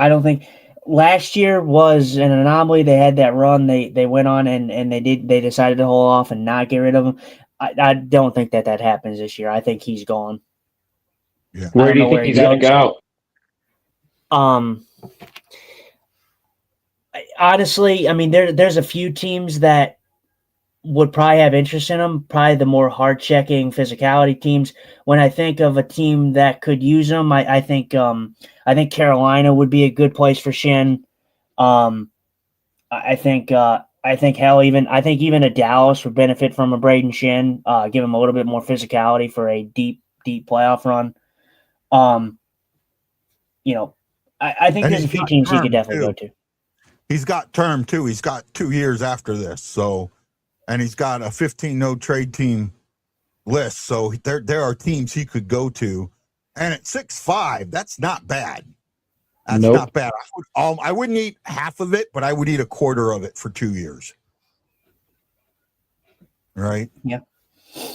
last year was an anomaly. They had that run they went on and they decided to hold off and not get rid of him. I don't think that happens this year. I think he's gone. Yeah. Where do you think he's going to go? Honestly, I mean, there's a few teams that would probably have interest in him, probably the more hard-checking physicality teams. When I think of a team that could use him, I think Carolina would be a good place for Shin. I think even a Dallas would benefit from a Braden Shin, give him a little bit more physicality for a deep playoff run. I think there's a few teams he could definitely go to. He's got term too. He's got 2 years after this. So, and he's got a 15 no trade team list. So there are teams he could go to. And at 6'5", that's not bad. That's not bad. I wouldn't eat half of it, but I would eat a quarter of it for 2 years. Right? Yeah.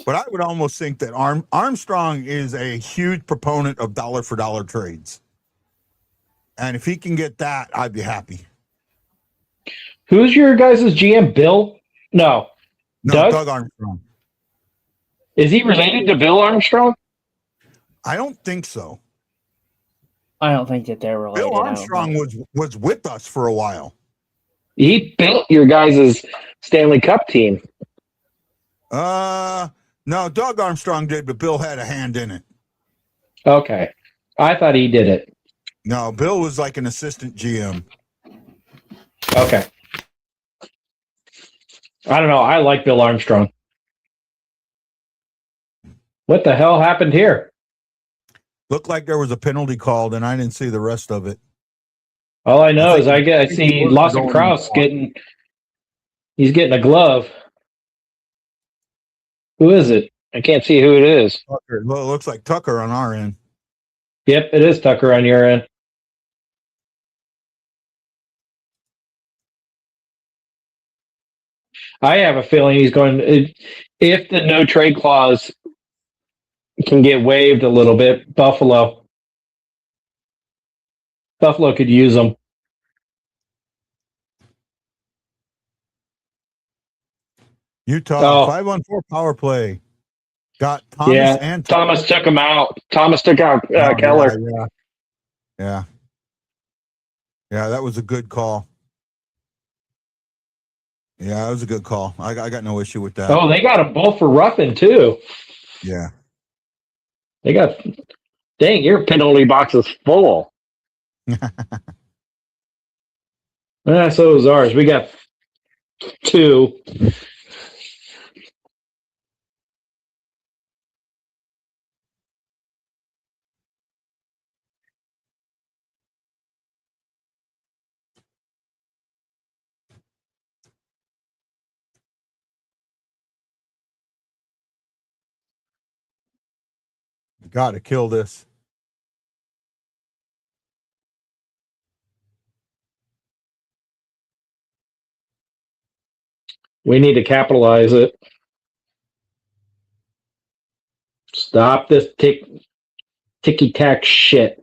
But I would almost think that Armstrong is a huge proponent of dollar for dollar trades. And if he can get that, I'd be happy. Who's your guys' GM? Bill? No, Doug Armstrong. Is he related to Bill Armstrong? I don't think so. I don't think that they're related. Bill Armstrong was with us for a while. He built your guys' Stanley Cup team. No, Doug Armstrong did, but Bill had a hand in it. Okay. I thought he did it. No, Bill was like an assistant GM. Okay. I don't know. I like Bill Armstrong. What the hell happened here? Looked like there was a penalty called, and I didn't see the rest of it. All I know is I see Lawson Krause he's getting a glove. Who is it? I can't see who it is. Tucker. Well, it looks like Tucker on our end. Yep, it is Tucker on your end. I have a feeling he's going. If the no trade clause can get waived a little bit, Buffalo could use them. Utah 5-on-4 power play. Got Thomas and Thomas took him out. Thomas took out Keller. Yeah, Yeah, that was a good call. Yeah, that was a good call. I got no issue with that. Oh, they got them both for roughing too. Yeah. They got. Dang, your penalty box is full. So is ours. We got 2. Got to kill this. We need to capitalize it. Stop this ticky tack shit.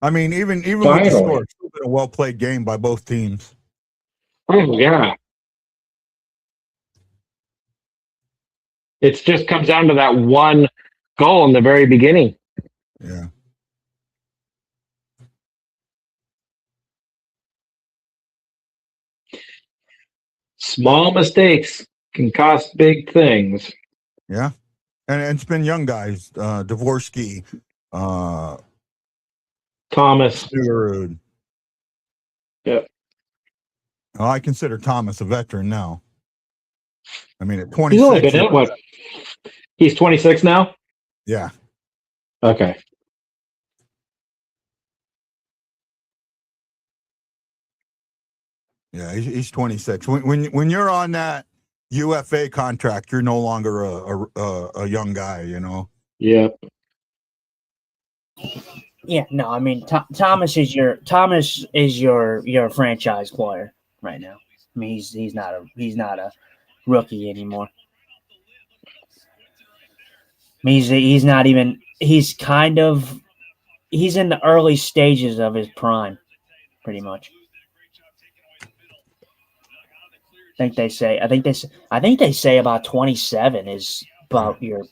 I mean, even with the Finally. score, it's still been a well played game by both teams. Oh yeah. It just comes down to that one goal in the very beginning. Yeah. Small mistakes can cost big things. Yeah. And it's been young guys, Dvorsky, Thomas. Stewart. Yep. Well, I consider Thomas a veteran now. I mean, at 26. He's only been in what? He's 26 now? Yeah. Okay. Yeah, he's 26. When you're on that UFA contract, you're no longer a young guy, you know. Yep. Yeah, no, I mean Thomas is your franchise player right now. I mean he's not a rookie anymore. I mean, he's not even he's in the early stages of his prime, pretty much. I think they say about 27 is about your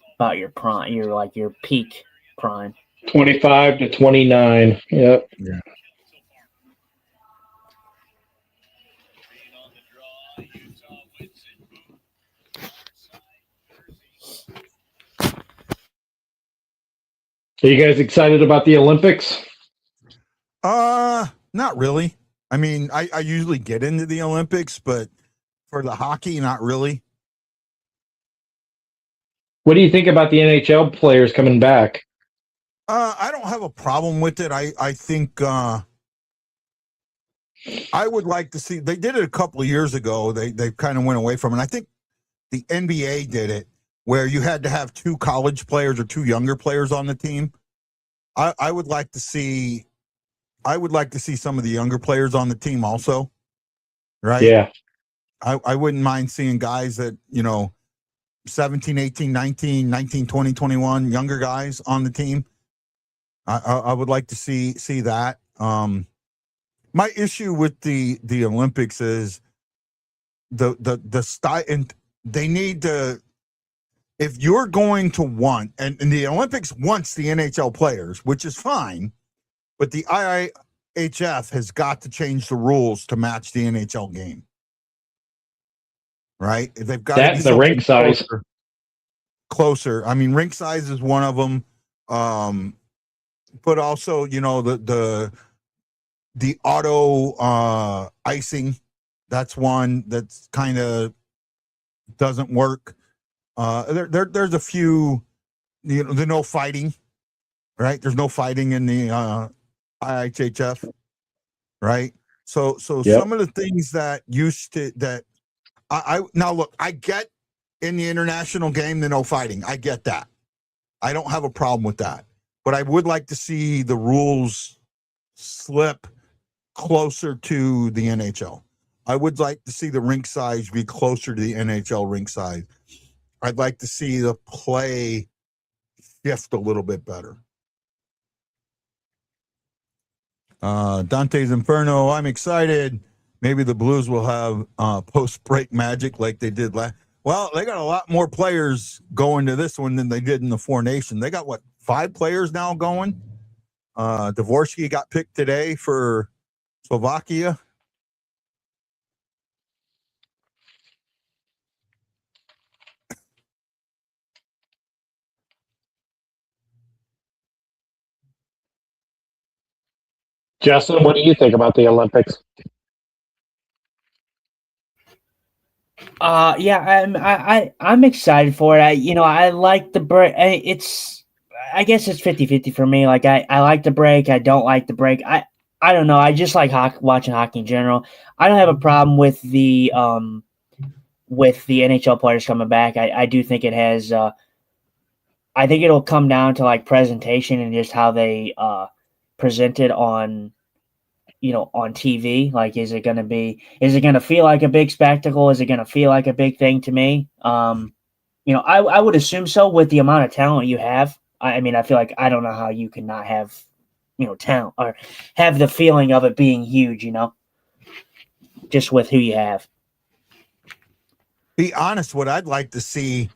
prime, your peak prime. 25 to 29. Yep. Yeah. Are you guys excited about the Olympics? Not really. I mean, I usually get into the Olympics, but for the hockey, not really. What do you think about the NHL players coming back? I don't have a problem with it. I think I would like to see. They did it a couple of years ago. They kind of went away from it. I think the NBA did it where you had to have 2 college players or 2 younger players on the team. I would like to see. I would like to see some of the younger players on the team also. Right? Yeah. I wouldn't mind seeing guys that, 17, 18, 19, 20, 21, younger guys on the team. I would like to see that. My issue with the Olympics is the style, and they need to. If you're going to want, and the Olympics wants the NHL players, which is fine, but the IIHF has got to change the rules to match the NHL game. Right? They've got That's the rink size. Closer. I mean, rink size is one of them. But also, the auto icing, that's one that's kind of doesn't work. There's a few, the no fighting, right? There's no fighting in the IHHF, right? So Yep. some of the things that used to that I now look, I get in the international game the no fighting. I get that. I don't have a problem with that. But I would like to see the rules slip closer to the NHL. I would like to see the rink size be closer to the NHL rink size. I'd like to see the play shift a little bit better. Dante's Inferno, I'm excited. maybe the Blues will have post break magic like they did last. Well, they got a lot more players going to this one than they did in the Four Nations. They got what, 5 players now going? Dvorsky got picked today for Slovakia. Justin, what do you think about the Olympics? I'm excited for it. I like the break. I guess it's 50-50 for me. Like I like the break. I don't like the break. I don't know. I just like watching hockey in general. I don't have a problem with the NHL players coming back. I do think it has. I think it'll come down to like presentation and just how they present it on on TV. Like, is it going to feel like a big spectacle? Is it going to feel like a big thing to me? I would assume so with the amount of talent you have. I mean, I feel like I don't know how you can not have, talent or have the feeling of it being huge, just with who you have. Be honest, what I'd like to see,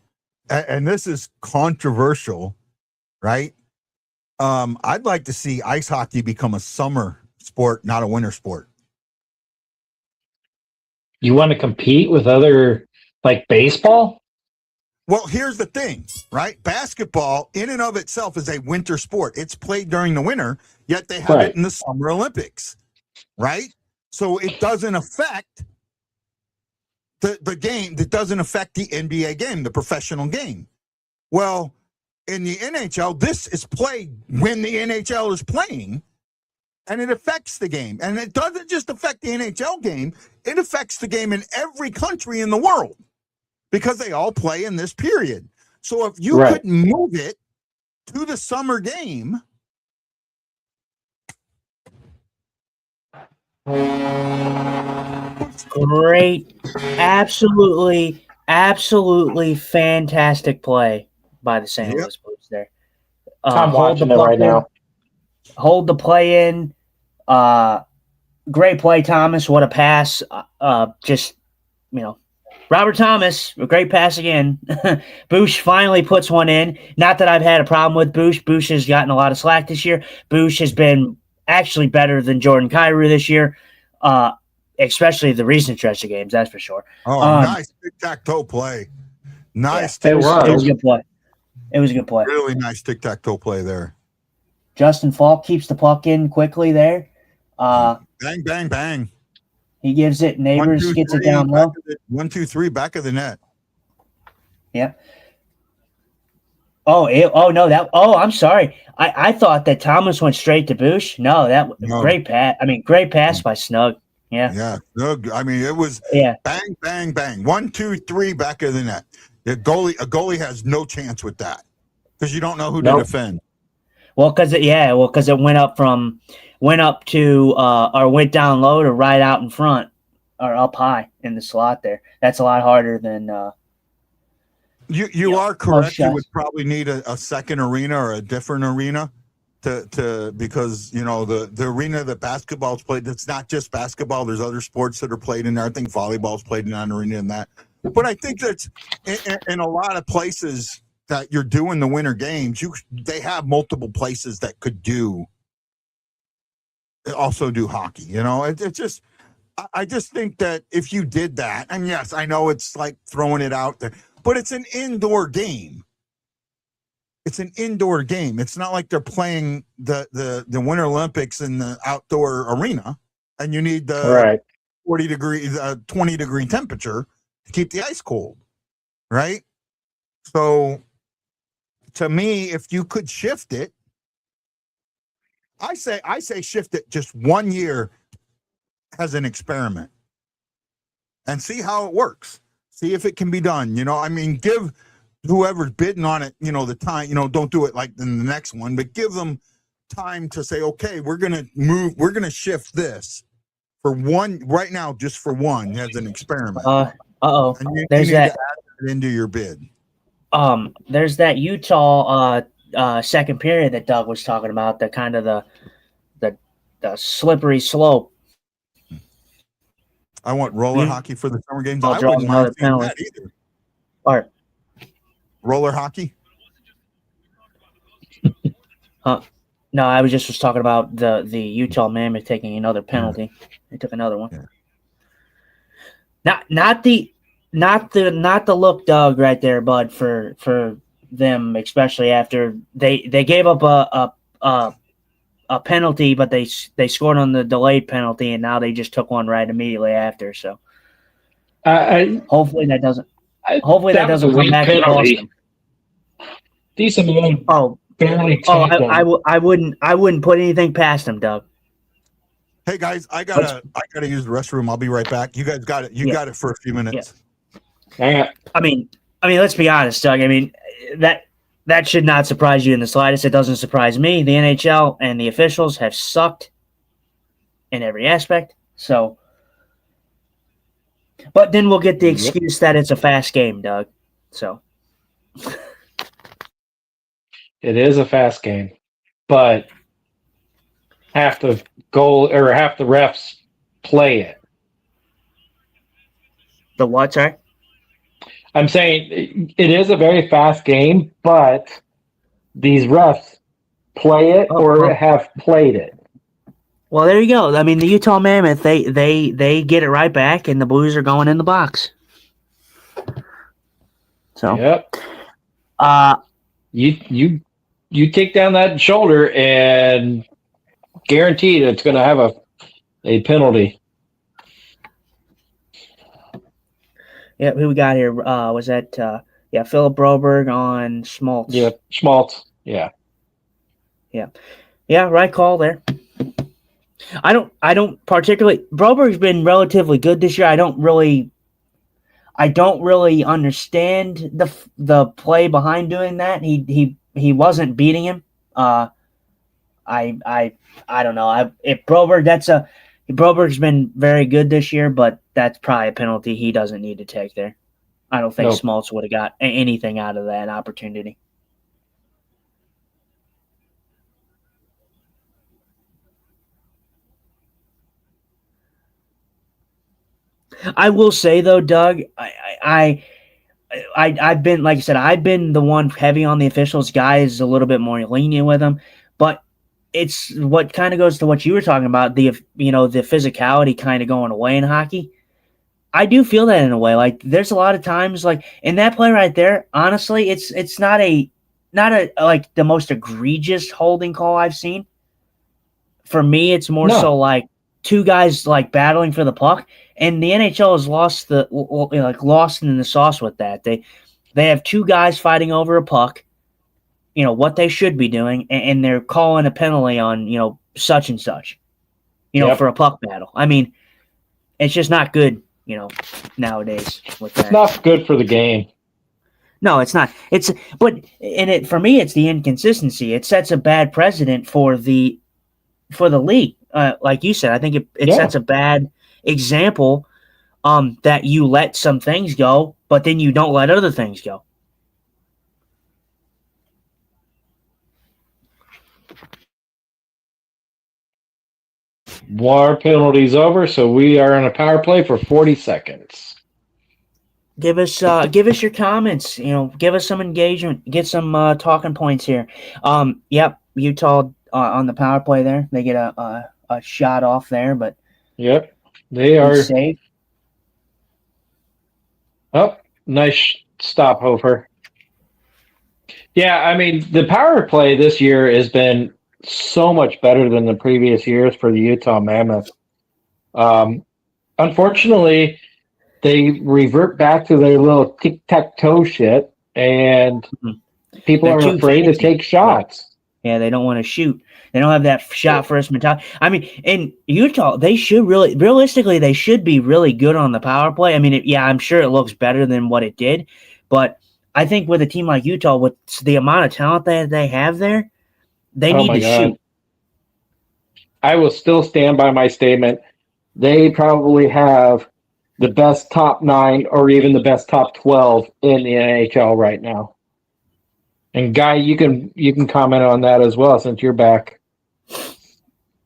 and this is controversial, right? I'd like to see ice hockey become a summer sport, not a winter sport. You want to compete with other, like baseball? Well, here's the thing, right? Basketball in and of itself is a winter sport. It's played during the winter, yet they have it in the Summer Olympics, right? So it doesn't affect the game. That doesn't affect the NBA game, the professional game. Well, in the NHL, this is played when the NHL is playing, and it affects the game. And it doesn't just affect the NHL game, it affects the game in every country in the world because they all play in this period. So if you could move it to the summer game, great, absolutely fantastic play by the St. Louis Blues there. I'm watching it right now. Hold the play in. Great play, Thomas. What a pass. Robert Thomas, a great pass again. Bush finally puts one in. Not that I've had a problem with Bush. Bush has gotten a lot of slack this year. Bush has been actually better than Jordan Kyrou this year, especially the recent stretch of games, that's for sure. Nice tic-tac-toe play. Nice. Yeah, it was a good play. It was a good play. Really nice tic-tac-toe play there. Justin Falk keeps the puck in quickly there. Bang, bang, bang. He gives it. Neighbors 1, 2, gets 3, it down low. 1, 2, 3, back of the net. Yeah. I'm sorry. I thought that Thomas went straight to Bush. No, great pass. I mean, great pass by Snug. Yeah. Yeah. Snug. I mean, it was bang, bang, bang. 1, 2, 3, back of the net. A goalie has no chance with that because you don't know who to defend. Well, because it went up to or went down low to right out in front or up high in the slot there. That's a lot harder than. You are correct. You would probably need a second arena or a different arena to because the arena that basketball's played. It's not just basketball. There's other sports that are played in there. I think volleyball's played in an arena and that. But I think that's in a lot of places that you're doing the winter games. They have multiple places that could also do hockey. It's just. I just think that if you did that, and yes, I know it's like throwing it out there, but it's an indoor game. It's an indoor game. It's not like they're playing the Winter Olympics in the outdoor arena, and you need the 20-degree temperature to keep the ice cold, right? So, to me, if you could shift it, I say shift it just 1 year as an experiment and see how it works. See if it can be done. I mean, give whoever's bidding on it, the time, don't do it like in the next one, but give them time to say, okay, we're going to shift this for one right now, just for one as an experiment. And you need to add that into your bid. There's that Utah second period that Doug was talking about, the kind of the slippery slope. I want roller Hmm? hockey for the summer games. I'll I draw wouldn't mind another seeing penalty. that either. All right. Roller hockey. No, I was just talking about the Utah Mammoth taking another penalty. They took another one. Yeah. Not the look dog right there, bud, for them, especially after they gave up a penalty, but they scored on the delayed penalty, and now they just took one right immediately after. So hopefully that doesn't that was a come weak back and cost penalty. them. Decent man. Oh, Barely oh, tagged him. I wouldn't put anything past them, Doug. Hey guys, I gotta use the restroom. I'll be right back. You guys got it. You got it for a few minutes. Yeah. I mean, let's be honest, Doug. I mean, that should not surprise you in the slightest. It doesn't surprise me. The NHL and the officials have sucked in every aspect. So, but then we'll get the excuse that it's a fast game, Doug. So, It is a fast game, but half the refs play it. the what, sorry? I'm saying it is a very fast game, but these refs play it or have played it. Well, there you go. I mean, the Utah Mammoth, they get it right back, and the Blues are going in the box. So, Yep. You take down that shoulder and guaranteed it's going to have a penalty. yeah, who we got here? Was that Philip Broberg on Schmaltz? Yeah, Schmaltz. Yeah. Yeah, right call there. I don't particularly. Broberg's been relatively good this year. I don't really understand the play behind doing that. He wasn't beating him. I don't know. Broberg's been very good this year, but that's probably a penalty he doesn't need to take there. I don't think Schmaltz would have got anything out of that opportunity. I will say though, Doug, I've been, like I said, I've been the one heavy on the officials. Guys a little bit more lenient with them, but it's what kind of goes to what you were talking about, the physicality kind of going away in hockey. I do feel that in a way. Like there's a lot of times, like in that play right there, honestly, it's not a like the most egregious holding call I've seen. For me, it's more so like two guys like battling for the puck, and the NHL has lost in the sauce with that. They have two guys fighting over a puck, what they should be doing, and they're calling a penalty on such and such, for a puck battle. I mean, it's just not good, nowadays with that. It's not good for the game. No, it's not. For me, it's the inconsistency. It sets a bad precedent for the league. Like you said, I think it sets a bad example that you let some things go, but then you don't let other things go. War penalty's over, so we are on a power play for 40 seconds. Give us your comments. Give us some engagement. Get some talking points here. Yep, Utah on the power play there. They get a shot off there, but yep, they are safe. Oh, nice stop, Hofer. Yeah, I mean the power play this year has been so much better than the previous years for the Utah Mammoth. Unfortunately, they revert back to their little tic-tac-toe shit, and people are afraid to take shots. Yeah, they don't want to shoot. They don't have that shot first mentality. I mean, in Utah, they should realistically, they should be really good on the power play. I mean, I'm sure it looks better than what it did, but I think with a team like Utah, with the amount of talent that they have there, they need to shoot. I will still stand by my statement. They probably have the best top 9 or even the best top 12 in the NHL right now. And Guy, you can comment on that as well since you're back.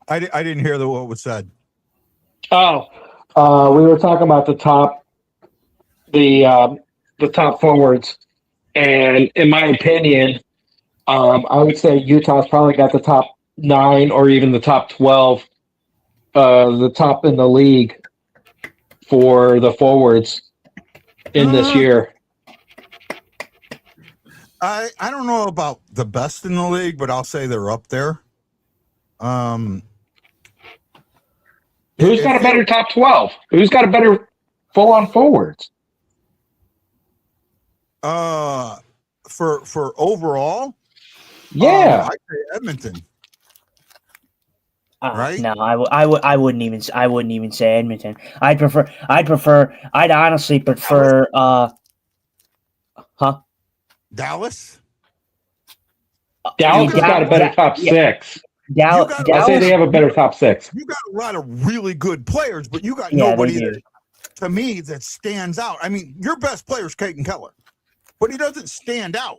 I didn't hear what was said. Oh, We were talking about the top forwards, and in my opinion, I would say Utah's probably got the top 9 or even the top 12, the top in the league for the forwards in this year. I don't know about the best in the league, but I'll say they're up there. Who's got a better top 12? Who's got a better full-on forwards? For overall, Yeah. I'd say Edmonton. Right? No, I wouldn't even say Edmonton. I'd honestly prefer Dallas. Dallas has got a better top 6. I say they have a better top 6. You got a lot of really good players, but you got nobody that, to me, that stands out. I mean, your best player is Caden Keller, but he doesn't stand out.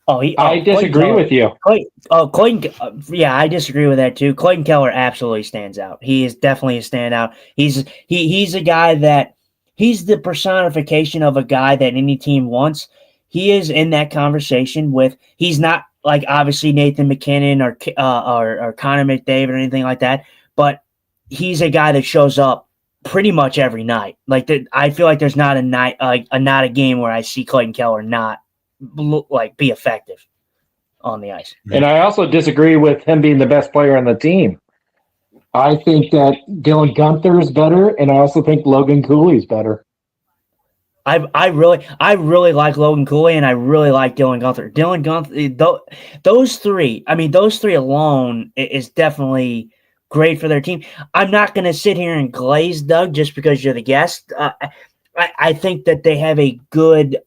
I disagree with you. I disagree with that too. Clayton Keller absolutely stands out. He is definitely a standout. He's a guy that he's the personification of a guy that any team wants. He is in that conversation with. He's not like obviously Nathan McKinnon or Connor McDavid or anything like that, but he's a guy that shows up pretty much every night. Like I feel like there's not a night, not a game where I see Clayton Keller not be effective on the ice. And I also disagree with him being the best player on the team. I think that Dylan Guenther is better, and I also think Logan Cooley is better. I really like Logan Cooley, and I really like Dylan Guenther. Dylan Guenther, those three alone is definitely great for their team. I'm not going to sit here and glaze, Doug, just because you're the guest. I think that they have a good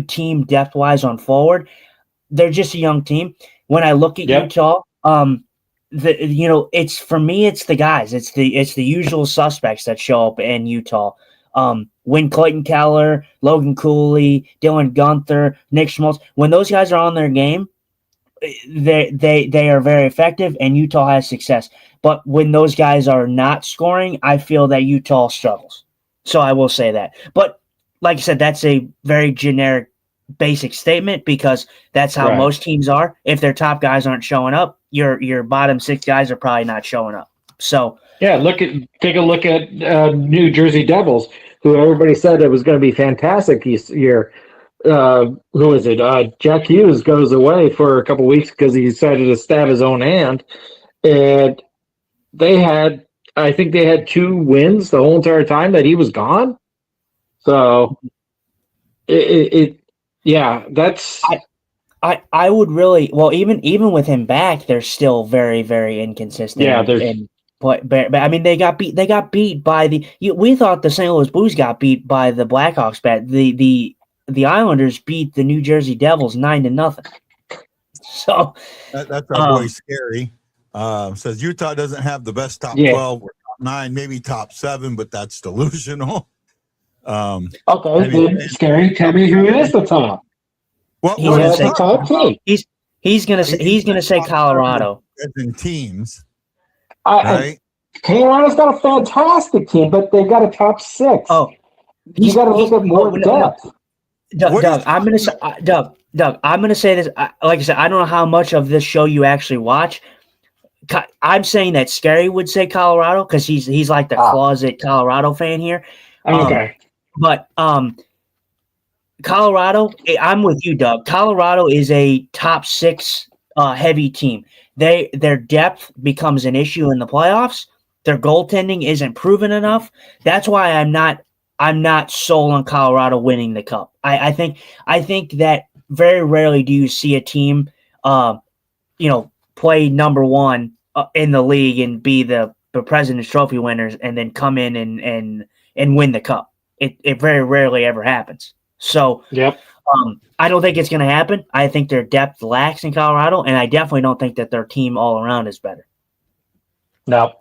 team depth-wise on forward. They're just a young team. When I look at Utah, it's for me, it's the guys. It's the usual suspects that show up in Utah. When Clayton Keller, Logan Cooley, Dylan Guenther, Nick Schmaltz, when those guys are on their game, they are very effective, and Utah has success. But when those guys are not scoring, I feel that Utah struggles. So I will say that. But like I said, that's a very generic, basic statement because that's how most teams are. If their top guys aren't showing up, your bottom 6 guys are probably not showing up. So yeah, take a look at New Jersey Devils, who everybody said it was going to be fantastic this year. Who is it? Jack Hughes goes away for a couple weeks because he decided to stab his own hand, and I think they had 2 wins the whole entire time that he was gone. So, that's. I would really even with him back, they're still very, very inconsistent. Yeah, but I mean they got beat by we thought the St. Louis Blues got beat by the Blackhawks, but the Islanders beat the New Jersey Devils 9-0. So that's our boy Scary. Says Utah doesn't have the best top 12 or top 9, maybe top 7, but that's delusional. Okay, Scary, tell me who is the top. He's gonna say Colorado. As in teams, right? Colorado's got a fantastic team, but they got a top 6. Oh, you got to look at more depth. Doug, I'm gonna say this. Like I said, I don't know how much of this show you actually watch. I'm saying that Scary would say Colorado because he's like the closet Colorado fan here. Okay. But Colorado, I'm with you, Doug. Colorado is a top 6 heavy team. Their depth becomes an issue in the playoffs. Their goaltending isn't proven enough. That's why I'm not sold on Colorado winning the cup. I think that very rarely do you see a team, play number 1 in the league and be the President's Trophy winners and then come in and win the cup. It very rarely ever happens. So I don't think it's going to happen. I think their depth lacks in Colorado, and I definitely don't think that their team all around is better. No.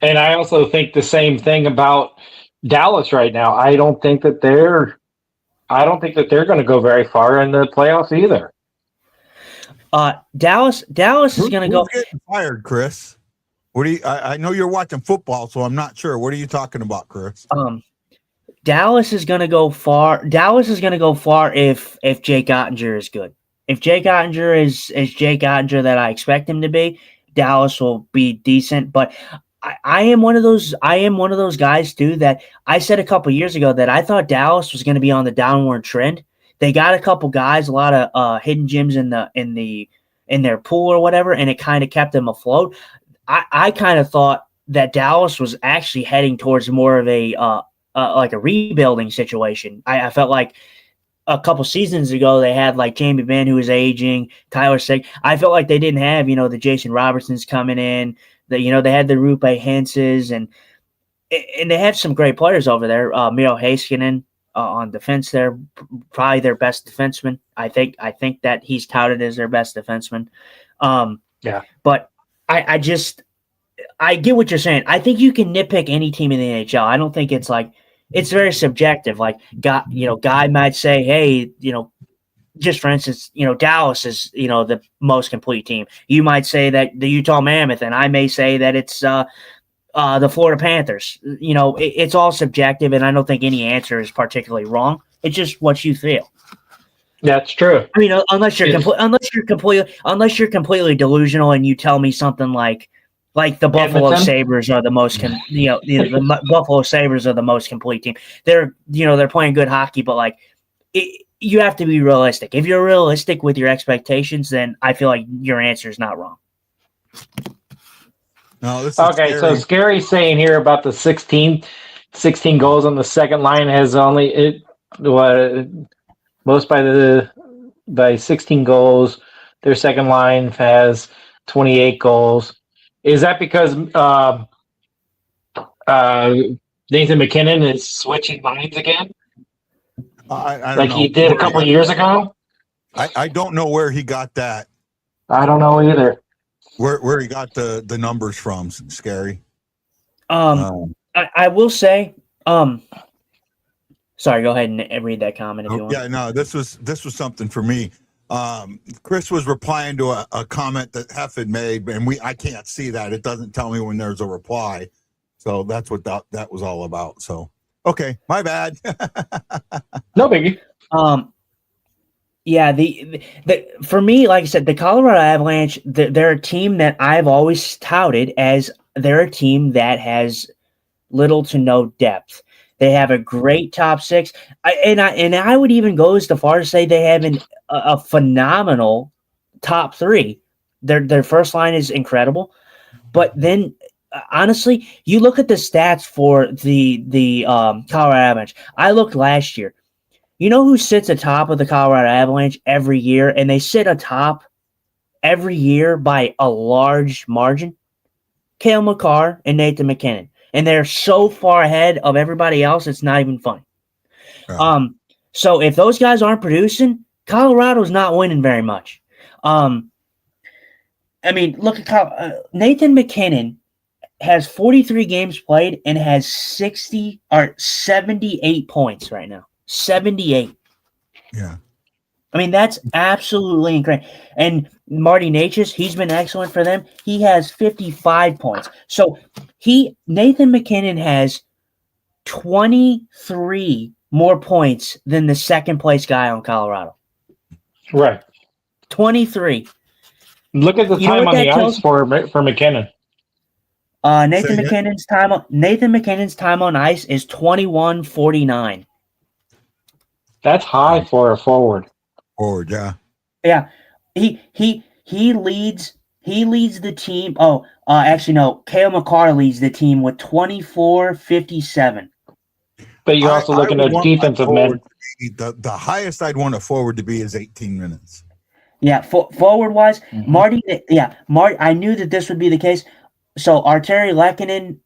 And I also think the same thing about Dallas right now. I don't think that they're going to go very far in the playoffs either. Dallas is going to go. Who's getting fired, Chris? What do you? I know you're watching football, so I'm not sure. What are you talking about, Chris? Dallas is going to go far. Dallas is going to go far if Jake Ottinger is good. If Jake Ottinger is Jake Ottinger that I expect him to be, Dallas will be decent. But I am one of those. I am one of those guys too that I said a couple years ago that I thought Dallas was going to be on the downward trend. They got a couple guys, a lot of hidden gems in their pool or whatever, and it kind of kept them afloat. I kind of thought that Dallas was actually heading towards more of a like a rebuilding situation. I felt like a couple seasons ago they had like Jamie Benn, who was aging, Tyler Sig. I felt like they didn't have the Jason Robertsons coming in. That they had the Rupe Henses and they have some great players over there. Miro Heiskanen on defense there, probably their best defenseman. I think that he's touted as their best defenseman. Yeah, but I get what you're saying. I think you can nitpick any team in the NHL. I don't think it's like it's very subjective. Like guy might say, hey, just for instance, Dallas is the most complete team. You might say that the Utah Mammoth, and I may say that it's the Florida Panthers. It's all subjective, and I don't think any answer is particularly wrong. It's just what you feel. that's true. I mean, unless you're completely delusional, and you tell me something like the Buffalo Edmonton? Sabres are the most the Buffalo Sabres are the most complete team. They're playing good hockey, but you have to be realistic. If you're realistic with your expectations, then I feel like your answer is not wrong. No, this is Okay, scary. so Scary's saying here about the 16 goals on the second line has only most by 16 goals. Their second line has 28 goals. Is that because Nathan McKinnon is switching lines again, I don't like know. he did a couple of years ago? I don't know where he got that. I don't know either. Where he got the numbers from, Scary. I will say, sorry, go ahead and read that comment if you want. Yeah, no, this was something for me. Chris was replying to a comment that Hef had made, and I can't see that. It doesn't tell me when there's a reply. So that's what that was all about. So, okay, my bad. No biggie. Yeah, the for me, like I said, the Colorado Avalanche, they're a team that I've always touted as they're a team that has little to no depth. They have a great top six, and I would even go as far as say they have a phenomenal top three. Their first line is incredible, but then honestly, you look at the stats for the Colorado Avalanche. I looked last year. You know who sits atop of the Colorado Avalanche every year, and they sit atop every year by a large margin? Cale Makar and Nathan McKinnon. And they're so far ahead of everybody else, it's not even funny. Yeah. So if those guys aren't producing, Colorado's not winning very much. I mean, look at Nathan McKinnon has 43 games played and has 78 points right now. 78. Yeah. I mean, that's absolutely incredible. And Marty Natchez, he's been excellent for them. He has 55 points. So Nathan McKinnon has 23 more points than the second place guy on Colorado. Right. 23. Look at the time on the ice for McKinnon. Nathan McKinnon's time on ice is 21:49. That's high for a forward. Forward, yeah. Yeah. He leads the team. Actually no, Cale Makar leads the team with 24:57. But you're also looking at defensive men. The highest I'd want a forward to be is 18 minutes. Yeah, forward wise, Marty. Yeah, Marty. I knew that this would be the case. So Arturi Lehkonen,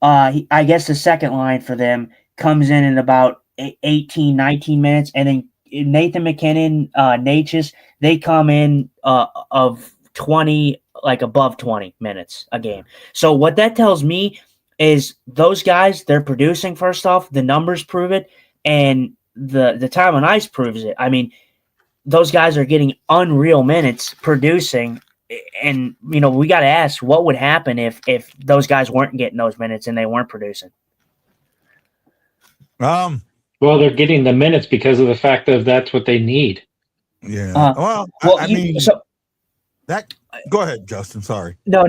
I guess the second line for them comes in about 18, 19 minutes, and then Nathan McKinnon, Natchez, they come in of 20, like above 20 minutes a game. So what that tells me is those guys, they're producing. First off, the numbers prove it, and the time on ice proves it. I mean, those guys are getting unreal minutes producing, and we got to ask what would happen if those guys weren't getting those minutes and they weren't producing. Um. Well, they're getting the minutes because of the fact that that's what they need. Yeah. I mean, that. Go ahead, Justin. Sorry. No.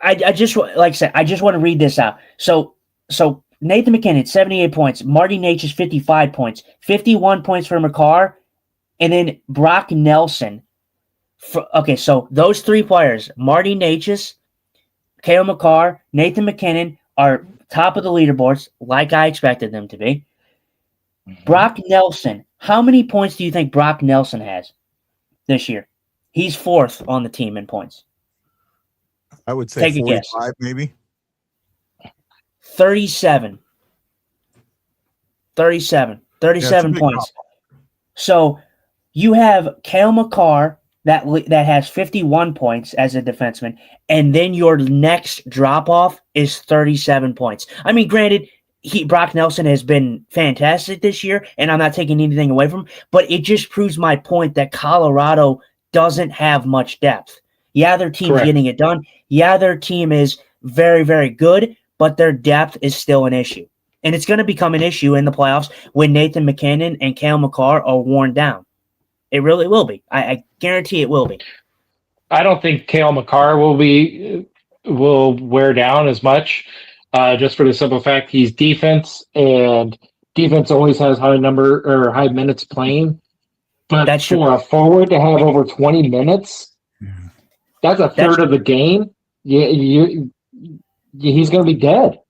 I just like I said, I just want to read this out. So Nathan McKinnon, 78 points. Marty Natchez, 55 points. 51 points for McCarr, and then Brock Nelson. Okay, so those three players, Marty Natchez, Cale McCarr, Nathan McKinnon, are top of the leaderboards, like I expected them to be. Brock Nelson, how many points do you think Brock Nelson has this year? He's fourth on the team in points. I would say Take a 45, guess. maybe. 37. 37 points. So you have Cale McCarr that has 51 points as a defenseman, and then your next drop-off is 37 points. I mean, granted, Brock Nelson has been fantastic this year, and I'm not taking anything away from him, but it just proves my point that Colorado doesn't have much depth. Yeah, their team's getting it done. Yeah, their team is very, very good, but their depth is still an issue. And it's going to become an issue in the playoffs when Nathan McKinnon and Cale McCarr are worn down. It really will be. I guarantee it will be. I don't think Cale McCarr will wear down as much, just for the simple fact he's defense, and defense always has high minutes playing. But That's for a forward to have over 20 minutes, that's a third of the game. He's going to be dead.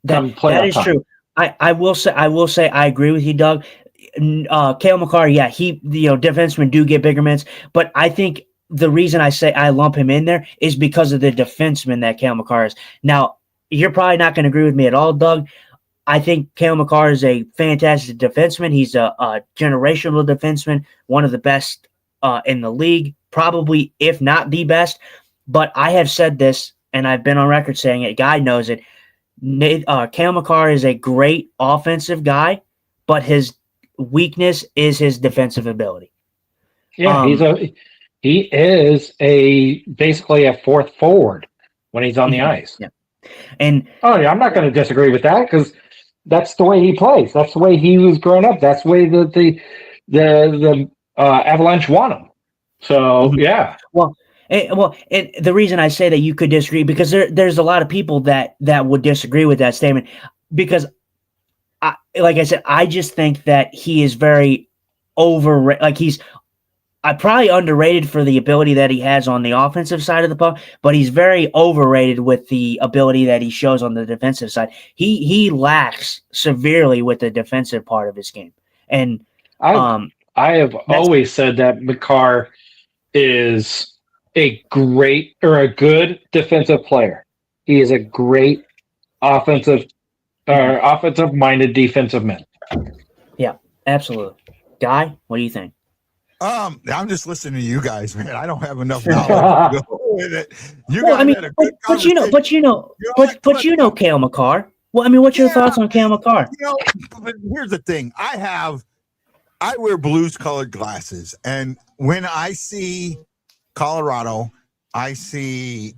That is true. I will say I agree with you, Doug. Cale McCarr, yeah, defensemen do get bigger minutes, but I think the reason I say I lump him in there is because of the defenseman that Cale McCarr is. Now, you're probably not going to agree with me at all, Doug. I think Cale McCarr is a fantastic defenseman. He's a generational defenseman, one of the best in the league, probably if not the best. But I have said this, and I've been on record saying it. Guy knows it. Cale McCarr is a great offensive guy, but his weakness is his defensive ability. Yeah, he is basically a fourth forward when he's on the ice. Yeah. And I'm not going to disagree with that, because that's the way he plays. That's the way he was growing up. That's the way that the Avalanche want him. So yeah. Well, and the reason I say that you could disagree, because there's a lot of people that would disagree with that statement, because like I said, I just think that he is very overrated. Like he's probably underrated for the ability that he has on the offensive side of the puck, but he's very overrated with the ability that he shows on the defensive side. He lacks severely with the defensive part of his game. And I have always said that McCarr is a good defensive player. He is a great offensive-minded defensive man. Yeah, absolutely. Guy, what do you think? I'm just listening to you guys, man. I don't have enough knowledge to go with it. You guys had a good conversation. But you know Cale McCarr. Well, I mean, what's your thoughts on Cale McCarr? But here's the thing. I wear blues-colored glasses, and when I see Colorado, I see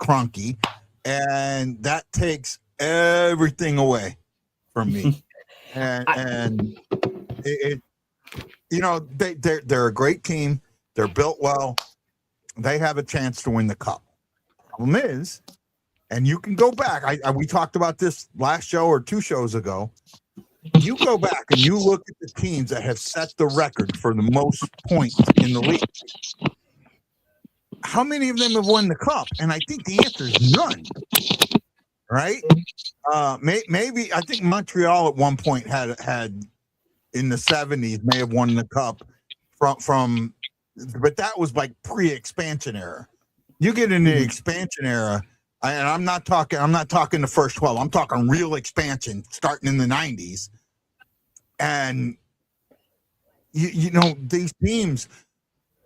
Kroenke, and that takes everything away from me. and they're a great team. They're built well. They have a chance to win the cup. Problem is, and you can go back. We talked about this last show or 2 shows ago. You go back and you look at the teams that have set the record for the most points in the league. How many of them have won the cup? And I think the answer is none. Right? Maybe I think Montreal at one point had in the 70s may have won the cup from but that was like pre-expansion era. You get into the expansion era, and I'm not talking the first 12. I'm talking real expansion starting in the 90s. And these teams,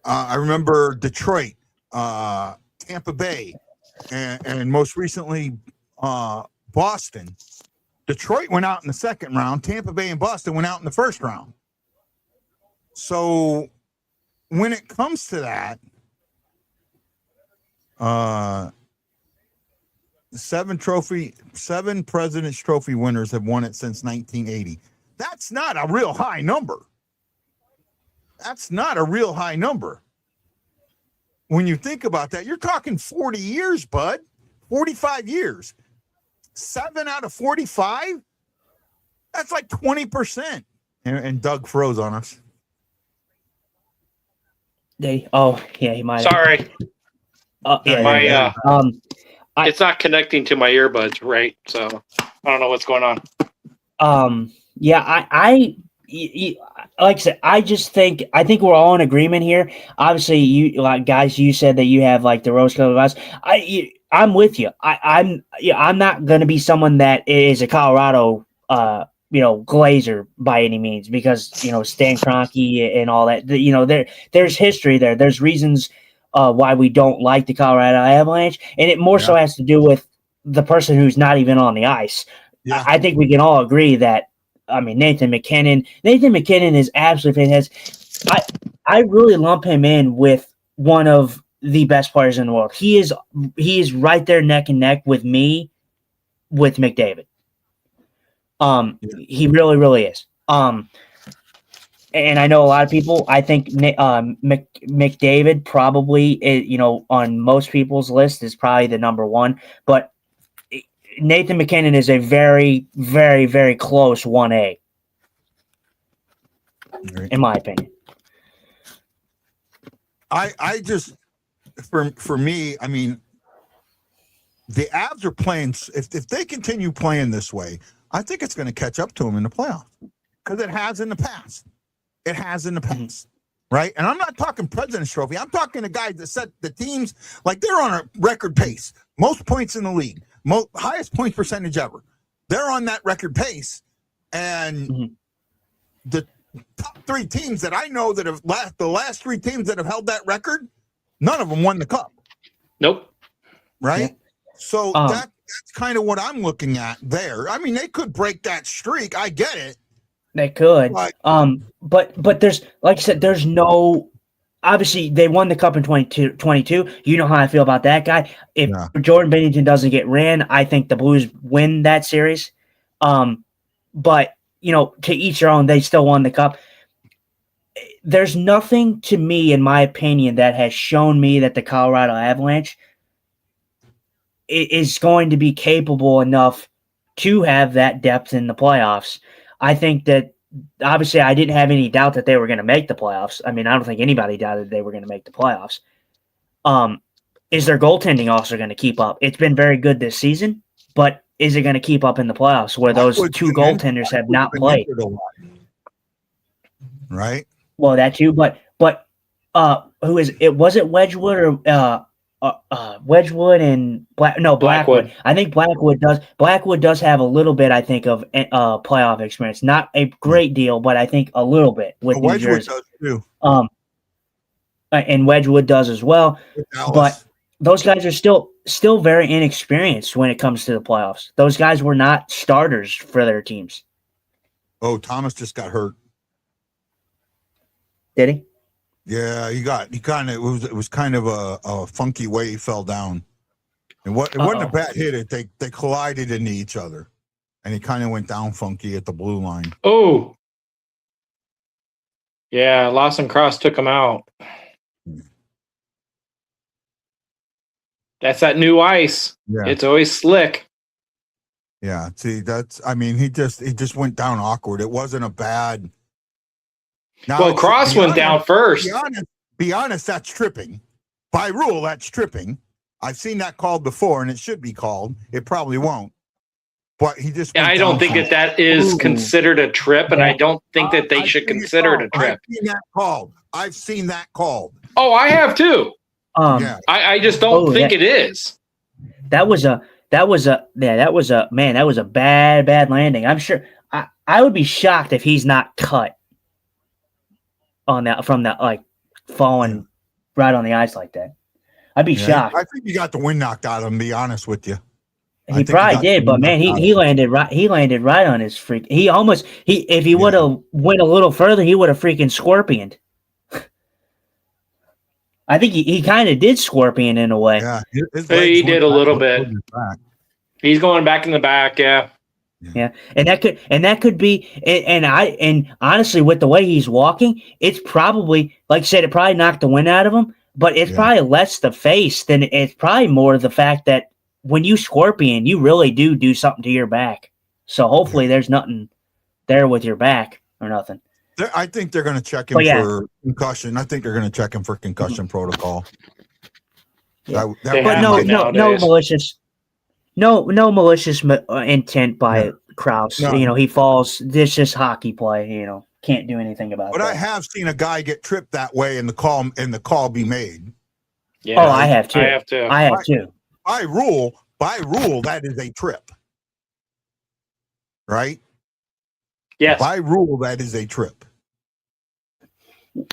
I remember Detroit, Tampa Bay, and most recently Boston. Detroit went out in the second round. Tampa Bay and Boston went out in the first round. So when it comes to that, Seven President's Trophy winners have won it since 1980. That's not a real high number. That's not a real high number. When you think about that, you're talking 40 years, bud. 45 years. 7 out of 45? That's like 20%. And Doug froze on us. He might. Sorry, Yeah. it's not connecting to my earbuds, right? So I don't know what's going on. Like I said, I think we're all in agreement here. Obviously, you said that you have like the rose-colored glasses. I'm with you. I'm not going to be someone that is a Colorado, glazer by any means, because Stan Kroenke and all that. There's history there. There's reasons why we don't like the Colorado Avalanche, and it more so has to do with the person who's not even on the ice. Yeah. I think we can all agree that. I mean, Nathan McKinnon is absolutely fantastic. I really lump him in with one of the best players in the world. He is right there neck and neck with me, with McDavid. He really, really is. And I know a lot of people, I think McDavid probably, on most people's list is probably the number one, but Nathan McKinnon is a very, very, very close 1A, in my opinion. I just, for me, I mean, the Avs are playing. If they continue playing this way, I think it's going to catch up to them in the playoffs, because it has in the past. It has in the past, right? And I'm not talking President's Trophy. I'm talking the guys that set the teams, like they're on a record pace, most points in the league. Highest point percentage ever. They're on that record pace, and the top 3 teams that I know that have the last 3 teams that have held that record, none of them won the cup. Nope. Right. Yeah. So that's kind of what I'm looking at there. I mean, they could break that streak. I get it. They could. But there's, like I said, there's no. Obviously, they won the cup in 2022. You know how I feel about that guy. If Jordan Binnington doesn't get ran, I think the Blues win that series. But, to each their own, they still won the cup. There's nothing to me, in my opinion, that has shown me that the Colorado Avalanche is going to be capable enough to have that depth in the playoffs. I think that, obviously, I didn't have any doubt that they were going to make the playoffs. I mean, I don't think anybody doubted they were going to make the playoffs. Is their goaltending also going to keep up? It's been very good this season, but is it going to keep up in the playoffs where those 2 goaltenders have not played? Right. Well, that too, but who is it? Was it Wedgwood or Wedgwood and Blackwood? I think Blackwood does have a little bit, I think, of playoff experience. Not a great deal, but I think a little bit with New Jersey. Does too. And Wedgwood does as well. But those guys are still very inexperienced when it comes to the playoffs. Those guys were not starters for their teams. Oh, Thomas just got hurt. Did he? Yeah, it was kind of a funky way he fell down. It wasn't a bad hit. They collided into each other, and he kind of went down funky at the blue line. Oh, yeah, Lawson Cross took him out. That's that new ice. Yeah. It's always slick. Yeah, see, he just went down awkward. It wasn't a bad. Now, Cross went down first. Be honest, that's tripping. By rule, that's tripping. I've seen that called before, and it should be called. It probably won't. But he just. I don't think that is considered a trip, and I don't think that they should consider it a trip. I've seen that called. Oh, I have too. I just don't think it is. That was a bad landing. I'm sure. I would be shocked if he's not cut on that from that, like falling right on the ice like that. I'd be shocked. I think he got the wind knocked out of him, to be honest with you. He probably did, but man, he landed right on his freak. If he would have went a little further, he would have freaking scorpioned. I think he kind of did scorpion in a way. Yeah, his He legs did went a back, little looked bit. good in his back. He's going back in the back. Yeah. Yeah, and that could be, and honestly, with the way he's walking, it's probably, like I said, it probably knocked the wind out of him. But it's probably less the face than it's probably more the fact that when you scorpion, you really do something to your back. So hopefully, there's nothing there with your back or nothing. I think they're going to check him for concussion. I think they're going to check him for concussion protocol. Yeah. But But no malicious. No malicious intent by Kraus. No. You know, he falls. This is hockey play. You know, can't do anything about But that. I have seen a guy get tripped that way, and the call be made. Yeah. Oh, I have too. I have to. I have too. By rule, that is a trip, right? Yes. By rule, that is a trip.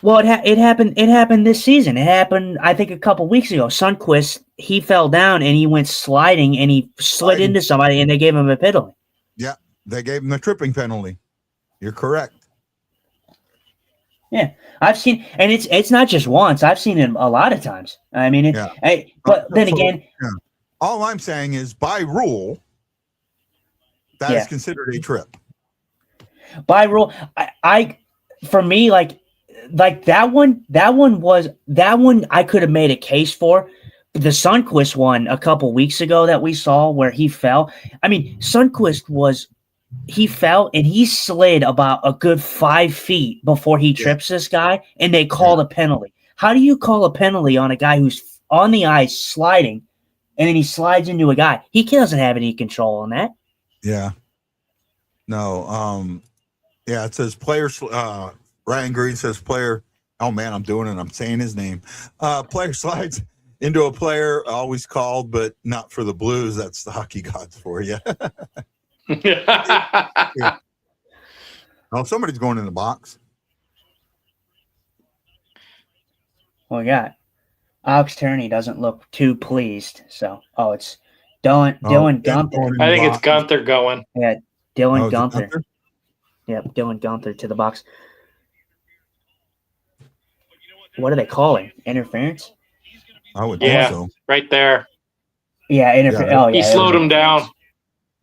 Well, it happened. It happened this season. It happened, I think, a couple weeks ago. Sundqvist, he fell down and he went sliding and he slid into somebody and they gave him a penalty. Yeah, they gave him the tripping penalty. You're correct. Yeah, I've seen, and it's not just once. I've seen it a lot of times. I mean, but then again, all I'm saying is, by rule, that is considered a trip. By rule, I for me, like that one I could have made a case for. But the Sundqvist one a couple weeks ago that we saw where he fell. I mean, Sundqvist he fell and he slid about a good 5 feet before he trips this guy, and they called a penalty. How do you call a penalty on a guy who's on the ice sliding, and then he slides into a guy? He doesn't have any control on that. Yeah. No. Yeah, it says player. Ryan Green says player. Oh man, I'm doing it. I'm saying his name. Player slides into a player, always called, but not for the Blues. That's the hockey gods for you. Yeah. Oh, somebody's going in the box. Well, yeah. Alex Turney doesn't look too pleased. So, it's Dylan Gunther. I think it's Gunther going. Yeah, Dylan Gunther. Yeah, Dylan Gunther to the box. What are they calling? Interference? I would think so. Right there. Yeah, interference. Oh, yeah. He slowed him down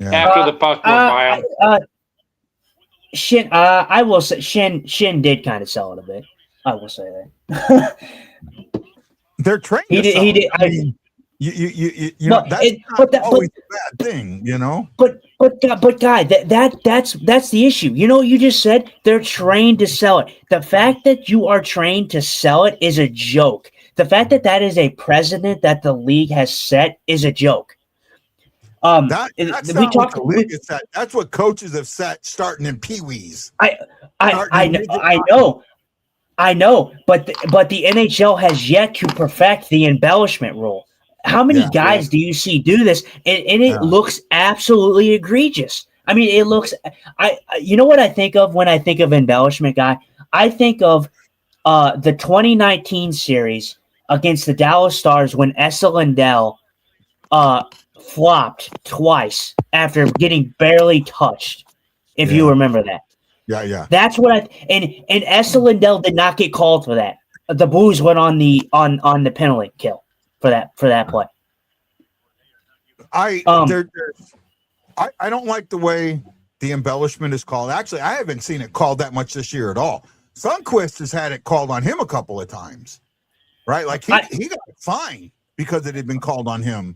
after the puck went by him. Shin, I will say Shin did kind of sell it a bit. I will say that. They're trained. He did. I mean, you know, that's always a bad thing, you know. But guy, that's the issue. You know what you just said? They're trained to sell it. The fact that you are trained to sell it is a joke. The fact that is a precedent that the league has set is a joke. That's not what the league has set. That's what coaches have set starting in Pee-wees. I know, but the NHL has yet to perfect the embellishment rule. How many guys do you see do this? And it looks absolutely egregious. I mean, it looks. You know what I think of when I think of embellishment, guy? I think of the 2019 series against the Dallas Stars when Esa Lindell flopped twice after getting barely touched. If you remember that. Yeah. That's what and Esa Lindell did not get called for that. The Blues went on the penalty kill for that play. I don't like the way the embellishment is called. Actually, I haven't seen it called that much this year at all. Sundqvist has had it called on him a couple of times, right? Like he got fined because it had been called on him.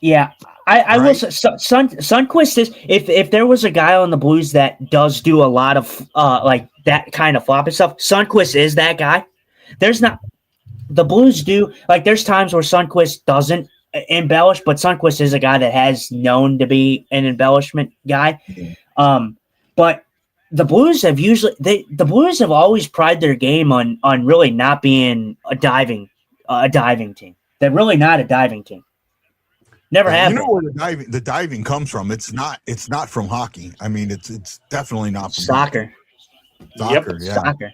Yeah, I will say Sundqvist is if there was a guy on the Blues that does do a lot of like that kind of flopping stuff, Sundqvist is that guy. There's not the Blues do like there's times where Sundqvist doesn't embellish, but Sundqvist is a guy that has known to be an embellishment guy. But the Blues have always prided their game on really not being a diving team. They're really not a diving team. Never have. You know where the diving comes from? It's not from hockey. I mean, it's definitely not from soccer. Soccer, yeah. Soccer.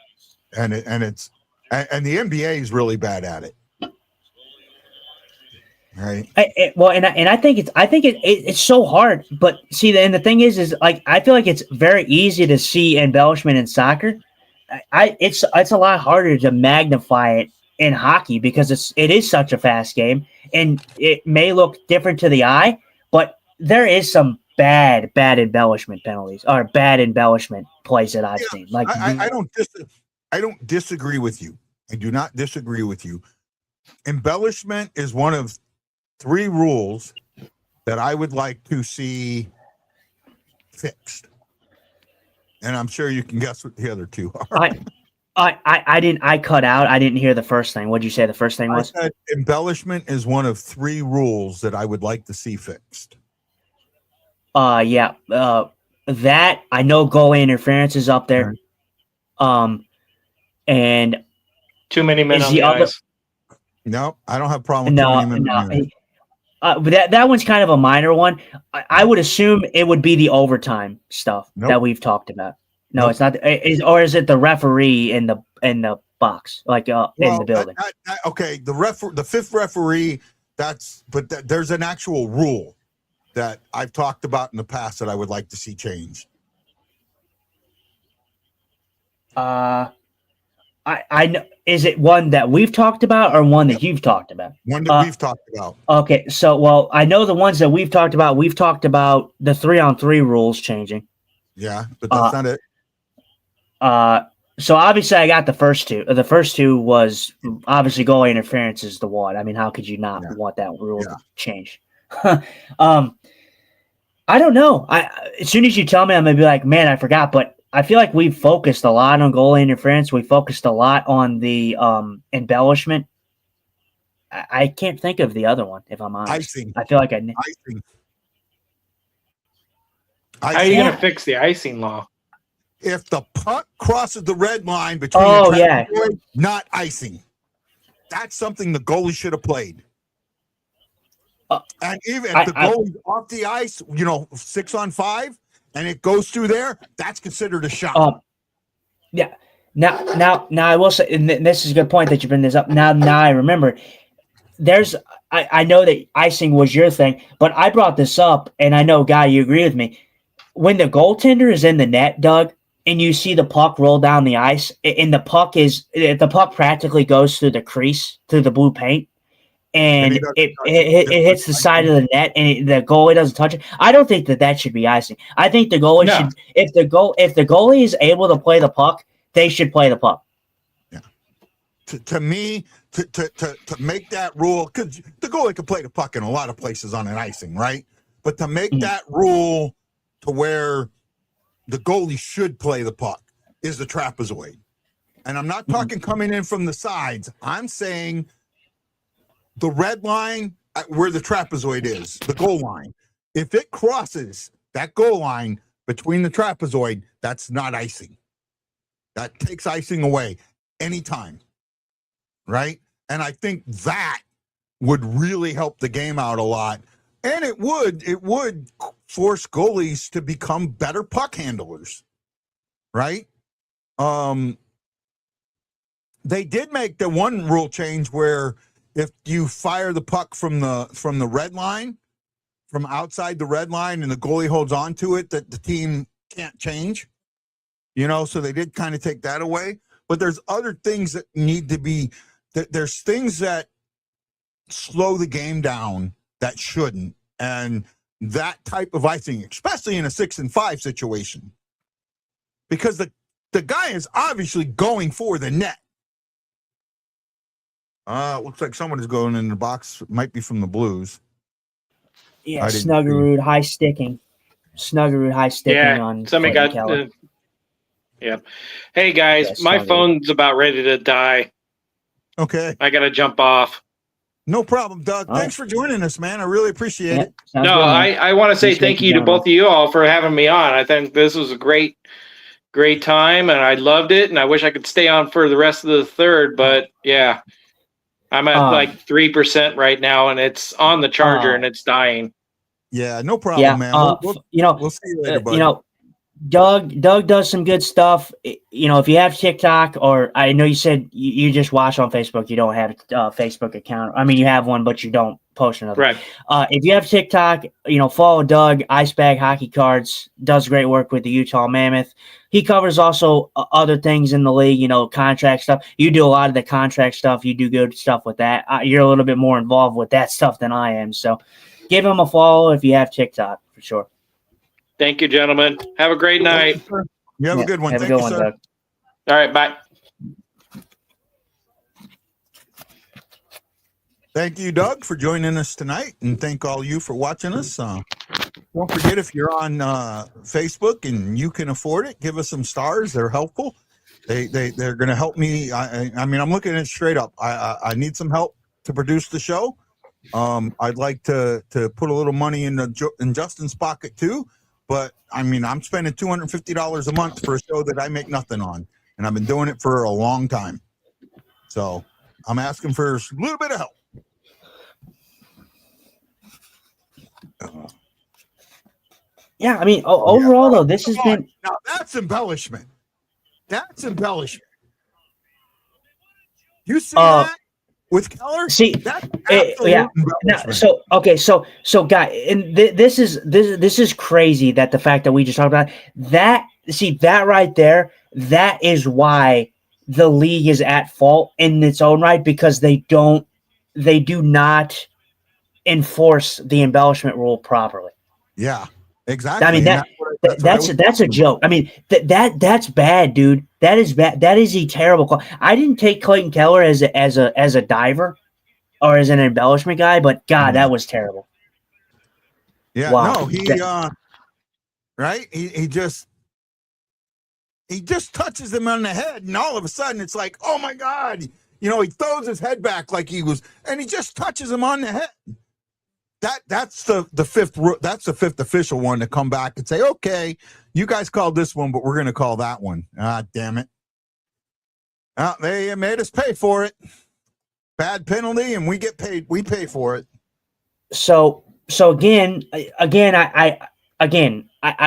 And the NBA is really bad at it. Right. I think it's so hard. But see, and the thing is like I feel like it's very easy to see embellishment in soccer. It's a lot harder to magnify it in hockey because it is such a fast game, and it may look different to the eye, but there is some bad embellishment penalties or bad embellishment plays that I've seen. Like I don't disagree with you. I do not disagree with you. Embellishment is one of 3 rules that I would like to see fixed. And I'm sure you can guess what the other 2 are. I cut out. I didn't hear the first thing. What did you say the first thing was? I said embellishment is one of 3 rules that I would like to see fixed. Yeah. That I know goalie interference is up there. And too many men on the ice. No, I don't have a problem with too many men on the ice. But that one's kind of a minor one. I would assume it would be the overtime stuff that we've talked about. No, it's not. Or is it the referee in the box, like in the building? Okay, the 5th referee. There's an actual rule that I've talked about in the past that I would like to see changed. I know. Is it one that we've talked about or one that you've talked about? One that we've talked about. Okay, so I know the ones that we've talked about. We've talked about the 3-on-3 rules changing. Yeah, but that's not it. So obviously I got the first 2. The first 2 was obviously goalie interference is the one. I mean, how could you not want that rule to change? I don't know. As soon as you tell me, I'm gonna be like, man, I forgot. But I feel like we've focused a lot on goalie interference. We focused a lot on the embellishment. I can't think of the other one, if I'm honest. Icing. I feel like Icing. How are you going to fix the icing law? If the puck crosses the red line between the trapezoid, not icing. That's something the goalie should have played. And even if the goalie's off the ice, 6-on-5, and it goes through there, that's considered a shot. Yeah. Now I will say, and this is a good point that you bring this up. Now I remember. I know that icing was your thing, but I brought this up, and I know, Guy, you agree with me. When the goaltender is in the net, Doug, and you see the puck roll down the ice, and the puck practically goes through the crease, through the blue paint, and it hits the side of the net, and the goalie doesn't touch it. I don't think that should be icing. I think the goalie should. If the goalie is able to play the puck, they should play the puck. Yeah. To me, to make that rule, because the goalie can play the puck in a lot of places on an icing, right? But to make that rule to where the goalie should play the puck is the trapezoid. And I'm not talking coming in from the sides. I'm saying the red line where the trapezoid is, the goal line. If it crosses that goal line between the trapezoid, that's not icing. That takes icing away anytime, right? And I think that would really help the game out a lot. And it would force goalies to become better puck handlers, right? They did make the one rule change where if you fire the puck from the red line, from outside the red line, and the goalie holds on to it, that the team can't change. So they did kind of take that away. But there's other things that need to be. There's things that slow the game down that shouldn't, and that type of icing, especially in a 6-and-5 situation, because the guy is obviously going for the net. Looks like someone is going in the box. Might be from the Blues. Yeah, Snuggerud high sticking. On somebody got. Yeah. Hey guys, my phone's about ready to die. Okay. I gotta jump off. No problem, Doug. Thanks for joining us, man. I really appreciate it. No, I want to say thank you to both of you all for having me on. I think this was a great time, and I loved it, and I wish I could stay on for the rest of the third, but yeah. I'm at like 3% right now, and it's on the charger, and it's dying. Yeah, no problem, man. We'll see you later, buddy. Doug does some good stuff. If you have TikTok, or I know you said you just watch on Facebook, you don't have a Facebook account. I mean, you have one, but you don't post another. Right. If you have TikTok, follow Doug, Ice Bag Hockey Cards, does great work with the Utah Mammoth. He covers also other things in the league, contract stuff. You do a lot of the contract stuff. You do good stuff with that. You're a little bit more involved with that stuff than I am. So give him a follow if you have TikTok, for sure. Thank you, gentlemen. Have a great night. You have a good one. Have Thank a good you, one, sir. Doug. All right, bye. Thank you, Doug, for joining us tonight, and thank all you for watching us. Don't forget, if you're on Facebook and you can afford it, give us some stars. They're helpful. They're going to help me. I mean, I'm looking at it straight up. I need some help to produce the show. I'd like to put a little money in Justin's pocket too, but I mean, I'm spending $250 a month for a show that I make nothing on, and I've been doing it for a long time. So I'm asking for a little bit of help. Yeah, I mean, overall, though, this has been... Now, that's embellishment. That's embellishment. You see that with Keller? See, that's absolute embellishment. So, guy, and this is crazy that the fact that we just talked about that. See, that right there, that is why the league is at fault in its own right, because they do not enforce the embellishment rule properly. Yeah. Exactly. I mean that's a joke. I mean that's bad, dude. That is bad. That is a terrible call. I didn't take Clayton Keller as a diver or as an embellishment guy, but God, that was terrible. Yeah, wow. No, he just touches him on the head, and all of a sudden it's like, oh my God, he throws his head back like he was, and he just touches him on the head. That's the fifth official one to come back and say, okay, you guys called this one, but we're going to call that one. Ah, damn it. They made us pay for it. Bad penalty, and we get paid. We pay for it. So again, I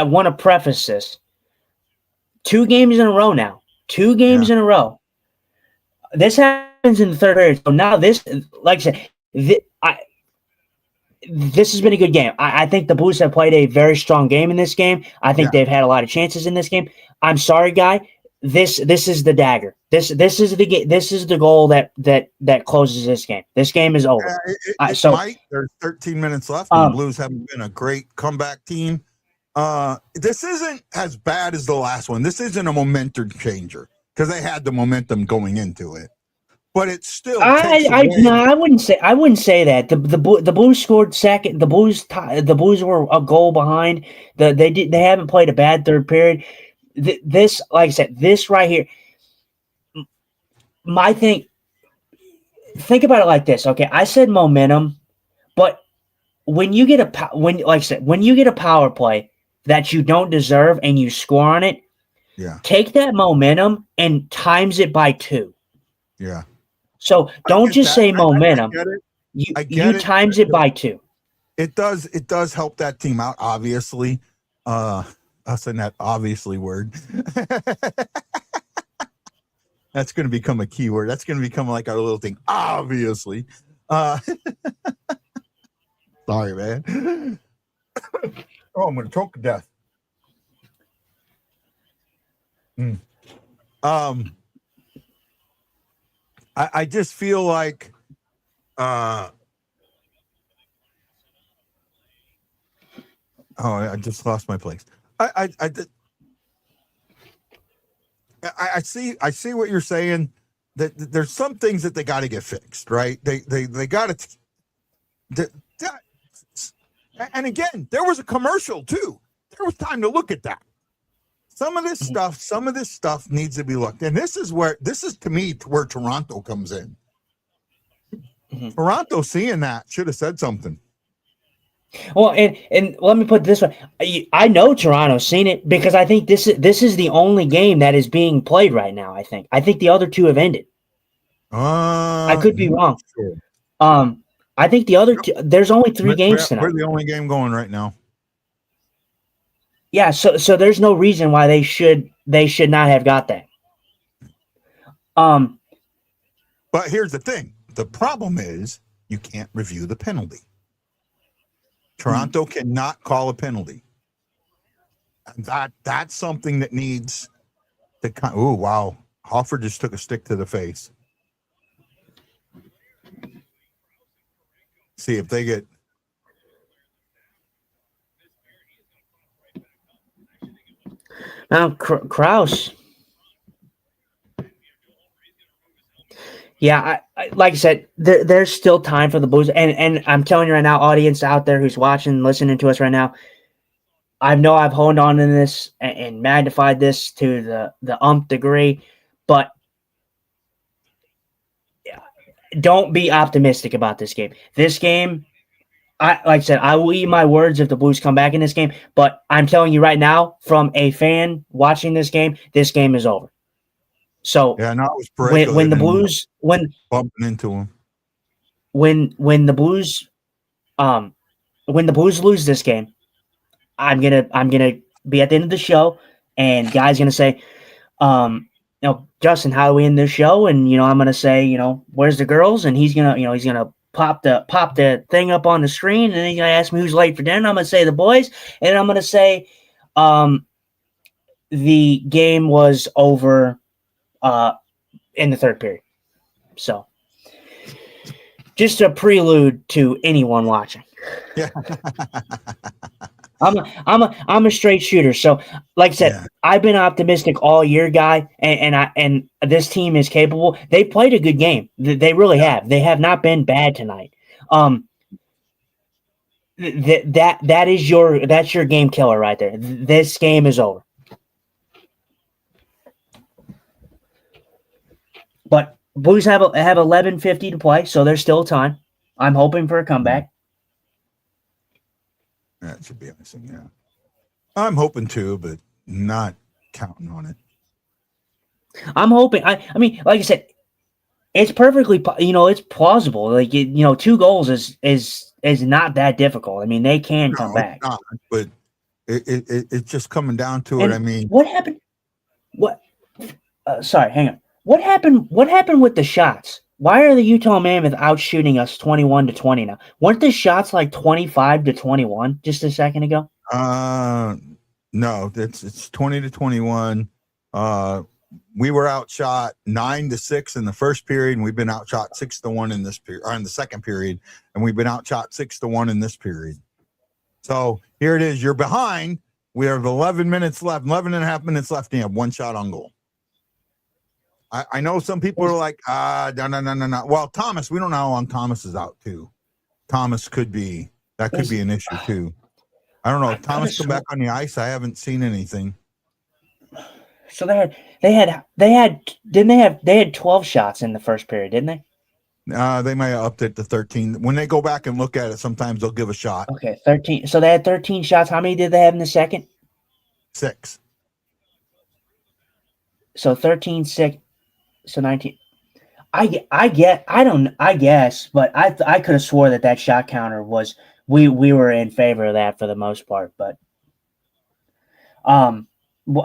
want to preface this. 2 games in a row now. 2 games in a row. This happens in the third period. So now this, like I said, this has been a good game. I think the Blues have played a very strong game in this game. I think they've had a lot of chances in this game. I'm sorry, guy. This is the dagger. This is the goal that closes this game. This game is over. There's 13 minutes left, and the Blues haven't been a great comeback team. This isn't as bad as the last one. This isn't a momentum changer because they had the momentum going into it. But it's still. I wouldn't say that. The Blues scored second. The Blues were a goal behind. They haven't played a bad third period. This, like I said, this right here. My thing. Think about it like this. Okay, I said momentum, but when you get a power play that you don't deserve and you score on it, take that momentum and times it by 2. Yeah. So don't just say momentum. I get it. Times it by 2. It does help that team out, obviously. Us in that obviously word. That's going to become a keyword. That's going to become like our little thing. Obviously. Sorry, man. Oh, I'm going to choke to death. I just feel like I just lost my place. I see what you're saying. That there's some things that they got to get fixed, right? They got to. And again, there was a commercial too. There was time to look at that. Some of this stuff needs to be looked. And this is to me where Toronto comes in. Mm-hmm. Toronto seeing that should have said something. Well, and let me put it this way. I know Toronto's seen it because I think this is the only game that is being played right now, I think the other 2 have ended. I could be wrong. Sure. I think the other 2, there's only 3 games tonight. We're the only game going right now. Yeah, so there's no reason why they should not have got that. But here's the thing. The problem is you can't review the penalty. Toronto cannot call a penalty. And that's something that needs to come. Oh, wow. Hoffer just took a stick to the face. See if they get. Now, Kraus. Yeah, like I said, there's still time for the Blues, and I'm telling you right now, audience out there who's watching, listening to us right now, I know I've honed on in this and magnified this to the degree, but don't be optimistic about this game. This game, like I said, I will eat my words if the Blues come back in this game, but I'm telling you right now, from a fan watching this game is over. So yeah, no, it was when the Blues bumping into him. When the Blues lose this game, I'm gonna be at the end of the show, and Guy's gonna say, Justin, how do we end this show? And I'm gonna say, where's the girls? And he's gonna pop the thing up on the screen, and then he's gonna ask me who's late for dinner. And I'm gonna say the boys, and I'm gonna say, the game was over in the third period. So just a prelude to anyone watching. Yeah. I'm a straight shooter. So like I said, I've been optimistic all year, Guy, and this team is capable. They played a good game. They really have. They have not been bad tonight. That's your game killer right there. This game is over. But Blues have 11:50 to play, so there's still time. I'm hoping for a comeback. That should be awesome, yeah. I'm hoping to, but not counting on it. I'm hoping. I mean, like I said, it's perfectly, it's plausible. Like 2 goals is not that difficult. I mean, they can come back. Not, but it's just coming down to it. I mean, what happened? Sorry, hang on. What happened with the shots? Why are the Utah Mammoth outshooting us 21-20 now? Weren't the shots like 25-21 just a second ago? No, it's 20-21. We were outshot 9-6 in the first period, and we've been outshot 6-1 in this period, or in the second period, and we've been outshot 6-1 in this period. So here it is. You're behind. We have 11 minutes left, 11 and a half minutes left, and you have 1 shot on goal. I know some people are like, no. Well, Thomas, we don't know how long Thomas is out too. Thomas could be an issue too. I don't know. If Thomas come back on the ice, I haven't seen anything. So they had 12 shots in the first period, didn't they? They might have upped it to 13. When they go back and look at it, sometimes they'll give a shot. Okay, 13. So they had 13 shots. How many did they have in the second? 6. So 13, 6. So 19. I guess, but I could have swore that shot counter was we were in favor of that for the most part, but well,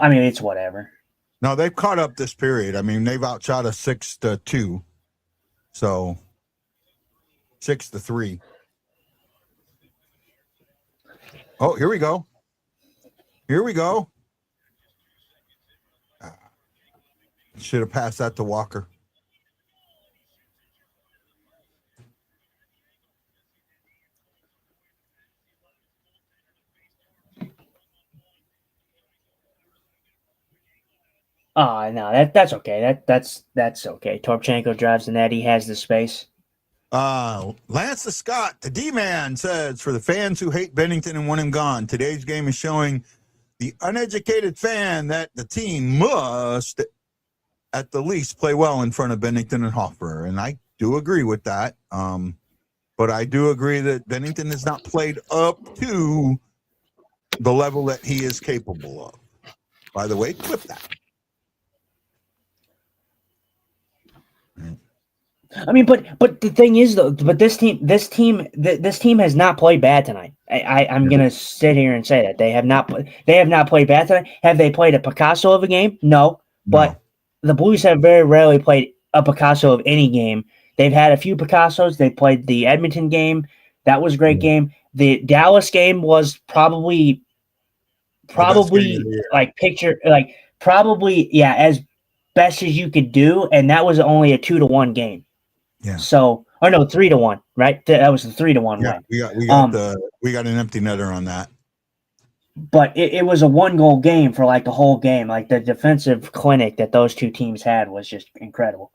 I mean, it's whatever. No, they've caught up this period. I mean, they've outshot us 6-2, so 6-3. Oh, here we go. Should have passed that to Walker. Oh, no, that's okay. That's okay. Torpchenko drives the net. He has the space. Lance Scott, the D-man, says, for the fans who hate Bennington and want him gone, today's game is showing the uneducated fan that the team must, at the least, play well in front of Bennington and Hoffer. And I do agree with that. But I do agree that Bennington has not played up to the level that he is capable of. By the way, clip that. I mean, but the thing is, though, but this team has not played bad tonight. I'm gonna sit here and say that they have not played bad tonight. Have they played a Picasso of a game? No, but the Blues have very rarely played a Picasso of any game They've had a few Picassos. They played the Edmonton game. That was a great game. The Dallas game was probably as best as you could do, and that was only a 2-1 game. Yeah. So, or no, 3-1, right? That was the 3-1 Yeah, win. we got an empty netter on that. But it was a 1-goal game for like the whole game. Like the defensive clinic that those two teams had was just incredible.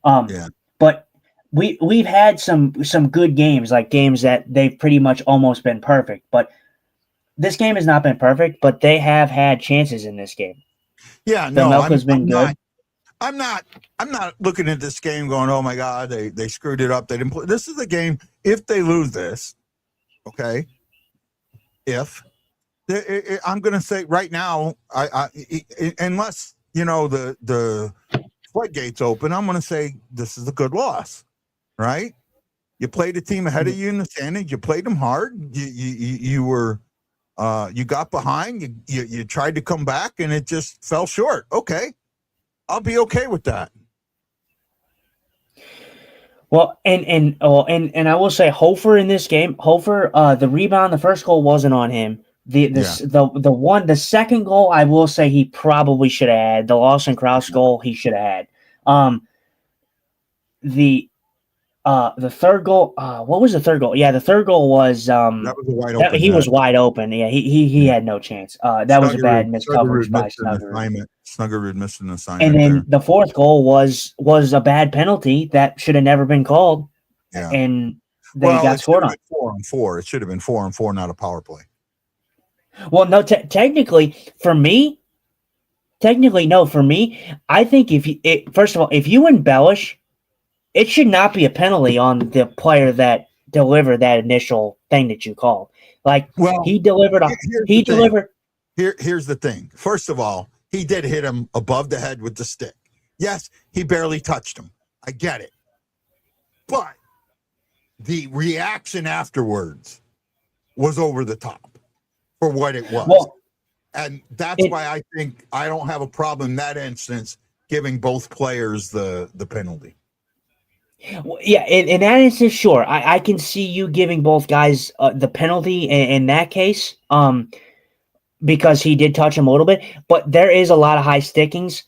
But we've had some good games, like games that they've pretty much almost been perfect. But this game has not been perfect, but they have had chances in this game. Yeah, the milk has been good. I'm not looking at this game going, oh my God, they screwed it up. They didn't play. This is a game. If they lose this, okay. I'm going to say right now, unless the floodgates open, I'm going to say this is a good loss, right? You played a team ahead of you in the standings. You played them hard. You got behind. You tried to come back, and it just fell short. Okay, I'll be okay with that. Well, and I will say Hofer in this game. Hofer, the rebound, the first goal wasn't on him. The second goal, I will say he probably should have had. The Lawson Krause goal, he should have had. The third goal, what was the third goal? Yeah, the third goal was that was a wide open. He was wide open. Yeah, he had no chance. That was a bad missed coverage by Snuggerud. Snuggerud missed an assignment. And then the fourth goal was a bad penalty that should have never been called. Yeah. And they got scored on. 4-on-4. It should have been 4-on-4, not a power play. Well, no, technically, no. For me, I think first of all, if you embellish, it should not be a penalty on the player that delivered that initial thing that you called. Like, he delivered. Here's the thing. First of all, he did hit him above the head with the stick. Yes, he barely touched him. I get it. But the reaction afterwards was over the top for what it was. Well, and that's why I think I don't have a problem in that instance giving both players the penalty. Well, yeah, in that instance, sure. I can see you giving both guys the penalty in that case, because he did touch him a little bit. But there is a lot of high stickings.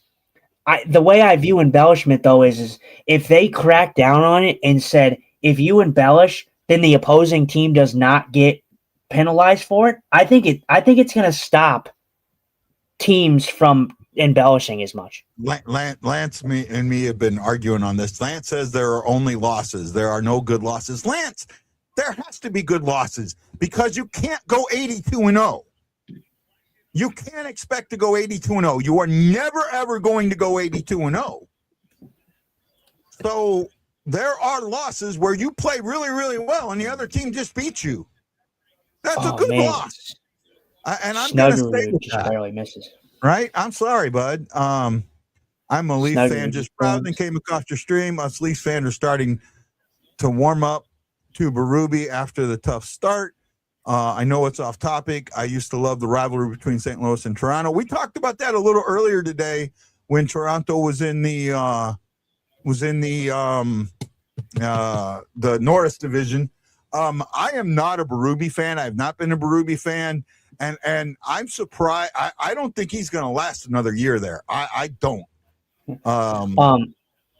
The way I view embellishment, though, is if they crack down on it and said, if you embellish, then the opposing team does not get penalized for it. I think it's going to stop teams from embellishing as much. Lance and me have been arguing on this. Lance says there are only losses. There are no good losses. Lance, there has to be good losses because you can't go 82-0. You can't expect to go 82-0. You are never, ever going to go 82-0. So there are losses where you play really, really well and the other team just beats you. That's a good loss. And I'm going to stay with that. Barely misses. Right? I'm sorry, bud. I'm a Leaf fan. Just browsing, came across your stream. Us Leaf fans are starting to warm up to Berube after the tough start. I know it's off topic. I used to love the rivalry between St. Louis and Toronto. We talked about that a little earlier today when Toronto was in the Norris division. I am not a Berube fan. I have not been a Berube fan. And I'm surprised. I don't think he's going to last another year there. I don't.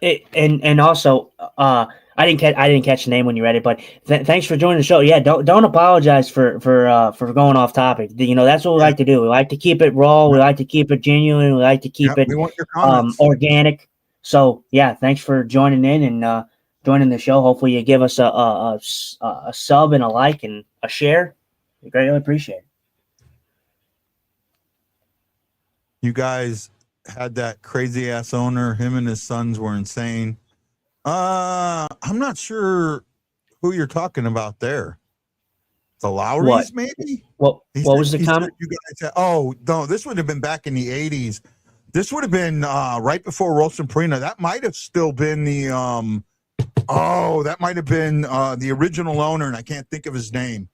And also, I didn't catch the name when you read it, but thanks for joining the show. Yeah, don't apologize for going off topic. That's what we like to do. We like to keep it raw. We like to keep it genuine. We like to keep it organic. So yeah, thanks for joining in and joining the show. Hopefully, you give us a sub and a like and a share. We greatly appreciate it. You guys had that crazy ass owner. Him and his sons were insane. I'm not sure who you're talking about there. The Lowrys, maybe? What was the comment? You guys said, no, this would have been back in the 80s. This would have been right before Rolston Perina. That might have still been the original owner, and I can't think of his name.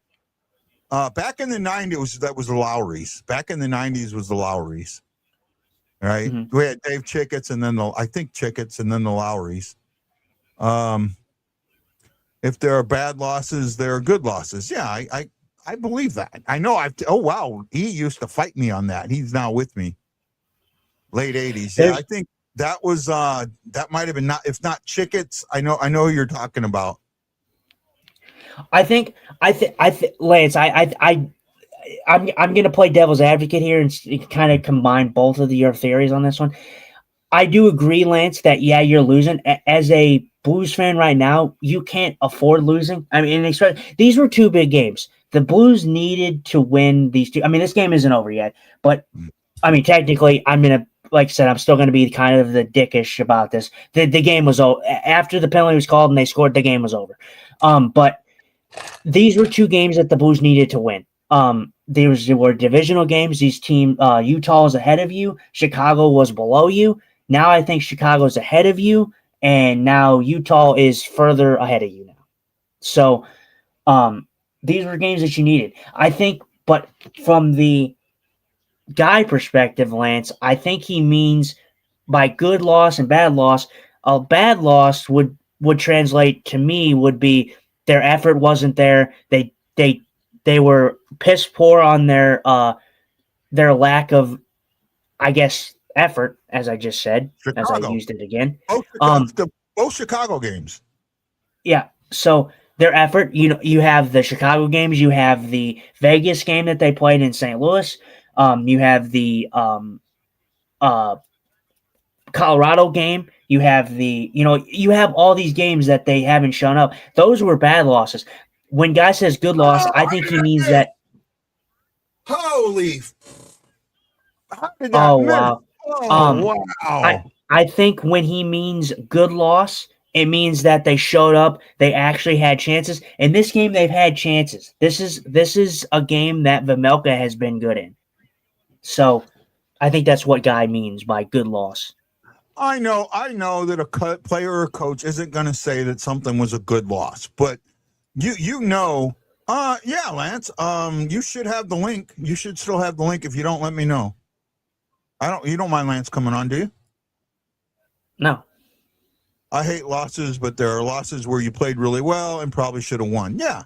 Back in the 90s, that was the Lowrys. Back in the 90s was the Lowrys. Right? Mm-hmm. We had Dave Chicketts and then the Lowrys. If there are bad losses, there are good losses. Yeah, I believe that. I know. Oh wow, he used to fight me on that. He's now with me. Late 80s. Yeah, I think that was that might have been not, if not Chickets. I know who you're talking about. I think Lance, I'm going to play devil's advocate here and kind of combine both of your theories on this one. I do agree, Lance, that yeah, you're losing. As a Blues fan right now, you can't afford losing. I mean, these were two big games. The Blues needed to win these two. I mean, this game isn't over yet, but I mean, technically, I'm going to, like I said, I'm still going to be kind of the dickish about this. The game was over after the penalty was called and they scored. The game was over. But these were two games that the Blues needed to win. There were divisional games. These Utah is ahead of you. Chicago was below you. Now I think Chicago's ahead of you, and now Utah is further ahead of you now. So these were games that you needed. I think, but from the guy perspective, Lance, I think he means by good loss and bad loss, a bad loss would translate to me would be their effort wasn't there. They were piss poor on their lack of, I guess, effort, as I just said, as I used it again. Both Chicago games. Yeah. So their effort, you have the Chicago games, you have the Vegas game that they played in St. Louis. You have the Colorado game. You have you have all these games that they haven't shown up. Those were bad losses. When guy says good loss, I think he means that. Holy! How did that miss? Wow! Wow! I think when he means good loss, it means that they showed up. They actually had chances. In this game, they've had chances. This is a game that Vejmelka has been good in. So, I think that's what Guy means by good loss. I know that a player or coach isn't going to say that something was a good loss, but yeah, Lance, you should have the link. You should still have the link if you don't let me know. You don't mind Lance coming on, do you? No. I hate losses, but there are losses where you played really well and probably should have won. Yeah.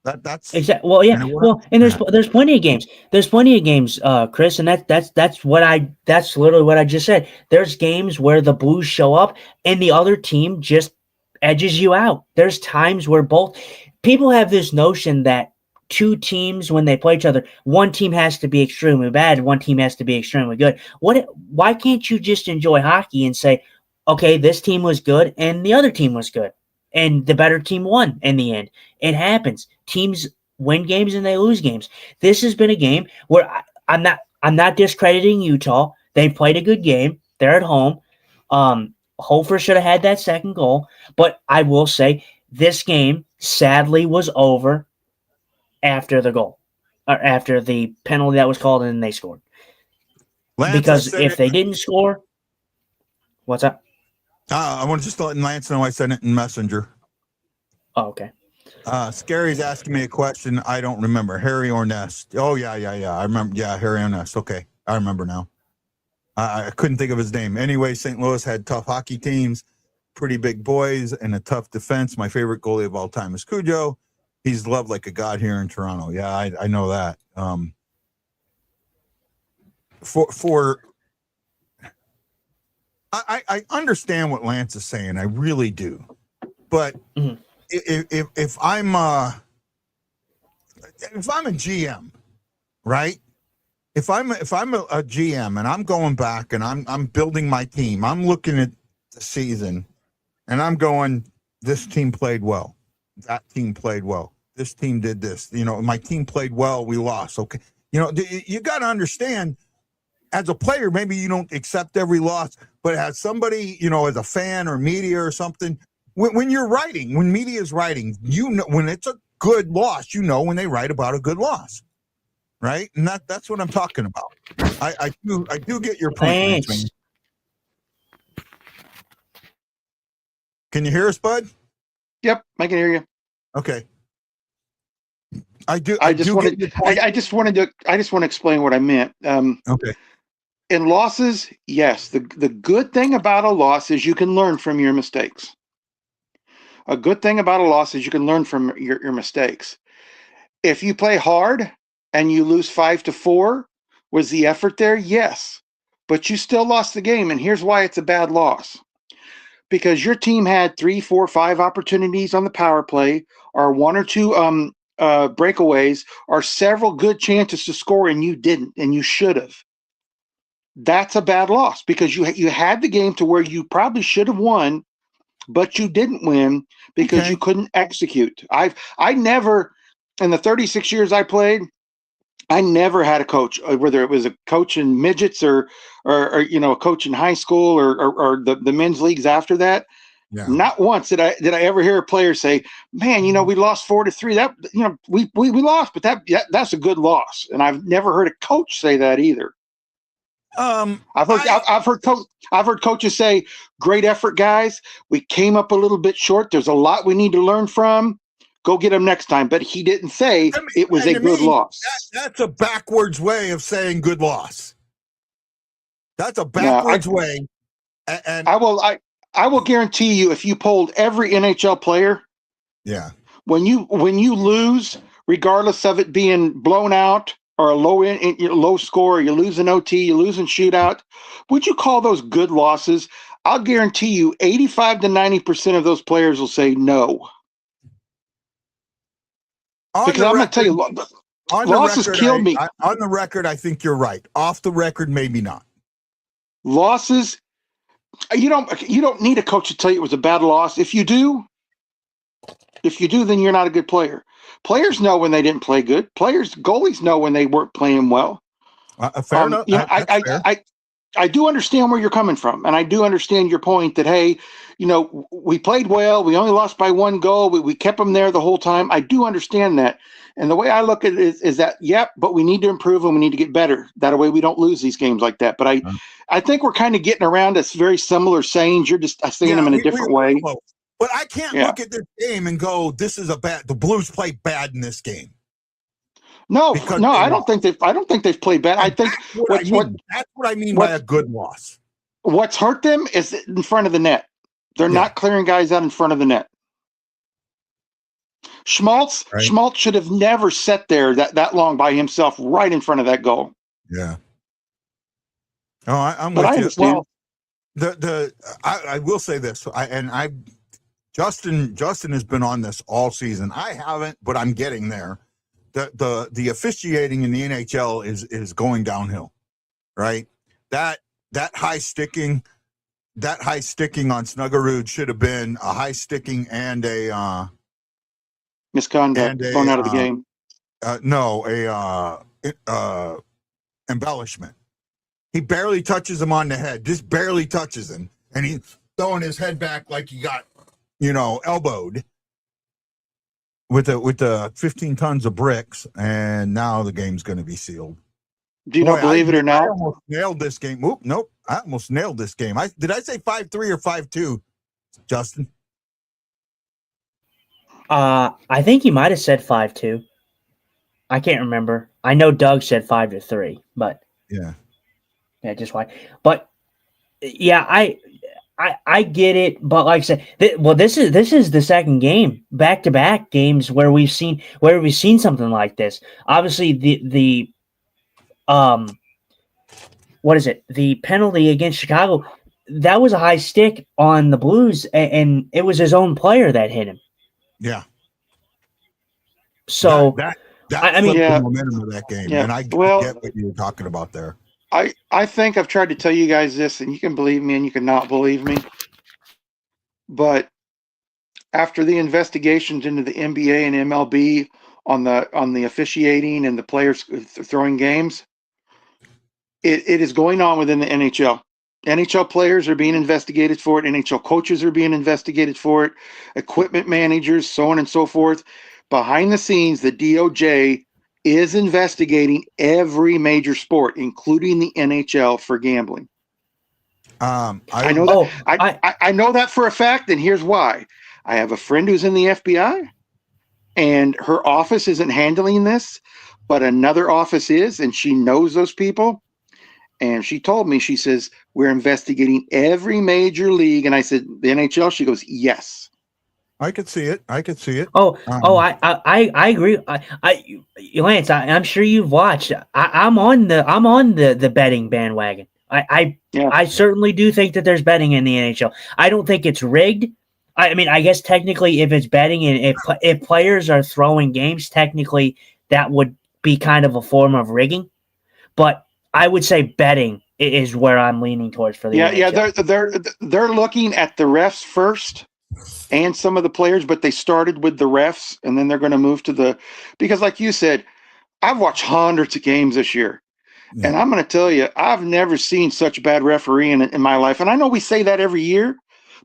That's exactly. Well, yeah. Well, and there's plenty of games. There's plenty of games, Chris, and that's literally what I just said. There's games where the Blues show up and the other team just edges you out. There's times where both people have this notion that two teams, when they play each other, one team has to be extremely bad, one team has to be extremely good. Why can't you just enjoy hockey and say, okay, this team was good and the other team was good, and the better team won in the end? It happens. Teams win games and they lose games. This has been a game where I'm not discrediting Utah. They played a good game. They're at home. Hofer should have had that second goal, but I will say this game sadly was over after the goal, or after the penalty that was called, and then they scored. Lance, because if they didn't score, what's up? I want to just let Lance know I sent it in Messenger. Oh, okay. Scary's asking me a question. I don't remember. Harry Ornest. Oh, yeah. I remember. Yeah, Harry Ornest. Okay. I remember now. I couldn't think of his name. Anyway, St. Louis had tough hockey teams, pretty big boys, and a tough defense. My favorite goalie of all time is Cujo. He's loved like a god here in Toronto. Yeah, I know that. I understand what Lance is saying. I really do. But if I'm a GM, right? If I'm a GM and I'm going back and I'm building my team, I'm looking at the season and I'm going, this team played well. That team played well. This team did this. My team played well. We lost. Okay. You got to understand, as a player, maybe you don't accept every loss, but as somebody, as a fan or media or something, when you're writing, when media is writing, when it's a good loss, when they write about a good loss, right? And that's what I'm talking about. I do get your point. Lance. Can you hear us, bud? Yep, I can hear you. Okay. I just want to explain what I meant. Okay. In losses, yes, the good thing about a loss is you can learn from your mistakes. A good thing about a loss is you can learn from your mistakes. If you play hard and you lose 5-4, was the effort there? Yes. But you still lost the game. And here's why it's a bad loss. Because your team had 3, 4, 5 opportunities on the power play, or 1 or 2 breakaways, or several good chances to score, and you didn't, and you should have. That's a bad loss because you had the game to where you probably should have won, but you didn't win because you couldn't execute. I never, in the 36 years I played, I never had a coach, whether it was a coach in midgets or a coach in high school or the men's leagues after that. Yeah. Not once did I ever hear a player say, "Man, we lost 4-3. That we lost, but that's a good loss." And I've never heard a coach say that either. I've heard coaches say, "Great effort, guys. We came up a little bit short. There's a lot we need to learn from. Go get them next time." But he didn't say it was a good loss. That's a backwards way of saying good loss. That's a backwards way. And I will guarantee you, if you polled every NHL player, when you lose, regardless of it being blown out or a low score, you lose an OT, you lose in shootout, would you call those good losses? I'll guarantee you 85 to 90% of those players will say no. Because I'm going to tell you, losses killed me. On the record, I think you're right. Off the record, maybe not. Losses, you don't need a coach to tell you it was a bad loss. If you do, then you're not a good player. Players know when they didn't play good. Goalies know when they weren't playing well. Fair enough. I do understand where you're coming from, and I do understand your point that, hey, we played well. We only lost by 1 goal. We kept them there the whole time. I do understand that. And the way I look at it is that, but we need to improve and we need to get better. That way we don't lose these games like that. But I think we're kind of getting around to very similar sayings. You're just saying them in a different way. But I can't look at this game and go, the Blues played bad in this game. No, I don't think they've played bad. I think that's what I mean by a good loss. What's hurt them is in front of the net. They're not clearing guys out in front of the net. Schmaltz should have never sat there that long by himself right in front of that goal. Yeah. Oh, I'm with you. I understand. Well, I will say this, Justin has been on this all season. I haven't, but I'm getting there. The officiating in the NHL is going downhill, right? That high sticking on Snuggerud should have been a high sticking and a misconduct, thrown out of the game. Embellishment. He barely touches him on the head, just barely touches him, and he's throwing his head back like he got, elbowed with the 15 tons of bricks, and now the game's going to be sealed. Do you not believe it or not? I almost nailed this game. Nope. I almost nailed this game. Did I say 5-3 or 5-2, Justin? I think he might have said 5-2. I can't remember. I know Doug said 5-3, but yeah, just why. But yeah, I get it. But like I said, this is the second game, back-to-back games where we've seen something like this. Obviously, the what is it? The penalty against Chicago, that was a high stick on the Blues, and it was his own player that hit him. Yeah. So I mean, the momentum of that game, and I get what you were talking about there. I think I've tried to tell you guys this, and you can believe me and you can not believe me. But after the investigations into the NBA and MLB on the officiating and the players throwing games, it is going on within the NHL. NHL players are being investigated for it. NHL coaches are being investigated for it. Equipment managers, so on and so forth. Behind the scenes, the DOJ is investigating every major sport, including the NHL, for gambling. I know that. I know that for a fact, and here's why. I have a friend who's in the FBI, and her office isn't handling this, but another office is, and she knows those people. And she told me, she says, we're investigating every major league. And I said, the NHL? She goes, yes. I could see it. I could see it. I agree. Lance, I'm sure you've watched. I'm on the betting bandwagon. I certainly do think that there's betting in the NHL. I don't think it's rigged. I mean, I guess technically, if it's betting and if players are throwing games, technically that would be kind of a form of rigging. But I would say betting is where I'm leaning towards for the NHL. They're looking at the refs first and some of the players, but they started with the refs and then they're going to move to because like you said, I've watched hundreds of games this year. Yeah. And I'm going to tell you, I've never seen such bad refereeing in my life. And I know we say that every year,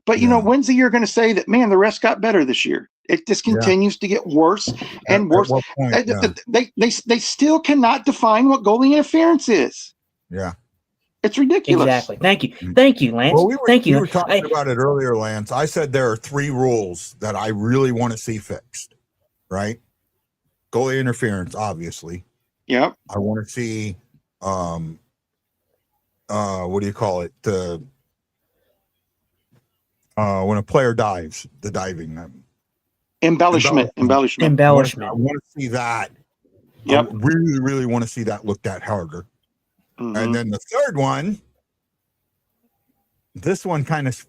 but you know, when's the year going to say that, man, the refs got better this year? It just continues to get worse and worse. They still cannot define what goalie interference is. Yeah. It's ridiculous. Exactly. Thank you, Lance. Well, Thank you. We were talking about it earlier, Lance. I said there are 3 rules that I really want to see fixed, right? Goalie interference, obviously. Yep. I want to see, what do you call it? When a player dives, the diving. Embellishment. I want to see that. Yep. I really, really want to see that looked at harder. Mm-hmm. And then the third one, this one kind of,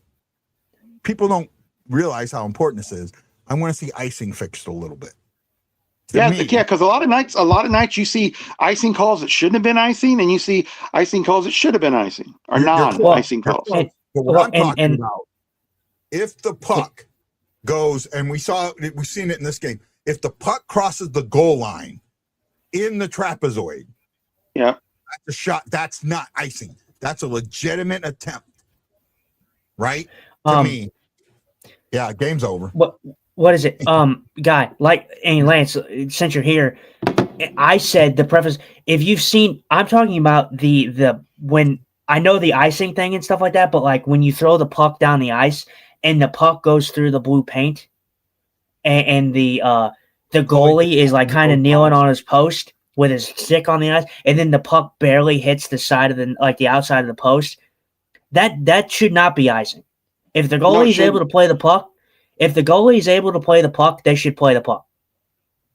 people don't realize how important this is. I want to see icing fixed a little bit. Because a lot of nights you see icing calls that shouldn't have been icing, and you see icing calls that should have been icing or non-icing calls. But what I'm talking about, if the puck goes, and we've seen it in this game, if the puck crosses the goal line in the trapezoid, that's a shot. That's not icing. That's a legitimate attempt, right? To me, game's over. What is it, guy? And Lance, since you're here, I said the preface. If you've seen, I'm talking about the when I know the icing thing and stuff like that, but like when you throw the puck down the ice and the puck goes through the blue paint, and the goalie is like kind of kneeling on his post with his stick on the ice, and then the puck barely hits the side of the outside of the post. That should not be icing. If the goalie is able to play the puck, they should play the puck.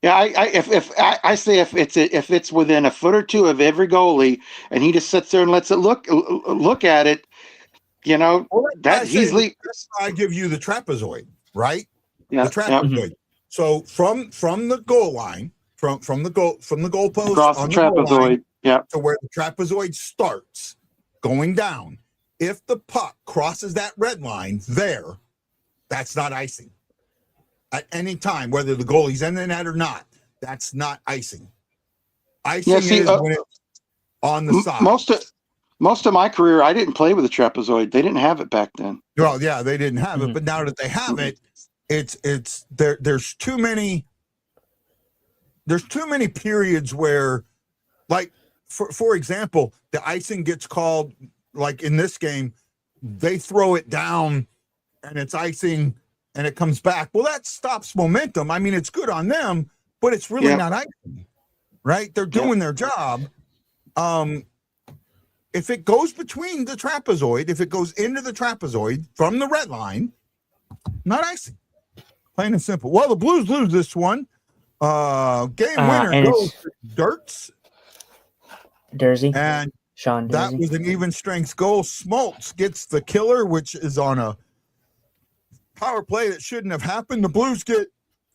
Yeah, I say if it's within a foot or two of every goalie, and he just sits there and lets it look at it, you know, that's easily. I give you the trapezoid, right? Yeah, the trapezoid. Yeah. So from the goal line, from the goalpost across the trapezoid, to where the trapezoid starts going down. If the puck crosses that red line there, that's not icing. At any time, whether the goalie's in the net or not, that's not icing. Icing is when it's on the side. Most of my career, I didn't play with a trapezoid. They didn't have it back then. Well, yeah, they didn't have it, but now that they have it, it's there. There's too many periods where, like, for example, the icing gets called, like in this game, they throw it down and it's icing and it comes back. Well, that stops momentum. I mean, it's good on them, but it's really not icing, right? They're doing their job. If it goes between the trapezoid, if it goes into the trapezoid from the red line, not icing. Plain and simple. Well, the Blues lose this one. Game winner goes to Dursey. And Sean Dursey. That was an even strength goal. Smoltz gets the killer, which is on a power play that shouldn't have happened. The Blues get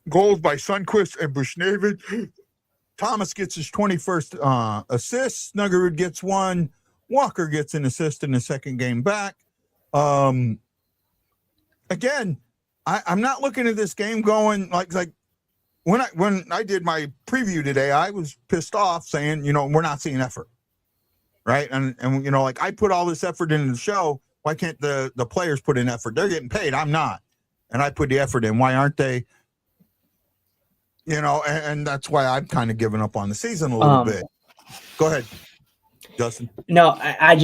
goals by Sundqvist and Bushnavid. Thomas gets his 21st assist. Snuggerud gets one. Walker gets an assist in the second game back. Again, I'm not looking at this game going like when I did my preview today, I was pissed off saying, we're not seeing effort. Right. And like I put all this effort into the show. Why can't the players put in effort? They're getting paid. I'm not. And I put the effort in. Why aren't they? And that's why I've kind of given up on the season a little bit. Go ahead, Justin. No, I'm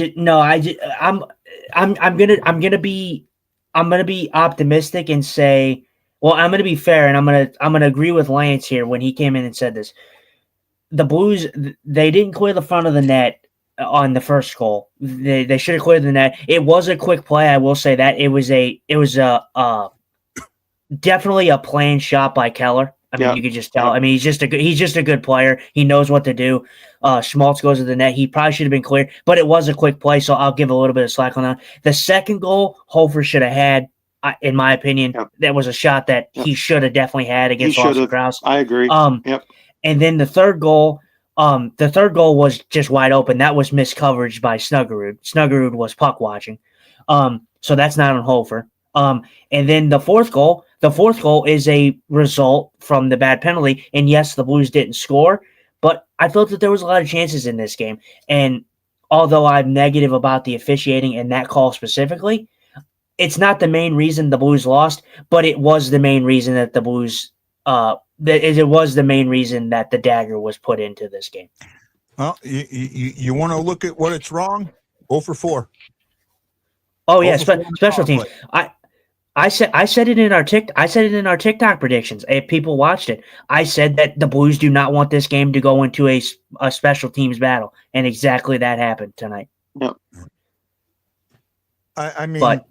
gonna be optimistic and say, well, I'm gonna be fair, and I'm gonna agree with Lance here when he came in and said this. The Blues, they didn't clear the front of the net on the first goal. They should have cleared the net. It was a quick play, I will say that. It was a definitely a planned shot by Keller. I mean, Yeah. you could just tell. Yeah. I mean, he's just a good player. He knows what to do. Schmaltz goes to the net. He probably should have been clear, but it was a quick play, so I'll give a little bit of slack on that. The second goal, Hofer should have had, in my opinion. Yep. That was a shot that he should have definitely had He against should Lawson have. Krause. I agree. Yep. And then the third goal was just wide open. That was missed coverage by Snuggerud. Snuggerud was puck watching. So that's not on Hofer. And then the fourth goal is a result from the bad penalty. And yes, the Blues didn't score, but I felt that there was a lot of chances in this game. And although I'm negative about the officiating and that call specifically, it's not the main reason the Blues lost, but it was the main reason that the Blues it was the main reason that the dagger was put into this game. Well, you want to look at what it's wrong? 0 for 4. Oh yeah, 0 for 4 special teams. play. I said it in our TikTok predictions. If people watched it, I said that the Blues do not want this game to go into a special teams battle, and exactly that happened tonight. Yep. I mean, But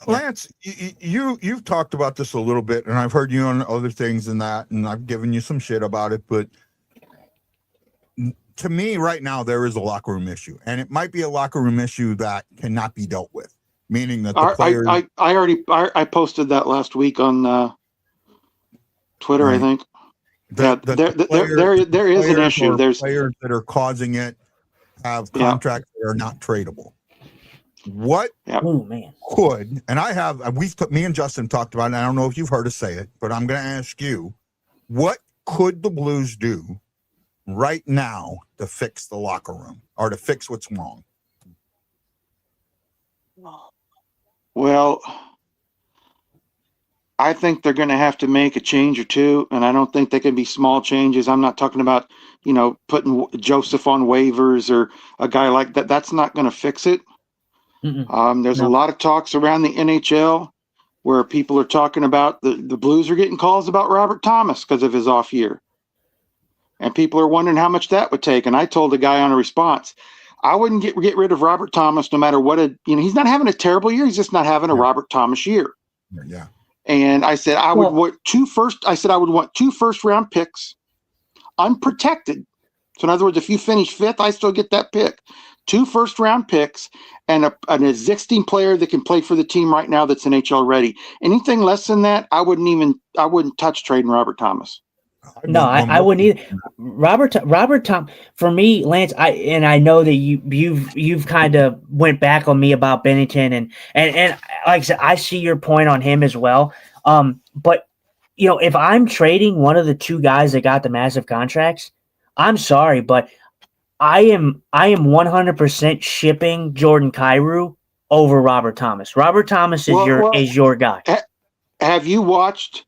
Lance, you've talked about this a little bit, and I've heard you on other things and that, and I've given you some shit about it. But to me, right now, there is a locker room issue, and it might be a locker room issue that cannot be dealt with. Meaning that the players. I posted that last week on Twitter. Right. I think. The There is an issue. There's players that are causing it have contracts that are not tradable. What oh man, could, and me and Justin talked about it, and I don't know if you've heard us say it, but I'm going to ask you, what could the Blues do right now to fix the locker room or to fix what's wrong? Well, I think they're going to have to make a change or two, and I don't think they can be small changes. I'm not talking about, putting Joseph on waivers or a guy like that. That's not going to fix it. There's a lot of talks around the NHL where people are talking about the Blues are getting calls about Robert Thomas because of his off year. And people are wondering how much that would take. And I told the guy on a response, I wouldn't get rid of Robert Thomas no matter what. He's not having a terrible year. He's just not having a Robert Thomas year. Yeah. And I said I would want two first round picks, unprotected. So in other words, if you finish fifth, I still get that pick. 2 first round picks and an existing player that can play for the team right now that's NHL ready. Anything less than that, I wouldn't touch trading Robert Thomas. No, I wouldn't either. Robert Tom, for me, Lance, I know that you've kind of went back on me about Bennington and like I said, I see your point on him as well. But if I'm trading one of the two guys that got the massive contracts, I'm sorry, but I am 100% shipping Jordan Kyrou over Robert Thomas. Robert Thomas is your guy. Have you watched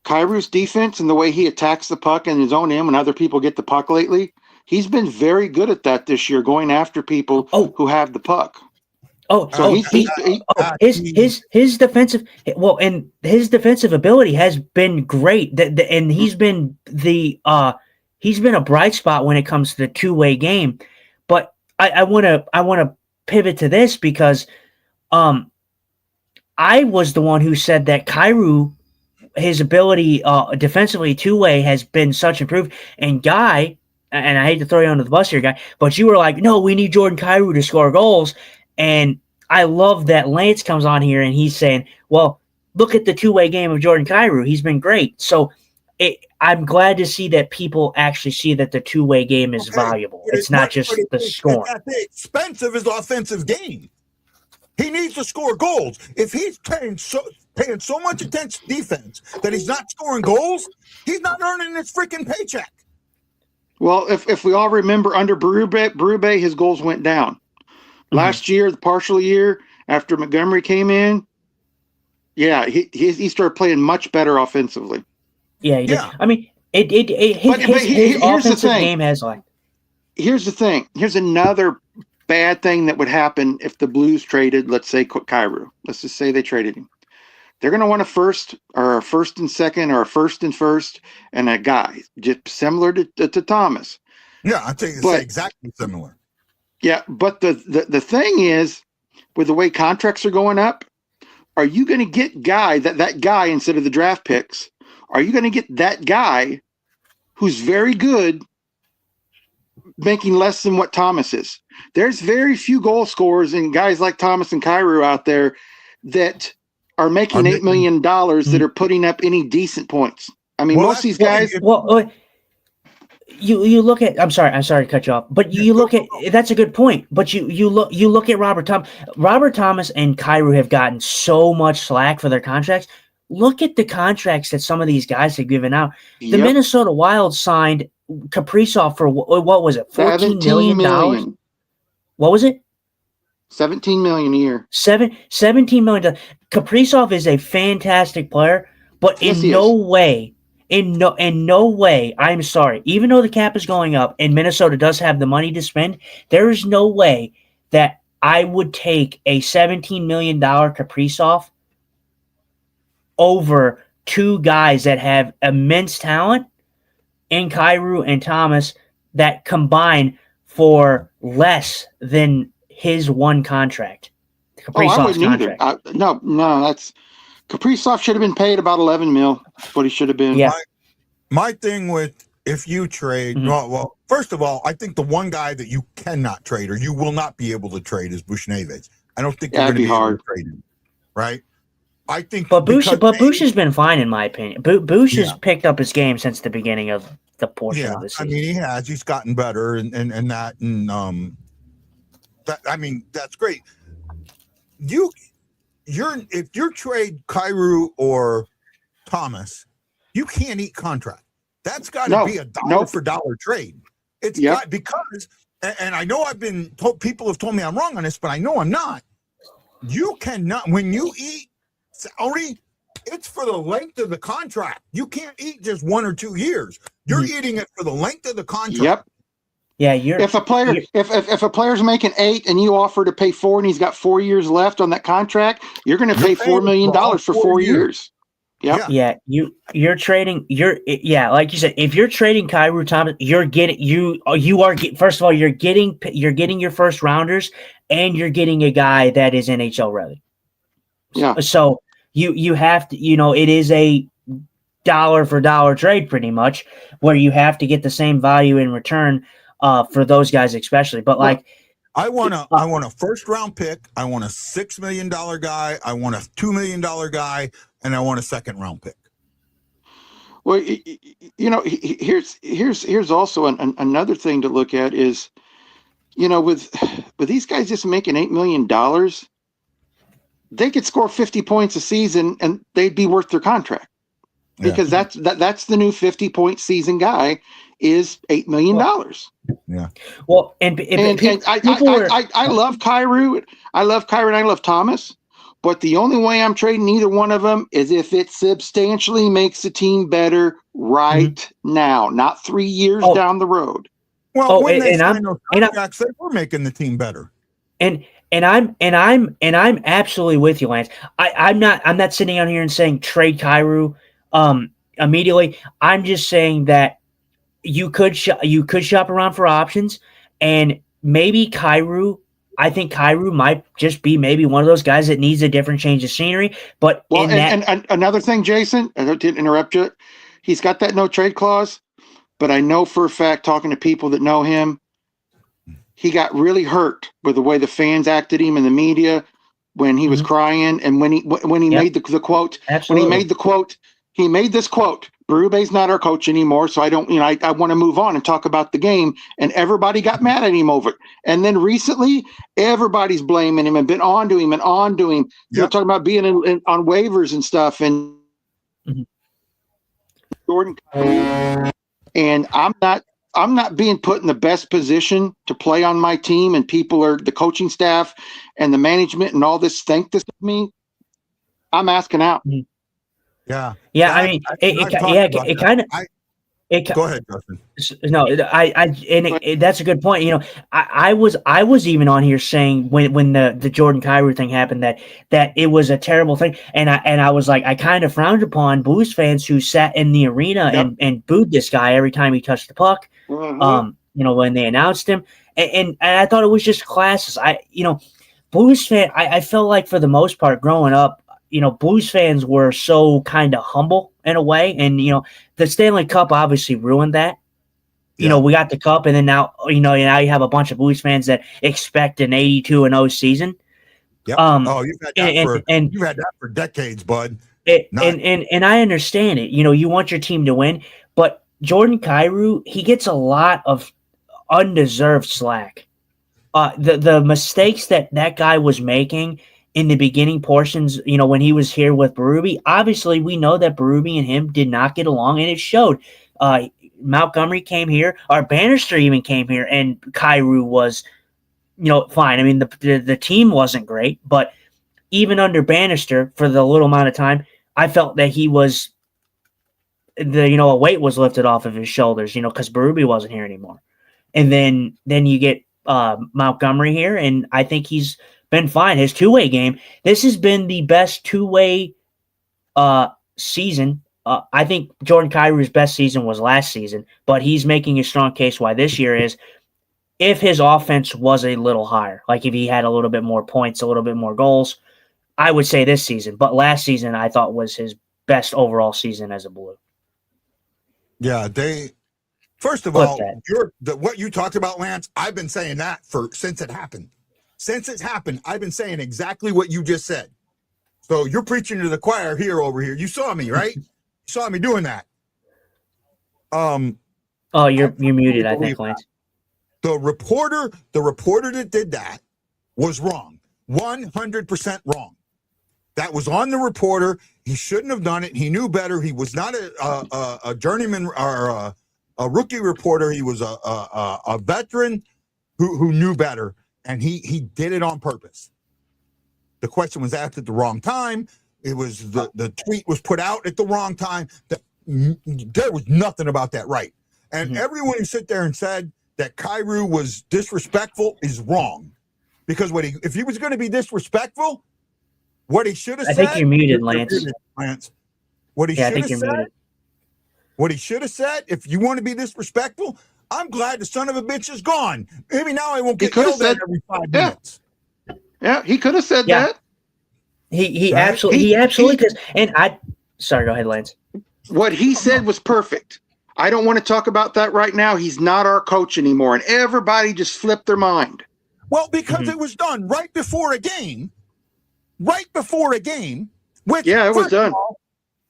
Kyrou's defense and the way he attacks the puck in his own end when other people get the puck lately? He's been very good at that this year, going after people who have the puck. His defensive and his defensive ability has been great. And he's been he's been a bright spot when it comes to the two-way game. But I want to pivot to this because I was the one who said that Kyrou, his ability defensively two-way has been such improved. And Guy, and I hate to throw you under the bus here, Guy, but you were like, no, we need Jordan Kyrou to score goals. And I love that Lance comes on here and he's saying, well, look at the two-way game of Jordan Kyrou. He's been great. So I'm glad to see that people actually see that the two-way game is valuable. It's not just the scoring. At the expense of his offensive game. He needs to score goals. If he's paying so much attention to defense that he's not scoring goals, he's not earning his freaking paycheck. Well, if we all remember, under Berube, his goals went down. Last year, the partial year, after Montgomery came in, he started playing much better offensively. Yeah, he did. I mean, his offensive game has like. Here's the thing. Here's another bad thing that would happen if the Blues traded, let's say, Kyrou. Let's just say they traded him. They're going to want a first or a first and second or a first and first and a guy just similar to Thomas. Yeah, I think it's exactly similar. Yeah, but the thing is, with the way contracts are going up, are you going to get that guy instead of the draft picks? Are you going to get that guy who's very good making less than what Thomas is? There's very few goal scorers and guys like Thomas and Kyrou out there that are making $8 million that are putting up any decent points. I mean, most of these guys. Well, you look at. I'm sorry to cut you off, but you look at. That's a good point. But you look at Robert Thomas. Robert Thomas and Kyrou have gotten so much slack for their contracts. Look at the contracts that some of these guys have given out. The Minnesota Wild signed Kaprizov for what was it? $14 million. What was it? $17 million a year. $17 million. Kaprizov is a fantastic player, but in no way, I'm sorry, even though the cap is going up and Minnesota does have the money to spend, there is no way that I would take a $17 million Kaprizov over two guys that have immense talent in Kyrou and Thomas that combine for less than his one contract. I wouldn't either. No, that's Kaprizov should have been paid about $11 million. What he should have been. Yeah. My thing with if you trade, well, first of all, I think the one guy that you cannot trade or you will not be able to trade is Bushneves. I don't think you're going to be able to trade him, right? I think, but Bush has been fine in my opinion. Bush has picked up his game since the beginning of the portion of the season. I mean, he has. He's gotten better, and that, and that. I mean, that's great. If you trade Kyrou or Thomas, you can't eat contract. That's got to be a dollar for dollar trade. It's got, because, and I know I've been told, people have told me I'm wrong on this, but I know I'm not. You cannot, when you eat salary, it's for the length of the contract. You can't eat just 1 or 2 years. You're eating it for the length of the contract. Yep. Yeah, if a player if a player's making 8 and you offer to pay 4 and he's got 4 years left on that contract, you're going to pay $4 million for 4 years. Yep. Yeah, you're trading. Like you said, if you're trading Kyrou Thomas, you're getting first of all, you're getting your first rounders, and you're getting a guy that is NHL ready. Yeah. So you have to, it is a dollar for dollar trade pretty much, where you have to get the same value in return for those guys especially. But like, I want a first round pick. I want a $6 million guy. I want a $2 million guy, and I want a second round pick. Well, here's also another thing to look at is, with these guys just making $8 million, they could score 50 points a season and they'd be worth their contract, because that's the new 50-point season guy is $8 million. Yeah. Well, and I love Kyrou. I love Kyrou and I love Thomas, but the only way I'm trading either one of them is if it substantially makes the team better right now, not 3 years down the road. Well, when they sign those contracts, they were making the team better. And I'm absolutely with you, Lance. I'm not sitting out here and saying trade Kyrou immediately. I'm just saying that you could shop around for options, and maybe Kyrou. I think Kyrou might just be maybe one of those guys that needs a different change of scenery. But and another thing, Jason, I don't interrupt you. He's got that no trade clause, but I know for a fact, talking to people that know him, he got really hurt with the way the fans acted him in the media when he was crying, and when he made the quote. Absolutely. When he made the quote, he made this quote: "Berube's not our coach anymore, so I don't, I want to move on and talk about the game." And everybody got mad at him over it. And then recently, everybody's blaming him and been on to him and on to him. Talking about being on waivers and stuff. And Jordan, and I'm not being put in the best position to play on my team, and the coaching staff and the management and all this think this of me. I'm asking out. Yeah. Yeah. I mean, it kind of. Go ahead, Justin. No, that's a good point. I was even on here saying when the Jordan Kyrou thing happened that it was a terrible thing, and I was like, I kind of frowned upon Blues fans who sat in the arena and booed this guy every time he touched the puck. When they announced him, and I thought it was just classes. Blues fan, I felt like for the most part growing up, Blues fans were so kind of humble in a way. And, the Stanley Cup obviously ruined that. We got the cup, and then now, now you have a bunch of Blues fans that expect an 82-0 season. Yep. You've had that for decades, bud. And I understand it. You want your team to win, but Jordan Kyrou, he gets a lot of undeserved slack. The mistakes that guy was making in the beginning portions, when he was here with Berube, obviously we know that Berube and him did not get along, and it showed. Montgomery came here, or Bannister even came here, and Kyrou was, fine. I mean, the team wasn't great, but even under Bannister for the little amount of time, I felt that he was a weight was lifted off of his shoulders, because Berube wasn't here anymore. And then you get Montgomery here, and I think he's been fine. His two-way game, this has been the best two-way season. I think Jordan Kyrou's best season was last season, but he's making a strong case why this year is if his offense was a little higher, like if he had a little bit more points, a little bit more goals, I would say this season. But last season I thought was his best overall season as a Blue. Yeah, first of all, what you talked about, Lance, I've been saying that since it happened. Since it's happened, I've been saying exactly what you just said. So you're preaching to the choir over here. You saw me, right? You saw me doing that. Oh, you're muted, I think, Lance. The reporter that did that was wrong. 100% wrong. That was on the reporter. He shouldn't have done it. He knew better. He was not a journeyman or a rookie reporter. He was a veteran who knew better, and he did it on purpose. The question was asked at the wrong time. It was the tweet was put out at the wrong time. There was nothing about that right. And everyone who sit there and said that Kyrou was disrespectful is wrong. Because if he was going to be disrespectful, what he should have said. I think you're muted, Lance. What he should have said, if you want to be disrespectful, I'm glad the son of a bitch is gone. Maybe now I won't get yelled at every 5 minutes. Yeah, he could have said that. He absolutely could. And sorry, go ahead, Lance. What he said was perfect. I don't want to talk about that right now. He's not our coach anymore. And everybody just flipped their mind. Well, because it was done right before a game. Right before a game. Which, it was done.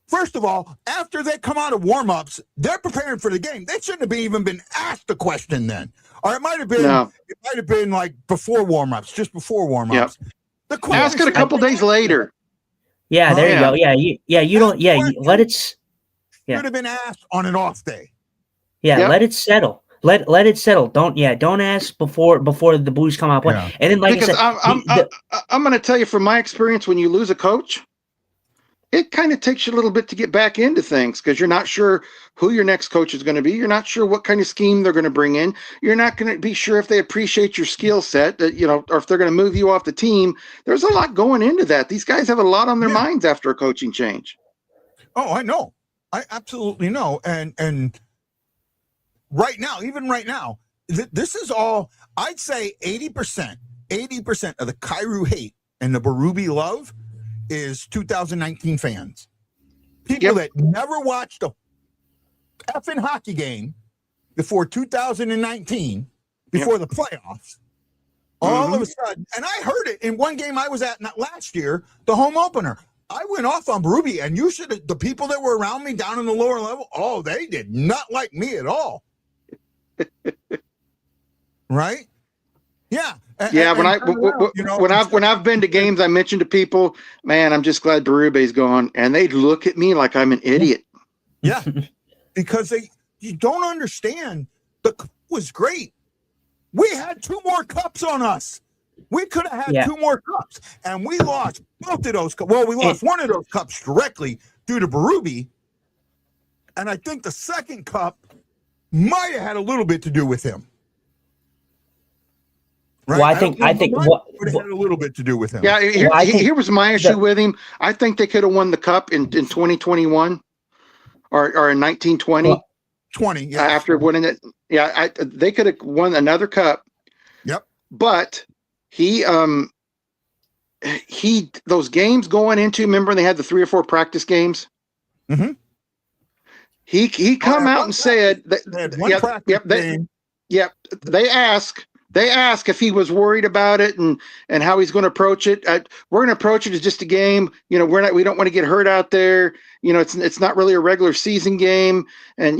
First of all, after they come out of warm-ups, they're preparing for the game. They shouldn't have even been asked the question then. Or it might have been like before warm-ups, just before warm-ups. Yep. Ask it a couple days later. Yeah, there you go. Yeah, you don't. Yeah, let it. Should have been asked on an off day. Yeah, let it settle. Let it settle. Don't ask before the Blues come out. And then, like because I said, I'm going to tell you from my experience, when you lose a coach, it kind of takes you a little bit to get back into things because you're not sure who your next coach is going to be. You're not sure what kind of scheme they're going to bring in. You're not going to be sure if they appreciate your skill set, or if they're going to move you off the team. There's a lot going into that. These guys have a lot on their minds after a coaching change. Oh, I know. I absolutely know. And right now, this is all, I'd say 80% of the Kyrou hate and the Berube love is 2019 fans. People that never watched a effing hockey game before 2019, before the playoffs, all of a sudden, and I heard it in one game I was at last year, the home opener. I went off on Berube, and the people that were around me down in the lower level, they did not like me at all. Right? Yeah. When I've been to games, I mentioned to people, man, I'm just glad Berube's gone, and they look at me like I'm an idiot. Yeah, because you don't understand. The cup was great. We had 2 more cups on us. We could have had 2 more cups, and we lost both of those cups. Well, we lost one of those cups directly due to Berube, and I think the second cup might have had a little bit to do with him. Right? Well, I think what had a little bit to do with him. Yeah, here was my issue with him. I think they could have won the cup in 2021 or in 1920. 20, yeah. After winning it, they could have won another cup. Yep. But he those games going into, remember they had the 3 or 4 practice games? Mhm. He come out and said They had one practice game. They ask if he was worried about it and how he's going to approach it. We're going to approach it as just a game. We don't want to get hurt out there. It's not really a regular season game, and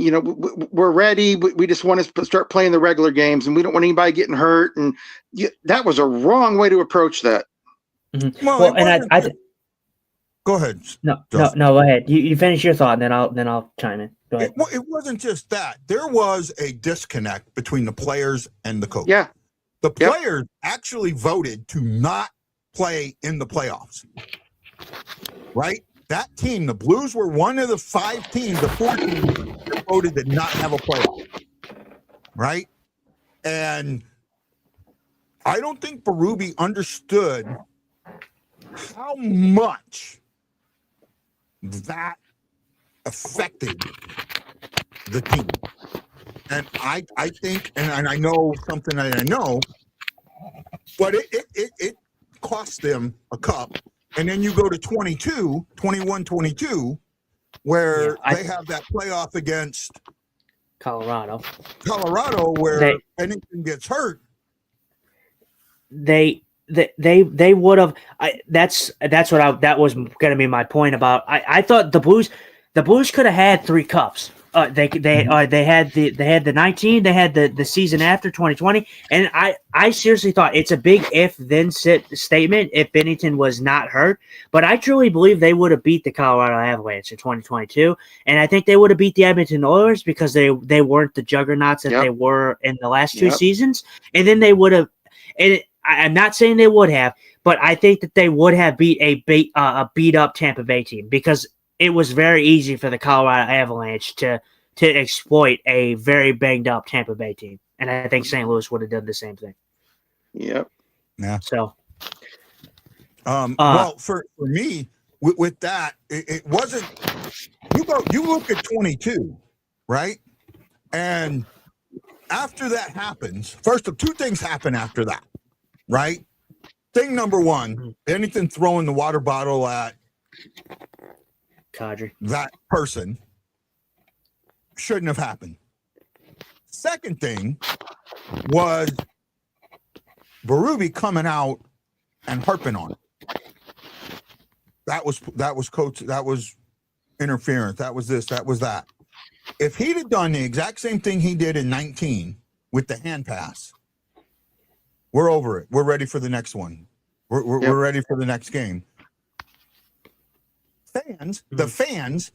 we're ready. We just want to start playing the regular games, and we don't want anybody getting hurt. And that was a wrong way to approach that. Mhm. Well, and go ahead. no, Justin. go ahead. You finish your thought, and then I'll chime in. Go ahead. It wasn't just that. There was a disconnect between the players and the coach. Yeah. The players actually voted to not play in the playoffs. Right? That team, the Blues, were one of the 5 teams, the 4 teams that voted to not have a playoff. Right? And I don't think Berube understood how much that affected the team. And I think, and I know something that I know, but it cost them a cup. And then you go to 21-22, where they have that playoff against Colorado, where Pennington gets hurt. They would have. That was going to be my point about. I thought the Blues could have had 3 cups. They had the 19, they had the season after 2020, and I seriously thought it's a big if then statement if Bennington was not hurt, but I truly believe they would have beat the Colorado Avalanche in 2022, and I think they would have beat the Edmonton Oilers because they weren't the juggernauts that they were in the last 2 seasons, and then they would have. And I'm not saying they would have, but I think that they would have beat a beat up Tampa Bay team because it was very easy for the Colorado Avalanche to exploit a very banged up Tampa Bay team. And I think St. Louis would have done the same thing. Yep. Yeah. So, well, for me, with that, it wasn't, you look at 22, right? And after that happens, first of 2 things happen after that, right? Thing number 1, anything throwing the water bottle at Kadri, that person shouldn't have happened. Second thing was Berube coming out and harping on it. That was coach. That was interference. That was this. That was that. If he'd have done the exact same thing he did in 19 with the hand pass, we're over it. We're ready for the next one. We're ready for the next game. The fans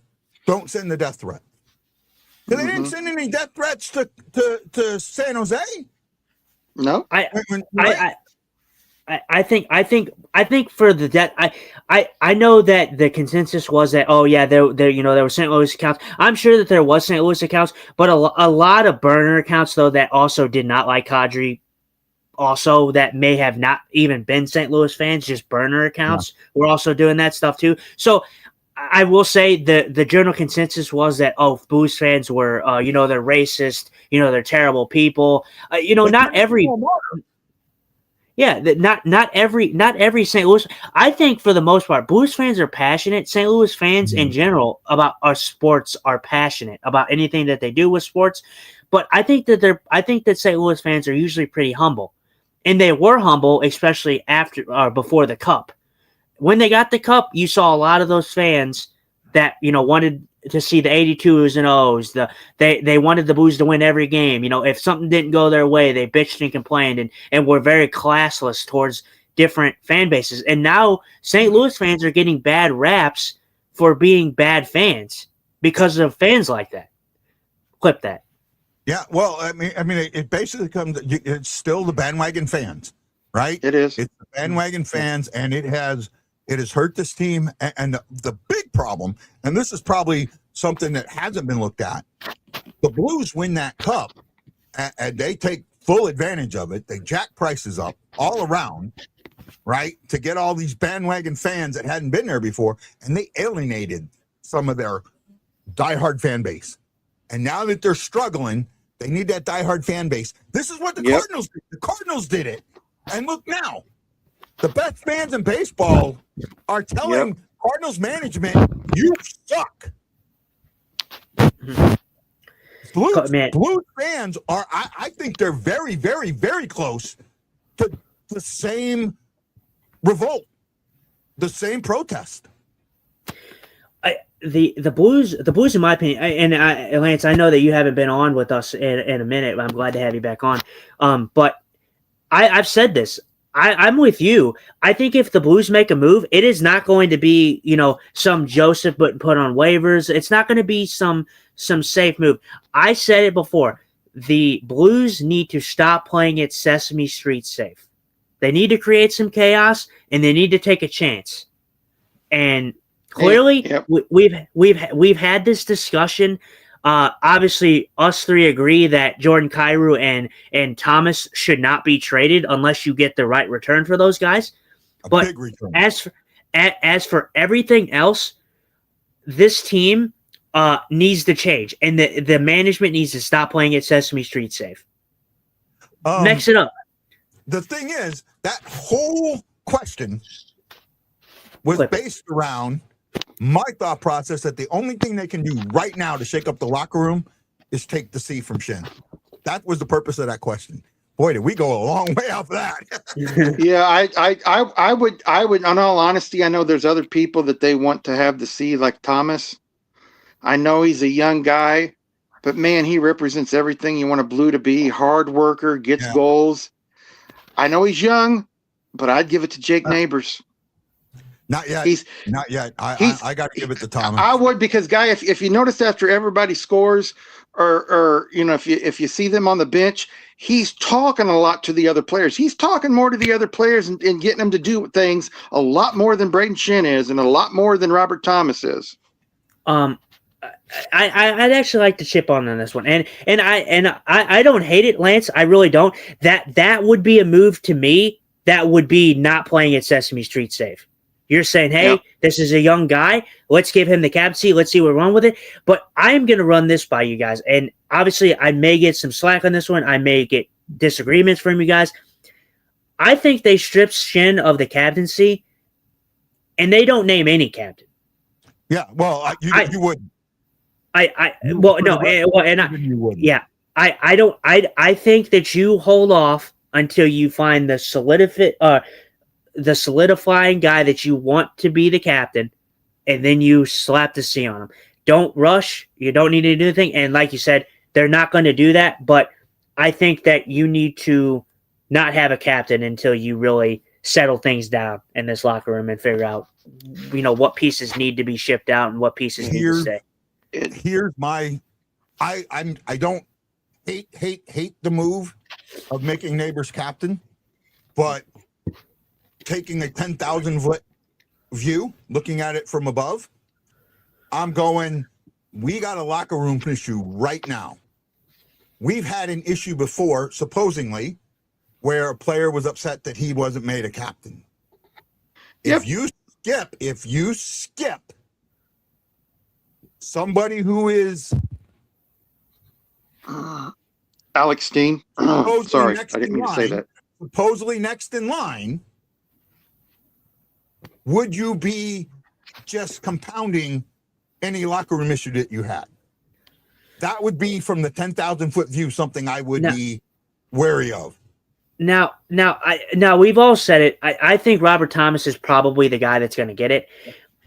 don't send the death threat. They didn't send any death threats to San Jose. No, I think for the death, I know that the consensus was that there were St. Louis accounts. I'm sure that there was St. Louis accounts, but a lot of burner accounts though that also did not like Kadri. Also, that may have not even been St. Louis fans, just burner accounts were also doing that stuff too. So I will say the general consensus was that Blues fans were they're racist, they're terrible people. Not every not every St. Louis. I think for the most part, Blues fans are passionate. St. Louis fans in general about our sports are passionate about anything that they do with sports. But I think that St. Louis fans are usually pretty humble. And they were humble, especially before the cup. When they got the cup, you saw a lot of those fans that wanted to see the 82s and O's. They wanted the Blues to win every game. If something didn't go their way, they bitched and complained and were very classless towards different fan bases. And now St. Louis fans are getting bad raps for being bad fans because of fans like that. Clip that. Yeah, well, I mean, it basically it's still the bandwagon fans, right? it is. It's the bandwagon fans, and it has hurt this team. And the big problem, and this is probably something that hasn't been looked at, the Blues win that cup, and they take full advantage of it. They jack prices up all around, right, to get all these bandwagon fans that hadn't been there before, and they alienated some of their diehard fan base. And now that they're struggling, they need that diehard fan base. This is what the Cardinals did. The Cardinals did it. And look now. The best fans in baseball are telling Cardinals management, "You suck." Blues fans are. I think they're very, very, very close to the same revolt, the same protest. The Blues, in my opinion, and Lance, I know that you haven't been on with us in a minute. I'm glad to have you back on. But I've said this. I'm with you. I think if the Blues make a move, it is not going to be, some Joseph but put on waivers. It's not going to be some safe move. I said it before. The Blues need to stop playing it Sesame Street safe. They need to create some chaos, and they need to take a chance. And clearly, we've had this discussion. Obviously, us three agree that Jordan Kyrou and Thomas should not be traded unless you get the right return for those guys. But big return. As for everything else, this team needs to change, and the management needs to stop playing it Sesame Street safe. Mix it up. The thing is, that whole question was based around my thought process that the only thing they can do right now to shake up the locker room is take the C from Shin. That was the purpose of that question. Boy, did we go a long way off that. Yeah, I would, in all honesty, I know there's other people that they want to have the C, like Thomas. I know he's a young guy, but man, he represents everything you want a Blue to be. Hard worker, gets goals. I know he's young, but I'd give it to Jake Neighbors. Not yet. Not yet. I got to give it to Thomas. I would, because guy, if you notice after everybody scores, or if you see them on the bench, he's talking a lot to the other players. He's talking more to the other players and getting them to do things a lot more than Braden Shin is, and a lot more than Robert Thomas is. I'd actually like to chip on this one, and I don't hate it, Lance. I really don't. That would be a move to me. That would be not playing it Sesame Street safe. You're saying, hey, this is a young guy. Let's give him the captaincy. Let's see what we're wrong with it. But I'm going to run this by you guys. And obviously, I may get some slack on this one. I may get disagreements from you guys. I think they stripped Shin of the captaincy, and they don't name any captain. Yeah, well, you wouldn't. I think that you hold off until you find the solidifying guy that you want to be the captain, and then you slap the C on him. Don't rush. You don't need to do anything. And like you said, they're not going to do that. But I think that you need to not have a captain until you really settle things down in this locker room and figure out, what pieces need to be shipped out and what pieces need to stay. Here's my, I don't hate the move of making Neighbors captain, but taking a 10,000 foot view, looking at it from above, I'm going, we got a locker room issue right now. We've had an issue before, supposedly, where a player was upset that he wasn't made a captain. If you skip somebody who is Alex Steen. Sorry, I didn't mean to say that. Supposedly next in line, would you be just compounding any locker room issue that you had? That would be, from the 10,000 foot view, something I would be wary of. Now, we've all said it. I think Robert Thomas is probably the guy that's going to get it.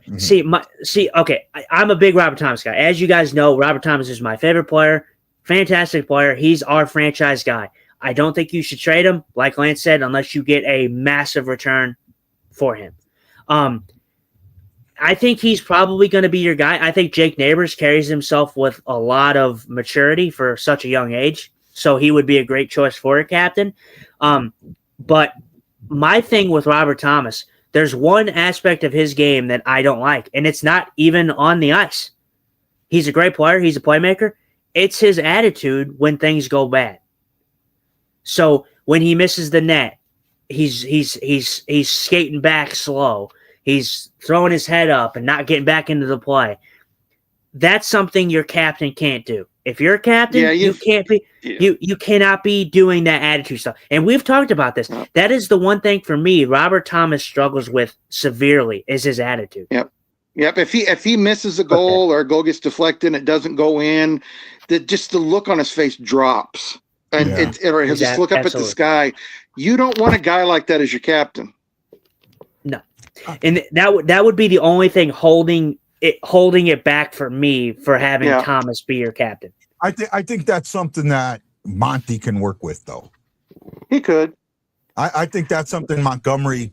Mm-hmm. Okay, I'm a big Robert Thomas guy. As you guys know, Robert Thomas is my favorite player. Fantastic player. He's our franchise guy. I don't think you should trade him, like Lance said, unless you get a massive return for him. I think he's probably going to be your guy. I think Jake Neighbors carries himself with a lot of maturity for such a young age, so he would be a great choice for a captain. But my thing with Robert Thomas, there's one aspect of his game that I don't like, and it's not even on the ice. He's a great player. He's a playmaker. It's his attitude when things go bad. So when he misses the net, he's skating back slow. He's throwing his head up and not getting back into the play. that's something your captain can't do. If you're a captain, Yeah, you can't be you cannot be doing that attitude stuff. And we've talked about this. Yep. That is the one thing for me Robert Thomas struggles with severely is his attitude. Yep. If he misses a goal or a goal gets deflected and it doesn't go in, just the look on his face drops. And or he'll just look up at the sky. You don't want a guy like that as your captain. No. And that would be the only thing holding it back for me for having Thomas be your captain. I think that's something that Monty can work with, though. He could. I think that's something Montgomery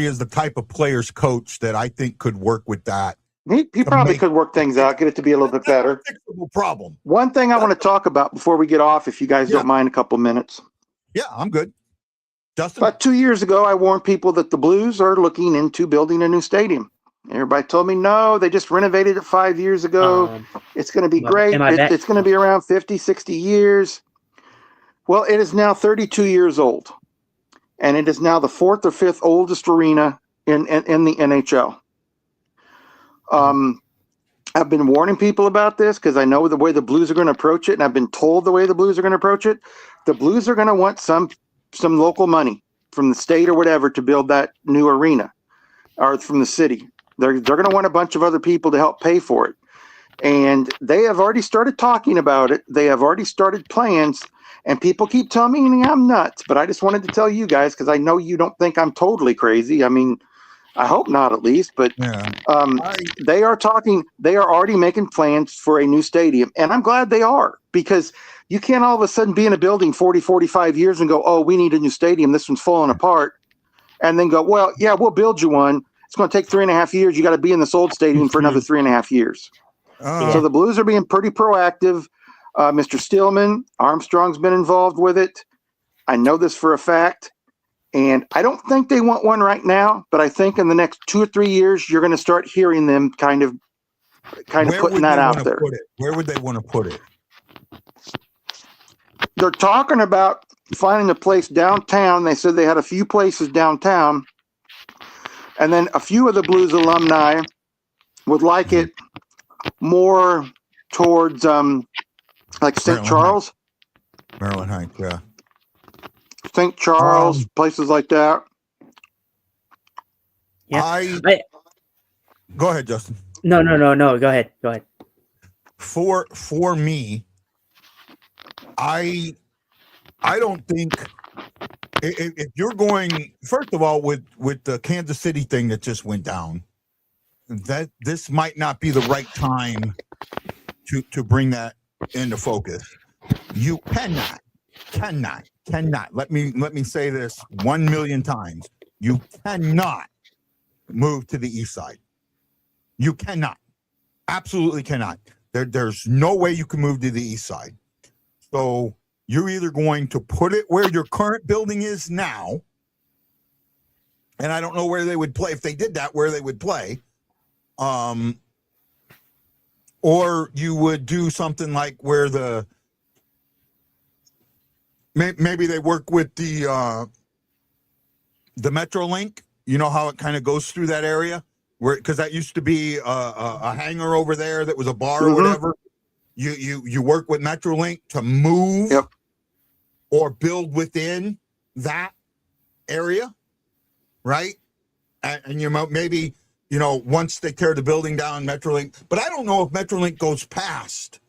is the type of players coach that I think could work with that. He probably could work things out, get it to be a little bit better. Fixable problem. One thing I want to talk about before we get off, if you guys don't mind a couple minutes. Yeah, I'm good. Justin? About 2 years ago, I warned people that the Blues are looking into building a new stadium. Everybody told me, no, they just renovated it 5 years ago. It's going to be great. It's going to be around 50, 60 years. Well, it is now 32 years old. And it is now the fourth or fifth oldest arena in the NHL. I've been warning people about this because I know the way the Blues are going to approach it, and I've been told the way the Blues are going to approach it. The Blues are going to want some local money from the state or whatever to build that new arena, or from the city. They're going to want a bunch of other people to help pay for it. And they have already started talking about it. They have already started plans, and people keep telling me I'm nuts. But I just wanted to tell you guys, because I know you don't think I'm totally crazy. I mean, I hope not, at least. But they are talking. They are already making plans for a new stadium. And I'm glad they are, because you can't all of a sudden be in a building 40, 45 years and go, oh, we need a new stadium. This one's falling apart. And then go, well, yeah, we'll build you one. It's going to take 3.5 years. You got to be in this old stadium for another 3.5 years. So the Blues are being pretty proactive. Mr. Stillman, Armstrong's been involved with it. I know this for a fact. And I don't think they want one right now, but I think in the next 2 or 3 years, you're going to start hearing them kind of putting that out there. Where would they want to put it? They're talking about finding a place downtown. They said they had a few places downtown. And then a few of the Blues alumni would like it more towards like St. Charles. Maryland Heights, yeah. St. Charles, places like that. Yeah. Go ahead, Justin. No. Go ahead. For me, I don't think if you're going, first of all, with the Kansas City thing that just went down, that this might not be the right time to bring that into focus. You cannot. Let me say this 1 million times. You cannot move to the east side. You cannot. Absolutely cannot. There's no way you can move to the east side. So you're either going to put it where your current building is now, and I don't know where they would play if they did that, where they would play, or you would do something like where maybe they work with the Metrolink. You know how it kind of goes through that area, because that used to be a hangar over there that was a bar or whatever. You work with Metrolink to move or build within that area, right? And you maybe, once they tear the building down, Metrolink. But I don't know if Metrolink goes past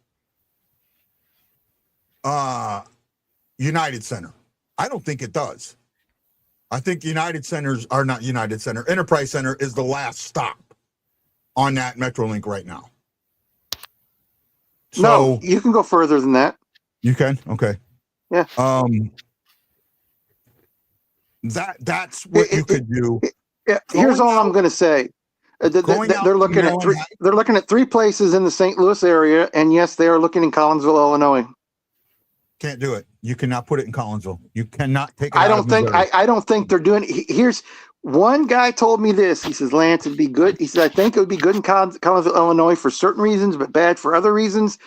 United Center. I don't think it does. I think Enterprise Center is the last stop on that Metrolink right now. So, no, you can go further than that. You can? Okay. Yeah. That's what you could do. Yeah. Here's all I'm going to say. They're looking at three places in the St. Louis area, and yes, they are looking in Collinsville, Illinois. Can't do it. You cannot put it in Collinsville. You cannot take it. I don't think they're doing it. Here's one guy told me this. He says, Lance, it'd be good. He said, I think it would be good in Collinsville, Illinois for certain reasons, but bad for other reasons.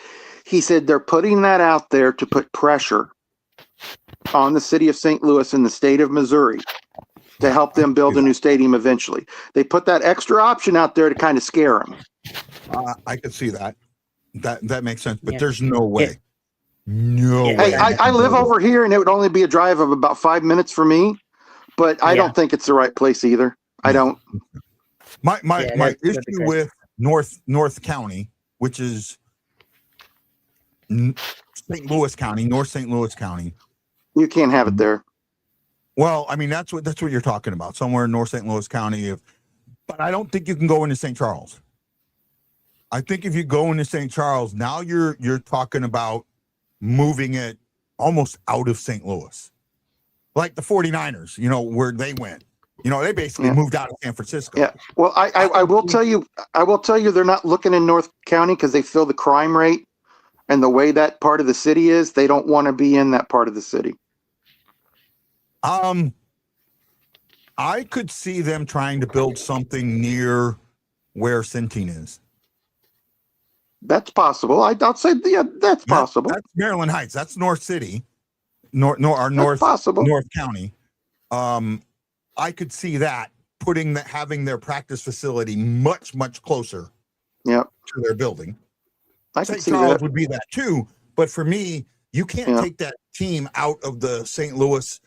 He said they're putting that out there to put pressure on the city of St. Louis and the state of Missouri to help them build a new stadium eventually. They put that extra option out there to kind of scare them. I could see that. That makes sense, but Yeah. there's no way. No Yeah. way. Hey, I live over here, and it would only be a drive of about 5 minutes for me. But I Yeah. don't think it's the right place either. I don't. My Yeah, that'd be issue crazy. with North County, which is St. Louis County, North St. Louis County. You can't have it there. Well, I mean that's what you're talking about, somewhere in North St. Louis County. But I don't think you can go into St. Charles. I think if you go into St. Charles, now you're talking about moving it almost out of St. Louis. Like the 49ers, where they went. They basically moved out of San Francisco. Yeah. Well, I will tell you, they're not looking in North County because they feel the crime rate and the way that part of the city is. They don't want to be in that part of the city. I could see them trying to build something near where Centene is. That's possible. I'll say, yeah, that's possible. That's Maryland Heights. That's North City, North possible. North County. I could see that having their practice facility much closer. Yep. To their building. I can St. see Charles that. would be that too, but for me, you can't take that team out of the St. Louis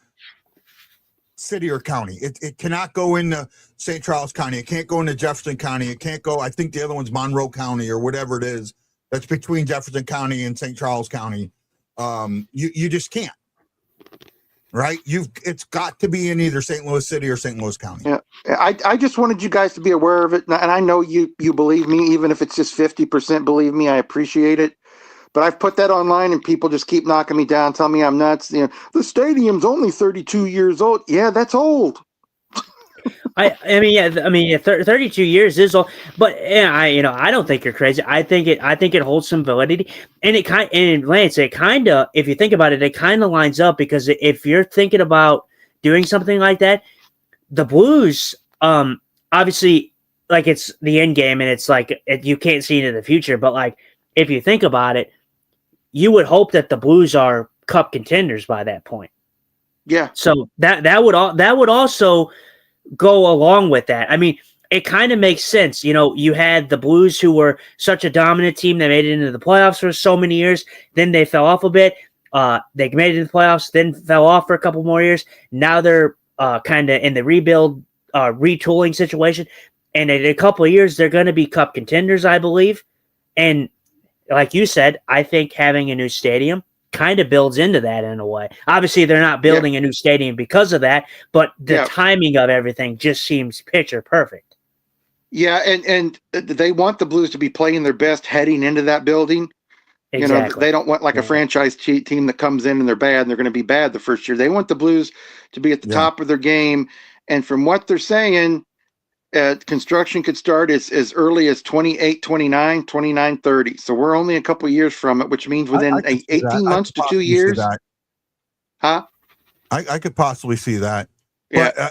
city or county. It cannot go into St. Charles County. It can't go into Jefferson County. It can't go. I think the other one's Monroe County or whatever it is. That's between Jefferson County and St. Charles County. You just can't. Right? It's got to be in either St. Louis City or St. Louis County. Yeah. I just wanted you guys to be aware of it, and I know you believe me, even if it's just 50%. Believe me, I appreciate it. But I've put that online, and people just keep knocking me down, telling me I'm nuts. The stadium's only 32 years old. Yeah, that's old. I mean, 32 years is old, but I don't think you're crazy. I think it holds some validity, and Lance, it kind of, if you think about it, it kind of lines up because if you're thinking about doing something like that, the Blues, obviously, like it's the end game, and it's like you can't see into the future, but like if you think about it, you would hope that the Blues are Cup contenders by that point. Yeah. So that would also go along with that. I mean, it kind of makes sense. You had the Blues who were such a dominant team that made it into the playoffs for so many years. Then they fell off a bit. They made it into the playoffs, then fell off for a couple more years. Now they're kind of in the rebuild, retooling situation. And in a couple of years, they're going to be Cup contenders, I believe. And like you said, I think having a new stadium kind of builds into that in a way. Obviously, they're not building a new stadium because of that, but the timing of everything just seems picture perfect. Yeah, and they want the Blues to be playing their best heading into that building. Exactly. They don't want like a franchise team that comes in and they're bad and they're going to be bad the first year. They want the Blues to be at the top of their game. And from what they're saying, construction could start as early as 28, 29, 29, 30. So we're only a couple of years from it, which means within 18 months to 2 years. Huh? I could possibly see that. Yeah.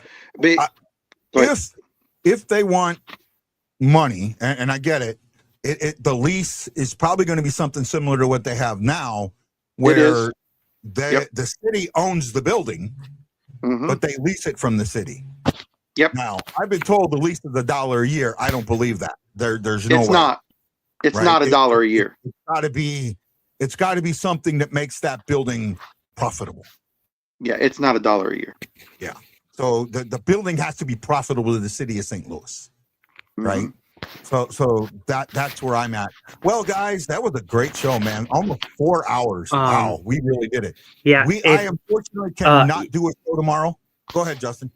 If they want money, and I get it, the lease is probably going to be something similar to what they have now, where the city owns the building, but they lease it from the city. Yep. Now, I've been told the lease is $1 a year. I don't believe that. There's no way. It's not $1 a year. It's got to be something that makes that building profitable. Yeah, it's not $1 a year. Yeah. So the building has to be profitable to the city of St. Louis, right? So that's where I'm at. Well, guys, that was a great show, man. Almost 4 hours. Wow, we really did it. Yeah. I unfortunately cannot do a show tomorrow. Go ahead, Justin.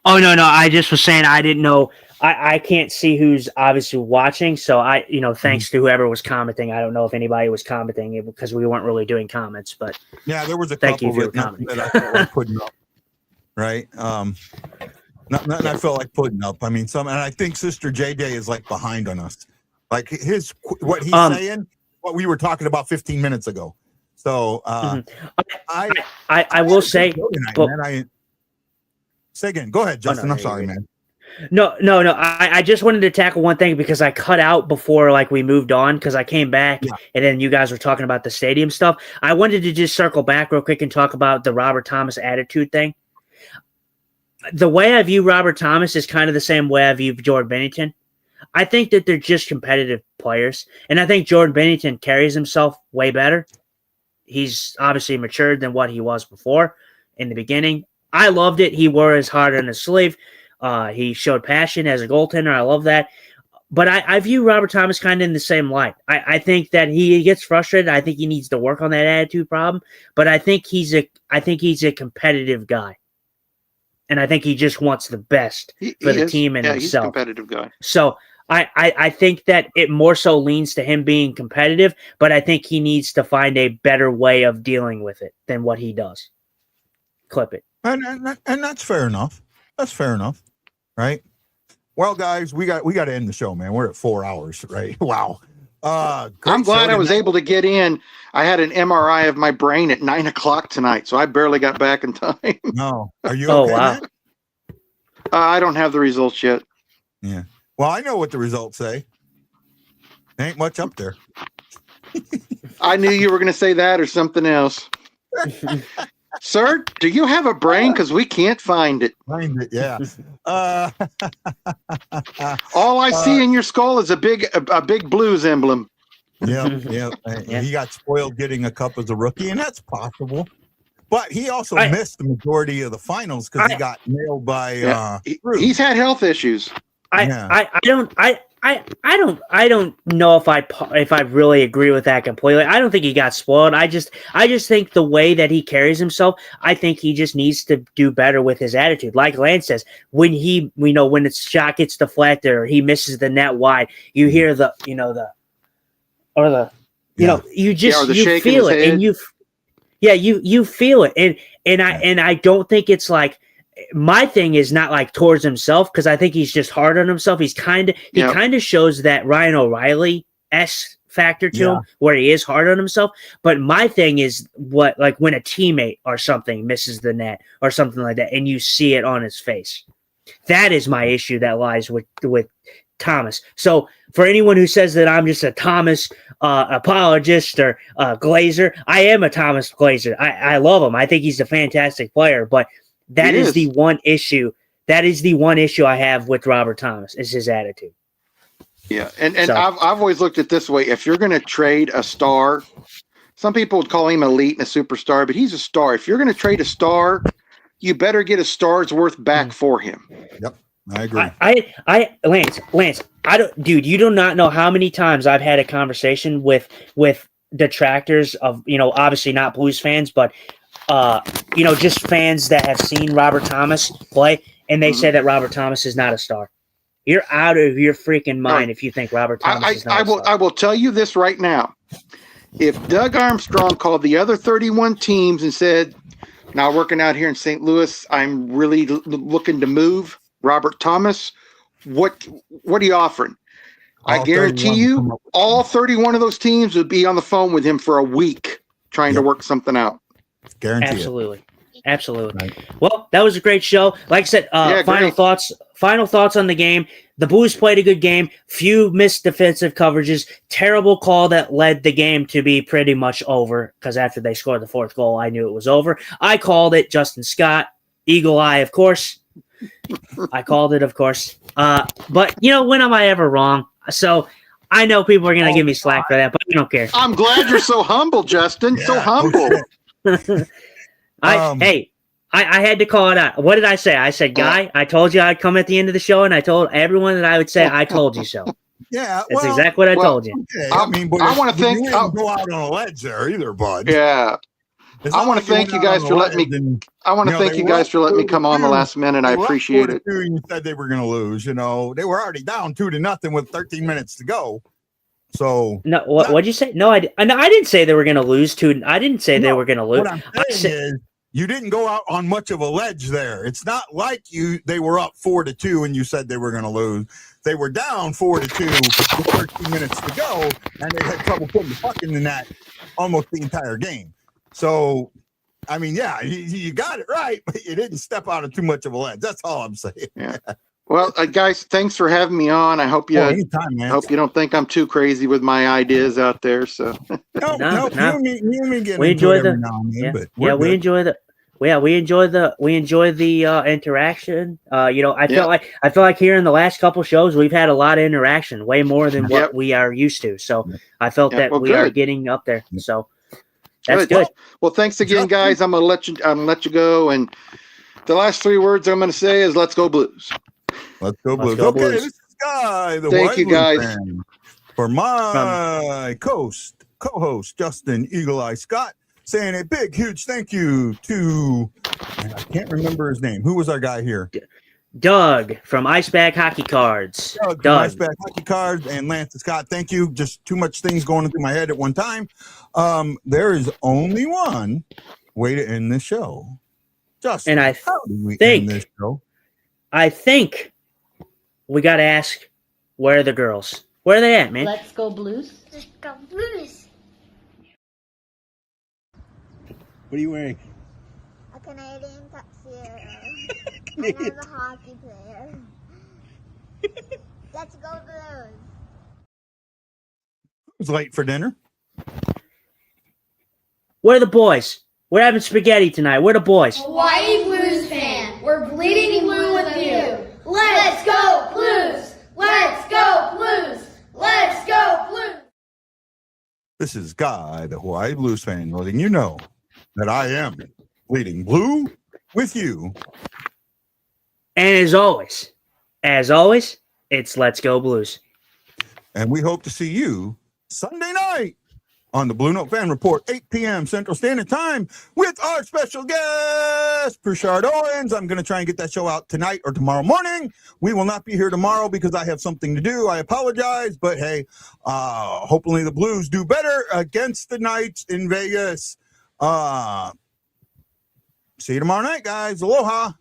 Oh, no. I just was saying I didn't know. I can't see who's obviously watching. So thanks to whoever was commenting. I don't know if anybody was commenting because we weren't really doing comments, but yeah, there was a thank couple you for commenting. that I felt like putting up. Right. Nothing I felt like putting up. I mean, and I think Sister J Day is like behind on us. Like what he's saying, what we were talking about 15 minutes ago. So I will say, say again. Go ahead, Justin. I'm sorry, man. No. I just wanted to tackle one thing because I cut out before we moved on because I came back and then you guys were talking about the stadium stuff. I wanted to just circle back real quick and talk about the Robert Thomas attitude thing. The way I view Robert Thomas is kind of the same way I view Jordan Bennington. I think that they're just competitive players, and I think Jordan Bennington carries himself way better. He's obviously matured than what he was before in the beginning. I loved it. He wore his heart on his sleeve. He showed passion as a goaltender. I love that. But I view Robert Thomas kind of in the same light. I think that he gets frustrated. I think he needs to work on that attitude problem. But I think he's a competitive guy, and I think he just wants the best for the team and himself. He's a competitive guy. So I think that it more so leans to him being competitive, but I think he needs to find a better way of dealing with it than what he does. Clip it. And that's fair enough. That's fair enough, right? Well, guys, we got to end the show, man. We're at 4 hours, right? Wow. I'm glad I was able to get in. I had an MRI of my brain at 9 o'clock tonight, so I barely got back in time. No, are you? Oh, okay, wow. man? I don't have the results yet. Yeah. Well, I know what the results say. Ain't much up there. I knew you were going to say that or something else. Sir, do you have a brain? Because we can't find it. Find it, yeah. All I see in your skull is a big Blues emblem. Yeah. He got spoiled getting a cup as a rookie, and that's possible. But he also missed the majority of the finals because he got nailed by. He's had health issues. I don't know if I really agree with that completely. I don't think he got spoiled. I just think the way that he carries himself, I think he just needs to do better with his attitude. Like Lance says, when when its shot gets deflected or he misses the net wide, you hear you feel it, and you feel it, and I don't think it's like. My thing is not like towards himself because I think he's just hard on himself. He kind of shows that Ryan O'Reilly-esque factor to him where he is hard on himself. But my thing is when a teammate or something misses the net or something like that, and you see it on his face. That is my issue that lies with Thomas. So for anyone who says that I'm just a Thomas apologist or Glazer, I am a Thomas Glazer. I love him. I think he's a fantastic player, but that is the one issue. That is the one issue I have with Robert Thomas is his attitude. Yeah, and so, I've always looked at it this way: if you're going to trade a star, some people would call him elite and a superstar, but he's a star. If you're going to trade a star, you better get a star's worth back for him. Yep, I agree. Lance, dude, you do not know how many times I've had a conversation with detractors of obviously not Blues fans, but. Just fans that have seen Robert Thomas play, and they say that Robert Thomas is not a star. You're out of your freaking mind if you think Robert Thomas is not a star. I will tell you this right now. If Doug Armstrong called the other 31 teams and said, now working out here in St. Louis, I'm really looking to move Robert Thomas, what are you offering? I guarantee you all 31 of those teams would be on the phone with him for a week trying to work something out. Guarantee Absolutely. Right. Well, that was a great show. Like I said, final thoughts on the game. The Blues played a good game. Few missed defensive coverages. Terrible call that led the game to be pretty much over because after they scored the fourth goal, I knew it was over. I called it. Justin Scott, eagle eye, of course. I called it, of course. But when am I ever wrong? So I know people are going to give me slack for that, but I don't care. I'm glad you're so humble, Justin. So humble. I had to call it out. What did I say? I said, Guy, I told you I'd come at the end of the show, and I told everyone that I would say, I told you so. Yeah, that's exactly what I told you. Okay. I want to thank. Go out on a ledge there, either, bud. Yeah, I want to thank you guys for letting me. I want to thank you guys for letting me come on the last minute. I appreciate it. You said they were going to lose. They were already down 2-0 with 13 minutes to go. So no, what'd you say? No, I didn't say they were going to lose. I didn't say they were going to lose. What I'm saying is you didn't go out on much of a ledge there. It's not like they were up 4-2 and you said they were going to lose. They were down 4-2 with 13 minutes to go, and they had trouble putting the puck in the net almost the entire game. So, you got it right, but you didn't step out of too much of a ledge. That's all I'm saying. Yeah. Well, guys, thanks for having me on. I hope you hope you don't think I'm too crazy with my ideas out there. So no. We enjoy we enjoy the interaction. I feel like here in the last couple shows we've had a lot of interaction, way more than what we are used to. So I felt that we are getting up there. So that's good. Well, thanks again, guys. I'm gonna let you go. And the last 3 words I'm gonna say is "Let's go Blues." Let's go Blues. Go Okay, Blues. this is Guy, the Thank White you, Blues guys. fan. For my co-host Justin Eagle Eye Scott, saying a big, huge thank you to, I can't remember his name. Who was our guy here? Doug from Icebag Hockey Cards. Doug from Icebag Hockey Cards, and Lance and Scott. Thank you. Just too much things going through my head at one time. There is only one way to end this show. Justin, And how do we end this show? I think we got to ask, where are the girls? Where are they at, man? Let's go Blues. Let's go Blues. What are you wearing? A Canadian tuxedo. And I'm a hockey player. Let's go Blues. Who's late for dinner? Where are the boys? We're having spaghetti tonight. Where are the boys? Hawaii Blues fan. We're bleeding blue with you. Let's go Blues. Let's go Blues. Let's go Blues. This is Guy, the Hawaii Blues fan, letting you know that I am bleeding blue with you. And as always, it's Let's Go Blues. And we hope to see you Sunday night on the BlueNote Fan Report, 8 p.m. Central Standard Time, with our special guest, Prashard Owens. I'm going to try and get that show out tonight or tomorrow morning. We will not be here tomorrow because I have something to do. I apologize, but hey, hopefully the Blues do better against the Knights in Vegas. See you tomorrow night, guys. Aloha.